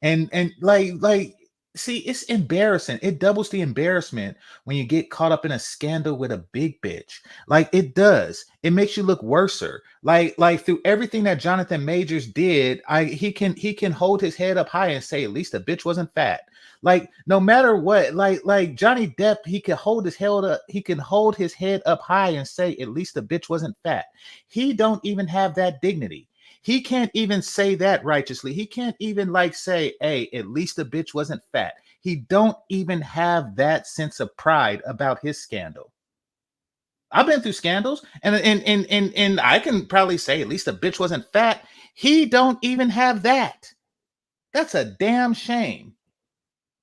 And like see, it's embarrassing. It doubles the embarrassment when you get caught up in a scandal with a big bitch. Like it does. It makes you look worser. Like through everything that Jonathan Majors did, he can hold his head up high and say, at least the bitch wasn't fat. Like no matter what, like Johnny Depp, he can hold his head up high and say, at least the bitch wasn't fat. He don't even have that dignity. He can't even say that righteously. He can't even like say, hey, at least the bitch wasn't fat. He don't even have that sense of pride about his scandal. I've been through scandals, and I can probably say at least the bitch wasn't fat. He don't even have that. That's a damn shame.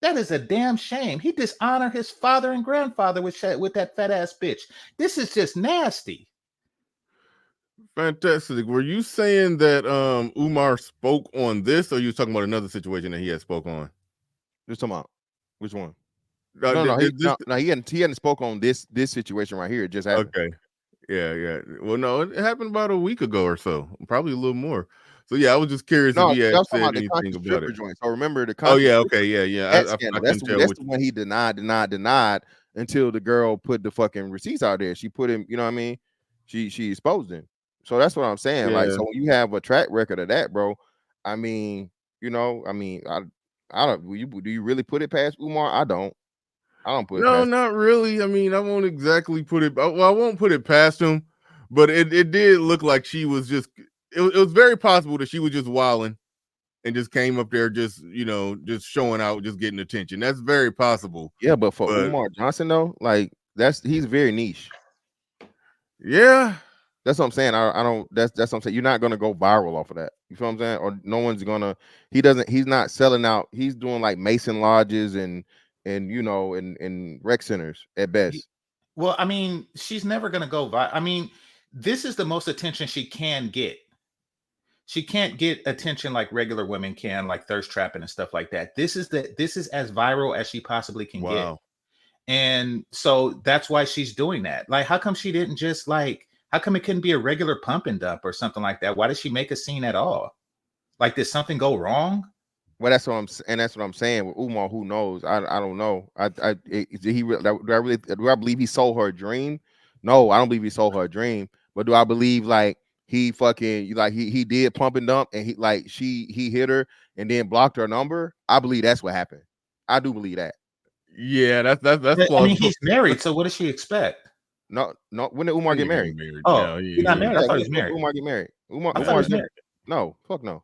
That is a damn shame. He dishonored his father and grandfather with that fat ass bitch. This is just nasty. Fantastic. Were you saying that Umar spoke on this, or you talking about another situation that he had spoke on? Just talking about which one? No, he hadn't spoke on this situation right here. It just happened. Okay. Yeah. Well, no, it happened about a week ago or so, probably a little more. So yeah, I was just curious if he had said anything about it. Joint. So remember the yeah. That's the one he denied until the girl put the fucking receipts out there. She put him, you know what I mean? She exposed him. So that's what I'm saying. Like, so when you have a track record of that, bro, I mean, you know, I don't. Do you really put it past Umar? I don't put it past him. Not really. I mean, I won't exactly put it. Well, I won't put it past him, but it did look like she was just. It was very possible that she was just wilding, and just came up there, just just showing out, just getting attention. That's very possible. Yeah, but for Umar Johnson though, like he's very niche. Yeah. That's what I'm saying. I don't. That's what I'm saying. You're not gonna go viral off of that. You feel what I'm saying? Or no one's gonna. He's not selling out. He's doing like Mason lodges and rec centers at best. Well, I mean, she's never gonna go viral. I mean, this is the most attention she can get. She can't get attention like regular women can, like thirst trapping and stuff like that. This is as viral as she possibly can get. And so that's why she's doing that. Like, how come she didn't just how come it couldn't be a regular pump and dump or something like that? Why did she make a scene at all? Like, did something go wrong? Well, that's what I'm saying with Umar. Who knows? I don't know. Do I believe he sold her a dream? No, I don't believe he sold her a dream. But do I believe he fucking he did pump and dump and he hit her and then blocked her number? I believe that's what happened. I do believe that. Yeah, that's plausible. I mean, he's married, so what does she expect? No. When did Umar get married? Oh, he's not married. I thought he was married. Umar get married. Umar's married. No, fuck no.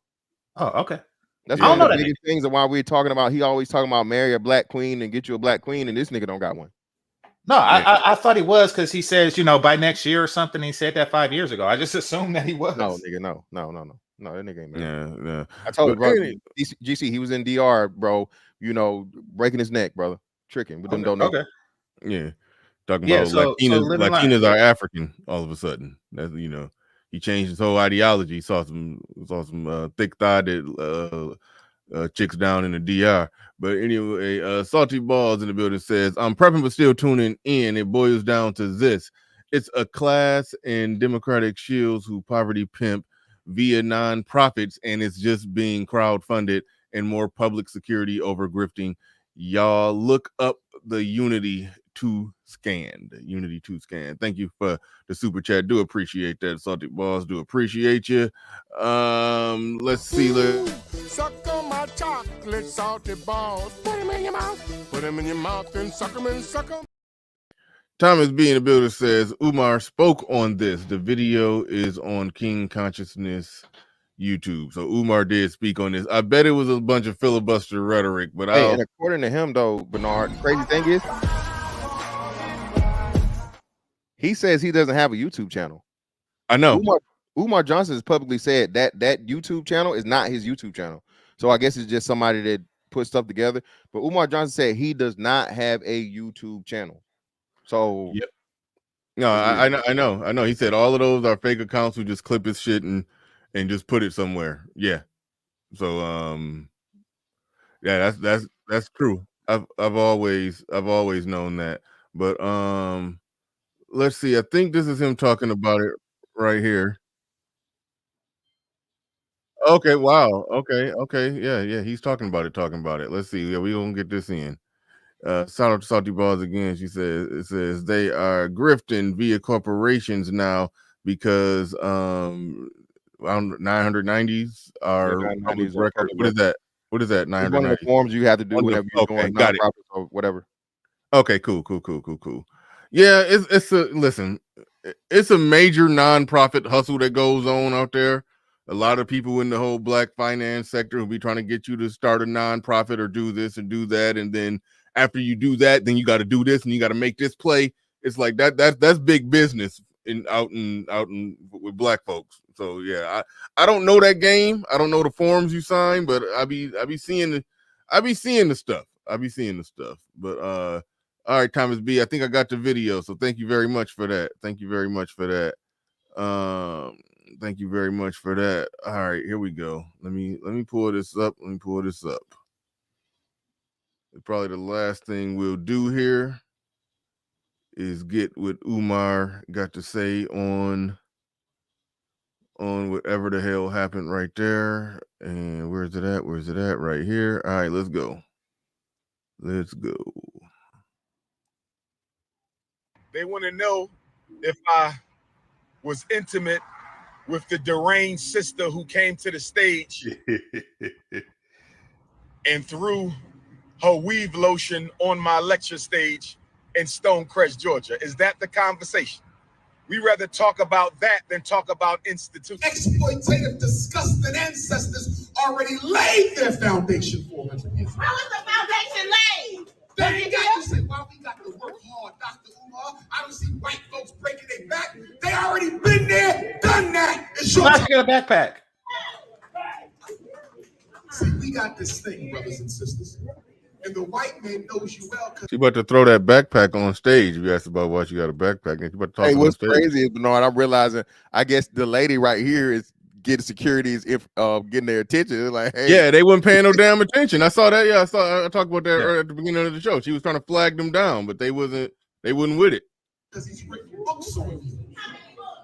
Oh, okay. That's one of the biggest things of why we're talking about. He always talking about marry a black queen and get you a black queen, and this nigga don't got one. No, I thought he was because he says by next year or something. He said that 5 years ago. I just assumed that he was. No, nigga, no. No, that nigga ain't married. Yeah. I told you, But bro. any- GC, he was in DR, bro. You know, breaking his neck, brother, tricking with them donations. Yeah. Talking Yeah, about so living life. Latinas are African all of a sudden. That's he changed his whole ideology. Saw some thick-thighed chicks down in the DR. But anyway, Salty Balls in the building says, I'm prepping but still tuning in. It boils down to this. It's a class and democratic shields who poverty pimp via non-profits, and it's just being crowdfunded and more public security over grifting. Y'all look up the Unity 2 scan. Thank you for the super chat. Do appreciate that. Salty Balls, do appreciate you. Let's see. Suck on my chocolate salty balls. Put them in your mouth. Put them in your mouth and suck them and suck them. Thomas B in the builder says Umar spoke on this. The video is on King Consciousness YouTube. So Umar did speak on this. I bet it was a bunch of filibuster rhetoric, but and according to him though, Bernard, crazy thing is he says he doesn't have a YouTube channel. I know. Umar Johnson has publicly said that YouTube channel is not his YouTube channel. So I guess it's just somebody that put stuff together. But Umar Johnson said he does not have a YouTube channel. So yep. No, I know. He said all of those are fake accounts who just clip his shit and just put it somewhere. Yeah. So yeah, that's true. I've always known that. But let's see. I think this is him talking about it right here. Okay, wow. Okay. Yeah. He's talking about it. Let's see. Yeah, we're gonna get this in. Shout out to Salty Balls again. She says it says they are grifting via corporations now because 990s are public record. What is that? What is that? 990. One of the forms you have to do whenever you're doing nonprofits or whatever. Okay, cool. Yeah, it's a major nonprofit hustle that goes on out there. A lot of people in the whole black finance sector will be trying to get you to start a nonprofit or do this and do that, and then after you do that, then you got to do this and you got to make this play. It's like that's big business out in with black folks. So yeah, I don't know that game. I don't know the forms you sign, but I be seeing the stuff. But all right, Thomas B, I think I got the video. So thank you very much for that. Thank you very much for that. All right, here we go. Let me pull this up. Probably the last thing we'll do here is get what Umar got to say on whatever the hell happened right there. And where's it at? Right here. All right, let's go. They want to know if I was intimate with the deranged sister who came to the stage and threw her weave lotion on my lecture stage in Stonecrest, Georgia. Is that the conversation? We rather talk about that than talk about institutions. Exploitative, disgusting ancestors already laid their foundation for us. How is the foundation laid? Then you got to say, well, we got to work hard, Dr. Umar. I don't see white folks breaking their back. They already been there, done that. It's your Let's get a backpack. See, we got this thing, brothers and sisters. And the white man knows you well. She about to throw that backpack on stage. You asked about why she got a backpack. And she about to talk Hey, on what's stage. crazy is, Bernard, I'm realizing I guess the lady right here is getting securities getting their attention. It's like, hey, Yeah, they weren't paying no damn attention. I saw that. Yeah, I talked about that earlier at the beginning of the show. She was trying to flag them down, but they wouldn't with it. Because he's written books on you.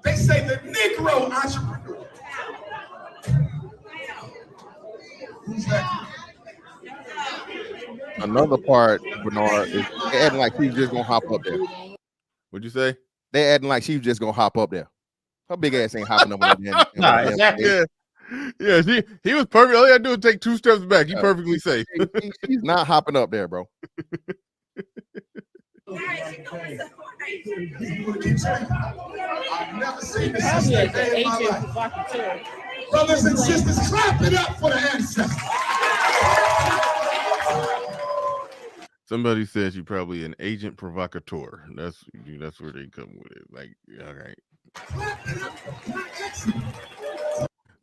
They say the Negro entrepreneur. Who's that? Another part, Bernard, is they acting like she's just gonna hop up there. What'd you say? They acting like she's just gonna hop up there. Her big ass ain't hopping up on that. Nah, exactly. Yeah, he was perfect. All you gotta do is take 2 steps back. He perfectly safe. She's not hopping up there, bro. I've never seen this sister day in my life. Brothers and sisters, clap it up for the ancestors. Somebody says you're probably an agent provocateur. That's where they come with it. Like, all right.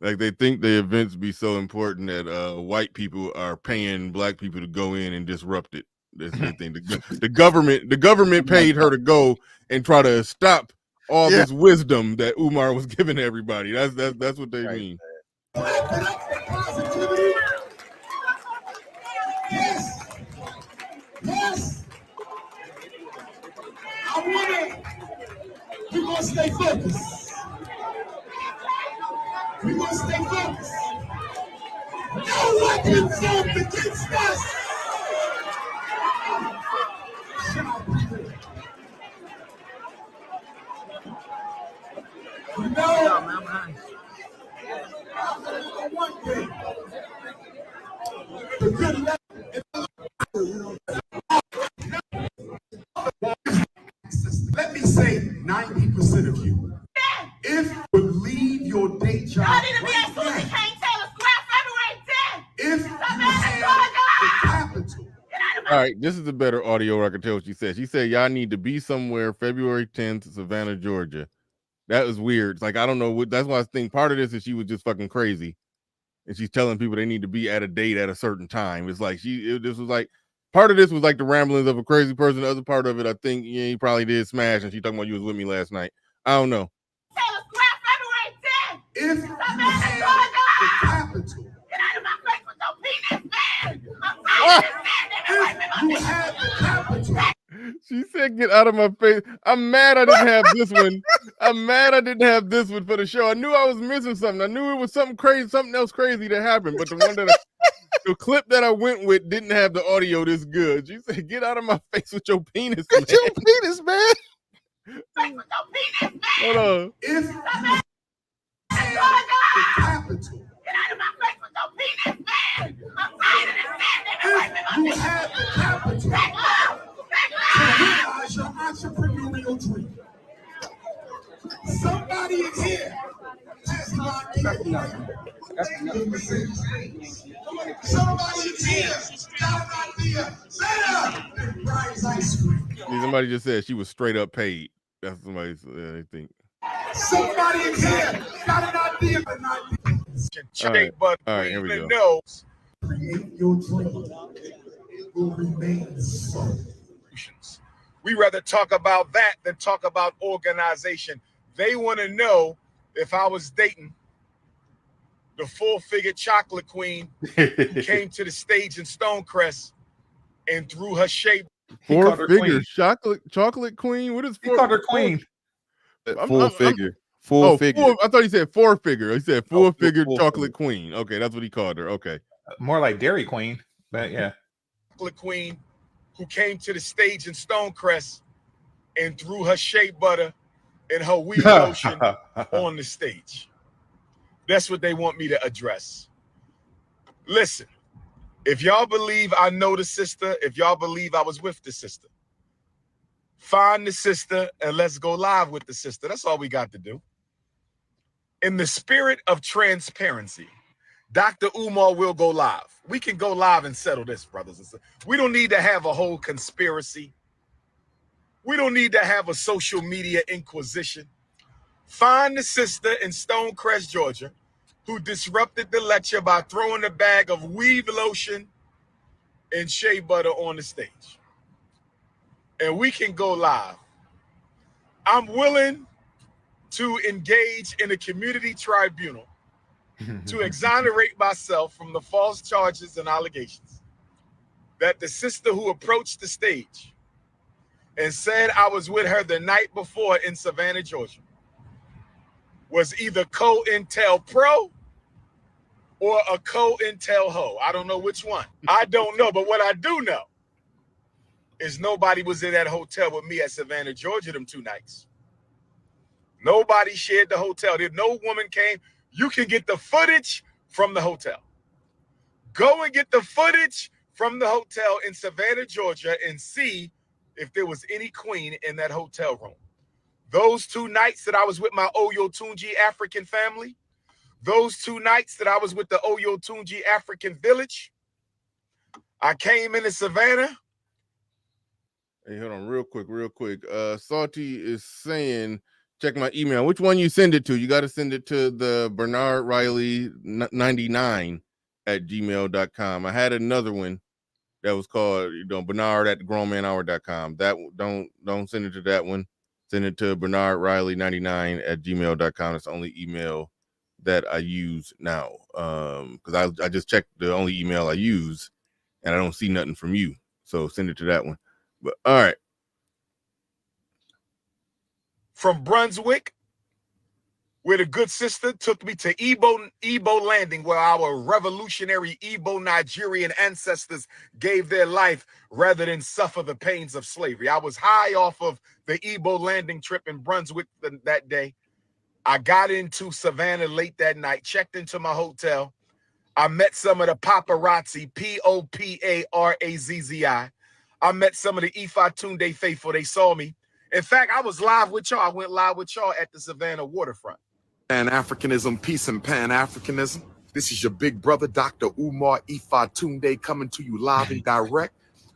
Like they think the events be so important that white people are paying black people to go in and disrupt it. They think the government paid her to go and try to stop all this wisdom that Umar was giving to everybody. That's what they mean. Yes. Yes. We're gonna stay focused. We're gonna stay focused. No weapon formed against us. You know, one thing. The good luck. Let me say 90% of you. If you leave your day job, y'all need to be at Susie King Taylor Square February 10th. If you have the capital. All right, this is a better audio. I can tell what she said. She said y'all need to be somewhere February 10th, Savannah, Georgia. That was weird. It's like I don't know what. That's why I think part of this is she was just fucking crazy, and she's telling people they need to be at a date at a certain time. It's like this was like part of this was like the ramblings of a crazy person. The other part of it, I think, yeah, he probably did smash, and she talking about you was with me last night. I don't know. Taylor Square February 10th. If you have the capital. Get out of my face with your penis, man. I'm tired of this. You have the capital. She said, "Get out of my face." I'm mad I didn't have this one. I'm mad I didn't have this one for the show. I knew I was missing something. I knew it was something crazy, something else crazy that happened. But the one that the clip that I went with didn't have the audio this good. She said, "Get out of my face with your penis, man." Your penis, man. Hold on. If you have the capital. Get out of my face with your penis, man. I'm tired of this. If you have the capital. To realize your entrepreneurial dream. Somebody in here has an idea. Somebody in here got an idea better than Brian's ice cream. Somebody just said she was straight up paid. That's somebody they think. Somebody in here got an idea but not. All right, here we go. Knows. Create your dream. It will remain so. We rather talk about that than talk about organization. They want to know if I was dating the full-figured chocolate queen who came to the stage in Stonecrest and threw her shape. Four-figure chocolate queen. What is four? He called her queen. Full figure. Full figure. I thought he said four-figure. He said full-figure full chocolate queen. Okay, that's what he called her. Okay, more like Dairy Queen, but yeah. Chocolate queen who came to the stage in Stonecrest and threw her shea butter and her weed lotion on the stage. That's what they want me to address. Listen, if y'all believe I know the sister, if y'all believe I was with the sister, find the sister and let's go live with the sister. That's all we got to do. In the spirit of transparency, Dr. Umar will go live. We can go live and settle this, brothers and sisters. We don't need to have a whole conspiracy. We don't need to have a social media inquisition. Find the sister in Stonecrest, Georgia, who disrupted the lecture by throwing a bag of weave lotion and shea butter on the stage. And we can go live. I'm willing to engage in a community tribunal to exonerate myself from the false charges and allegations that the sister who approached the stage and said I was with her the night before in Savannah, Georgia, was either co-intel pro or a co-intel hoe. I don't know which one. I don't know, but what I do know is nobody was in that hotel with me at Savannah, Georgia, them 2 nights. Nobody shared the hotel. No woman came. You can get the footage from the hotel. Go and get the footage from the hotel in Savannah, Georgia, and see if there was any queen in that hotel room. Those 2 nights that I was with my Oyo Tunji African family, those 2 nights that I was with the Oyo Tunji African village, I came into Savannah. Hey, hold on real quick. Salty is saying check my email. Which one you send it to? You got to send it to the Bernard Riley 99 at gmail.com. I had another one that was called, Bernard at grownmanhour.com. That don't send it to that one. Send it to Bernard Riley 99 at gmail.com. It's the only email that I use now. Because I just checked the only email I use and I don't see nothing from you. So send it to that one. But all right. From Brunswick, where the good sister took me to Igbo Landing, where our revolutionary Igbo Nigerian ancestors gave their life rather than suffer the pains of slavery. I was high off of the Igbo Landing trip in Brunswick that day. I got into Savannah late that night, checked into my hotel. I met some of the paparazzi, P-O-P-A-R-A-Z-Z-I. I met some of the Ifa Tunde faithful. They saw me. In fact, I was live with y'all. I went live with y'all at the Savannah waterfront. Pan-Africanism, peace and Pan-Africanism. This is your big brother, Dr. Umar Ifa Tunde, coming to you live and direct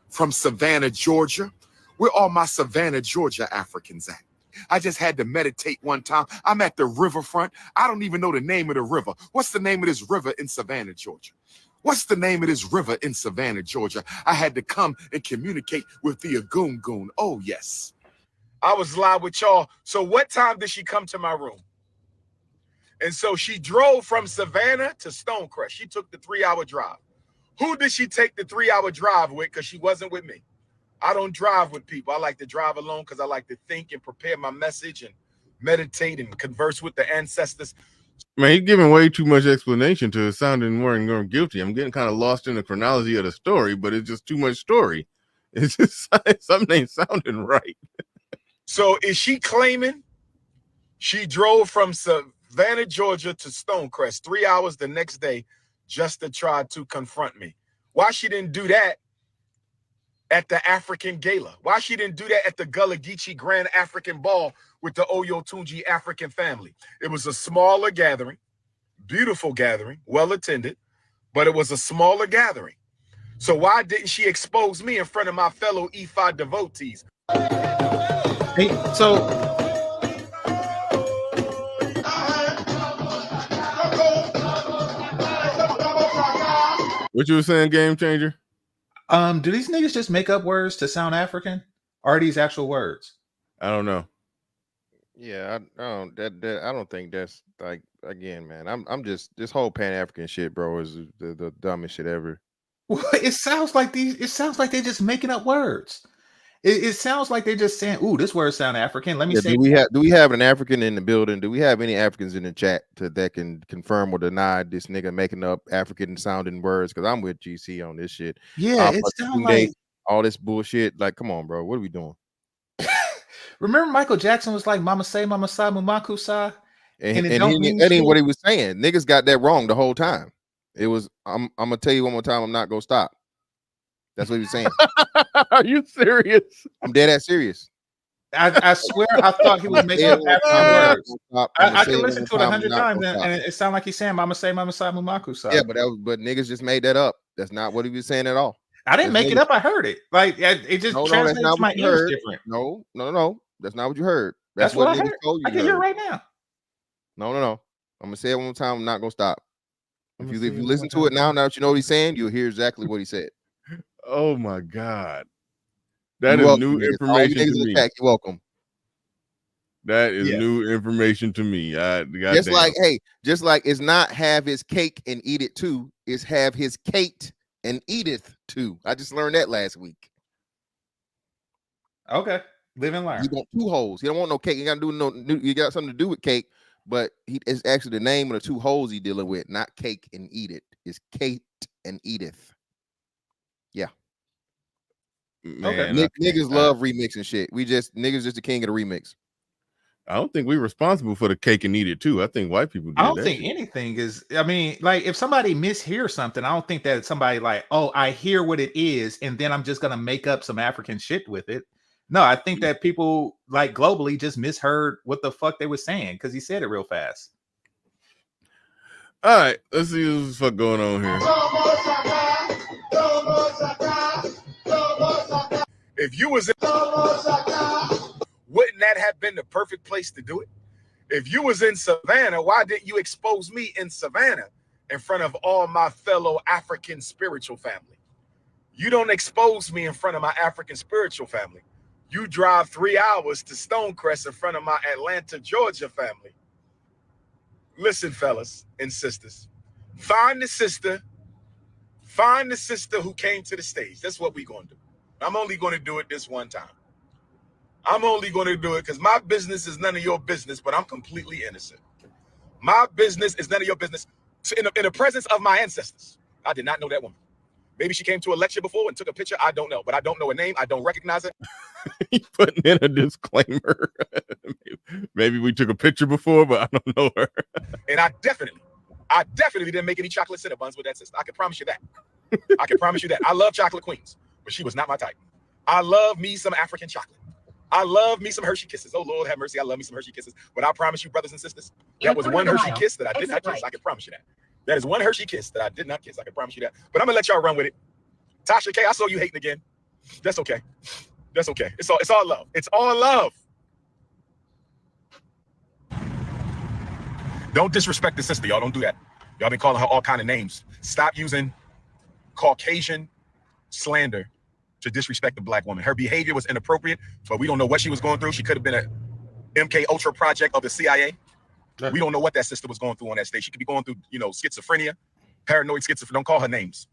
from Savannah, Georgia. Where all my Savannah, Georgia Africans at? I just had to meditate one time. I'm at the riverfront. I don't even know the name of the river. What's the name of this river in Savannah, Georgia? What's the name of this river in Savannah, Georgia? I had to come and communicate with the Agoon. Oh, yes. I was live with y'all. So what time did she come to my room? And so she drove from Savannah to Stonecrest. She took the 3-hour drive. Who did she take the 3-hour drive with? Because she wasn't with me. I don't drive with people. I like to drive alone because I like to think and prepare my message and meditate and converse with the ancestors. Man, he's giving way too much explanation to it, sounding more and more guilty. I'm getting kind of lost in the chronology of the story, but it's just too much story. It's just something ain't sounding right. So is she claiming she drove from Savannah, Georgia to Stonecrest 3 hours the next day just to try to confront me? Why she didn't do that at the African Gala? Why she didn't do that at the Gullah Geechee Grand African Ball with the Oyo Tunji African family? It was a smaller gathering, beautiful gathering, well attended, but it was a smaller gathering. So why didn't she expose me in front of my fellow Ifa devotees? Hey, so what you were saying, Game Changer? Do these niggas just make up words to sound African? Or are these actual words? I don't know. Yeah, I don't think that's like, again, man. I'm just, this whole Pan-African shit, bro, is the dumbest shit ever. Well, it sounds like they're just making up words. It sounds like they're just saying, "Ooh, this word sound African." Let me say. Do we have an African in the building? Do we have any Africans in the chat that can confirm or deny this nigga making up African sounding words? Because I'm with GC on this shit. Yeah, it sounds like all this bullshit. Like, come on, bro. What are we doing? Remember Michael Jackson was like, "Mama say, Mama sa, Mumaku sa," and that ain't what he was saying. Niggas got that wrong the whole time. It was, I'm gonna tell you one more time, I'm not gonna stop. That's what he was saying. Are you serious? I'm dead ass serious. I swear I thought he was making up African words. I can listen to it 100 times and it sounds like he's saying Mama say, Mama sa, Mumaku sa. Yeah, but niggas just made that up. That's not what he was saying at all. I didn't make it up. I heard it. Like it just translates to my ears different. No. That's not what you heard. That's what I niggas heard. told you. I can hear it right now. No. I'm gonna say it one more time. I'm not gonna stop. If you listen to it now that you know what he's saying, you'll hear exactly what he said. Oh my God. That is new information to me. You're welcome. That is new information to me. Just like it's not have his cake and eat it too. It's have his cake and eateth too. I just learned that last week. Okay. Live and learn. You want two holes. You don't want no cake. You got something to do with cake, but it's actually the name of the two holes he dealing with, not cake and eat it. It's Kate and Edith. Yeah. Man, niggas love remixing shit. Niggas just the king of the remix. I don't think we're responsible for the cake and eat it too. I think white people do. I don't think anything is. I mean, like if somebody mishears something, I don't think that somebody like, oh, I hear what it is, and then I'm just gonna make up some African shit with it. No, I think that people like globally just misheard what the fuck they were saying because he said it real fast. All right, let's see what's fuck going on here. If you was in, wouldn't that have been the perfect right place to do it. If you was in Savannah, why didn't you expose me in Savannah in front of all my fellow African spiritual family? You don't expose me in front of my African spiritual family. You drive 3 hours to Stonecrest in front of my Atlanta, Georgia family. Listen, fellas and sisters, find the sister who came to the stage. That's what we're going to do. I'm only going to do it this one time. I'm only going to do it because my business is none of your business, but I'm completely innocent. My business is none of your business. In the presence of my ancestors, I did not know that woman. Maybe she came to a lecture before and took a picture. I don't know, but I don't know her name. I don't recognize it. He's putting in a disclaimer. Maybe we took a picture before, but I don't know her. And I definitely didn't make any chocolate Cinnabons with that sister. I can promise you that. I can promise you that. I love chocolate queens, but she was not my type. I love me some African chocolate. I love me some Hershey Kisses. Oh, Lord have mercy. I love me some Hershey Kisses. But I promise you, brothers and sisters, that was one Hershey kiss that I did not kiss. I can promise you that. That is one Hershey kiss that I did not kiss. I can promise you that. But I'm going to let y'all run with it. Tasha K, I saw you hating again. That's okay. That's okay. It's all love. It's all love. Don't disrespect the sister, y'all. Don't do that. Y'all been calling her all kind of names. Stop using Caucasian slander to disrespect the black woman. Her behavior was inappropriate, but we don't know what she was going through. She could have been a MK Ultra project of the CIA. We don't know what that sister was going through on that stage. She could be going through, schizophrenia, paranoid schizophrenia. Don't call her names.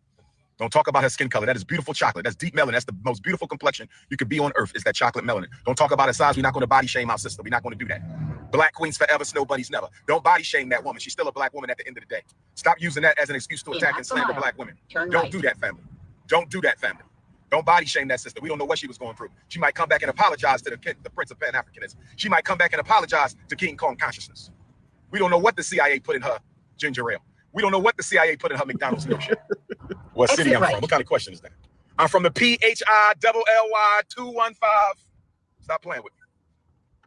Don't talk about her skin color. That is beautiful chocolate. That's deep melanin. That's the most beautiful complexion you could be on earth, is that chocolate melanin. Don't talk about her size. We're not going to body shame our sister. We're not going to do that. Black queens forever, snow bunnies never. Don't body shame that woman. She's still a black woman at the end of the day. Stop using that as an excuse to attack and slander black women. Don't do that, family. Don't do that, family. Don't body shame that sister. We don't know what she was going through. She might come back and apologize to the Prince of Pan-Africanism. She might come back and apologize to King Kong consciousness. We don't know what the CIA put in her ginger ale. We don't know what the CIA put in her McDonald's milkshake. What city I'm from? What kind of question is that? I'm from the PHILLY 215. Stop playing with me.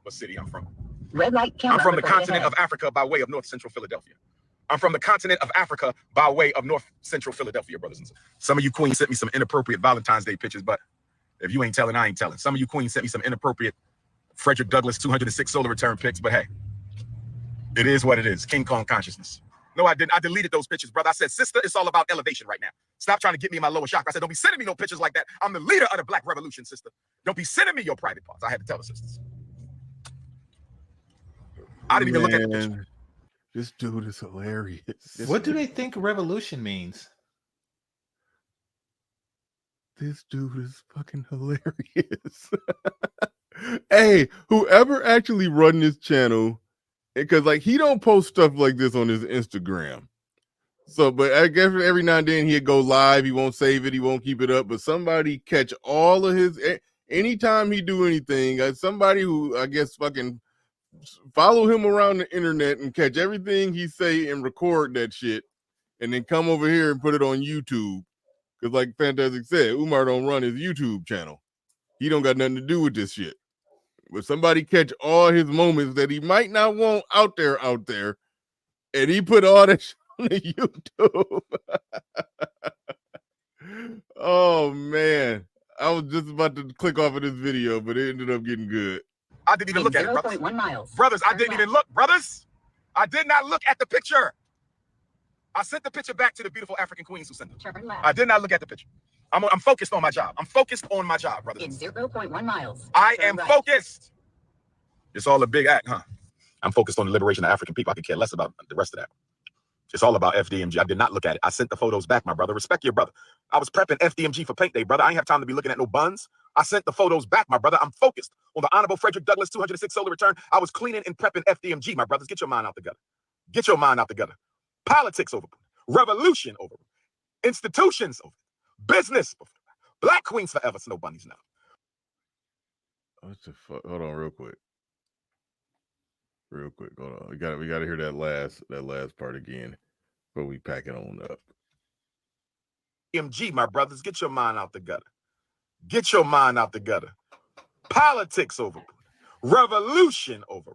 What city I'm from? Red light camera. I'm from the continent of Africa by way of North Central Philadelphia. I'm from the continent of Africa by way of North Central Philadelphia, brothers and sisters. Some of you queens sent me some inappropriate Valentine's Day pictures, but if you ain't telling, I ain't telling. Some of you queens sent me some inappropriate Frederick Douglass 206 solar return pics, but hey, it is what it is. King Kong consciousness. No, I didn't. I deleted those pictures, brother. I said, sister, it's all about elevation right now. Stop trying to get me in my lower chakra. I said, don't be sending me no pictures like that. I'm the leader of the Black Revolution, sister. Don't be sending me your private parts. I had to tell the sisters. I didn't even look at the picture. This dude is hilarious. What do they think revolution means? This dude is fucking hilarious. Hey, whoever actually run this channel, because like he don't post stuff like this on his Instagram. So, but I guess every now and then he'll go live. He won't save it. He won't keep it up. But somebody catch all of his, anytime he do anything, somebody who I guess fucking follow him around the internet and catch everything he say and record that shit, and then come over here and put it on YouTube. Because like Fantastic said, Umar don't run his YouTube channel. He don't got nothing to do with this shit. But somebody catch all his moments that he might not want out there, and he put all that shit on the YouTube. Oh man, I was just about to click off of this video, but it ended up getting good. I didn't even look at it, brothers. 0.1 miles. Brothers, I didn't even look, brothers. I did not look at the picture. I sent the picture back to the beautiful African queens who sent it. I did not look at the picture. I'm focused on my job. I'm focused on my job, brothers. In 0.1 miles. I am focused. It's all a big act, huh? I'm focused on the liberation of African people. I could care less about the rest of that. It's all about FDMG. I did not look at it. I sent the photos back, my brother. Respect your brother. I was prepping FDMG for paint day, brother. I ain't have time to be looking at no buns. I sent the photos back, my brother. I'm focused on the Honorable Frederick Douglass 206 solar return. I was cleaning and prepping FDMG, my brothers. Get your mind out the gutter. Get your mind out the gutter. Politics over. Revolution over. Institutions over. Business over. Black queens forever. Snow bunnies now. What the fuck? Hold on, real quick. Hold on. We gotta hear that last part again before we pack it on up. MG, my brothers, get your mind out the gutter. Get your mind out the gutter. Politics over. Revolution over.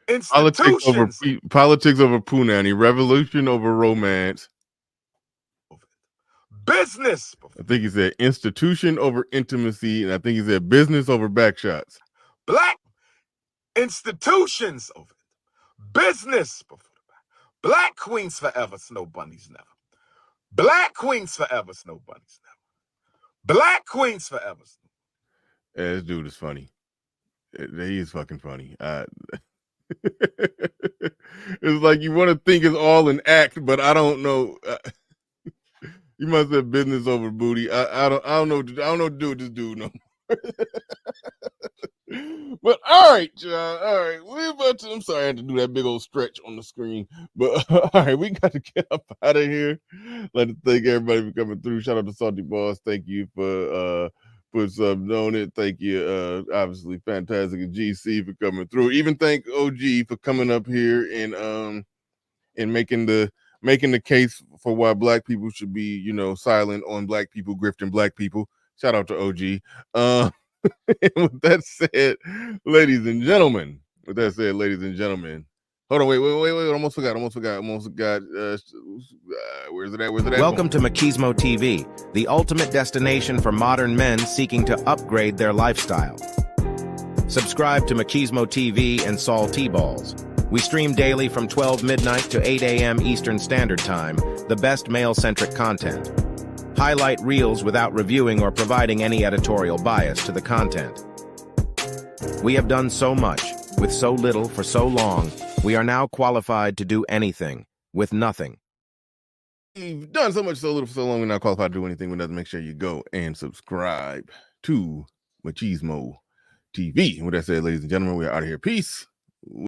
Institutions. Politics over Punani. Revolution over romance. Business. I think he said institution over intimacy, and I think he said business over backshots. Black Institutions over it. Business before the Bible. Black queens forever, snow bunnies never. Black queens forever, snow bunnies never. Black queens forever. Yeah, this dude is funny. He is fucking funny. It's like you want to think it's all an act, but I don't know. You must have business over booty. I don't know. I don't know what to do with this dude no more. But all right, John. All right, we're about to. I'm sorry, I had to do that big old stretch on the screen. But all right, we got to get up out of here. Like to thank everybody for coming through. Shout out to Salty Boss. Thank you for subbing on it. Thank you, obviously, Fantastic and GC for coming through. Even thank OG for coming up here and making the case for why black people should be, silent on black people grifting black people. Shout out to OG. And with that said, ladies and gentlemen, hold on, wait, almost forgot. Where's it at? Welcome to Machismo TV, the ultimate destination for modern men seeking to upgrade their lifestyle. Subscribe to Machismo TV and Saul T-Balls. We stream daily from 12 midnight to 8 a.m. Eastern Standard Time, the best male-centric content. Highlight reels without reviewing or providing any editorial bias to the content. We have done so much, with so little for so long, we are now qualified to do anything, with nothing. We've done so much, so little for so long, we're not qualified to do anything with nothing. Make sure you go and subscribe to Machismo TV. And with that said, ladies and gentlemen, we are out of here. Peace.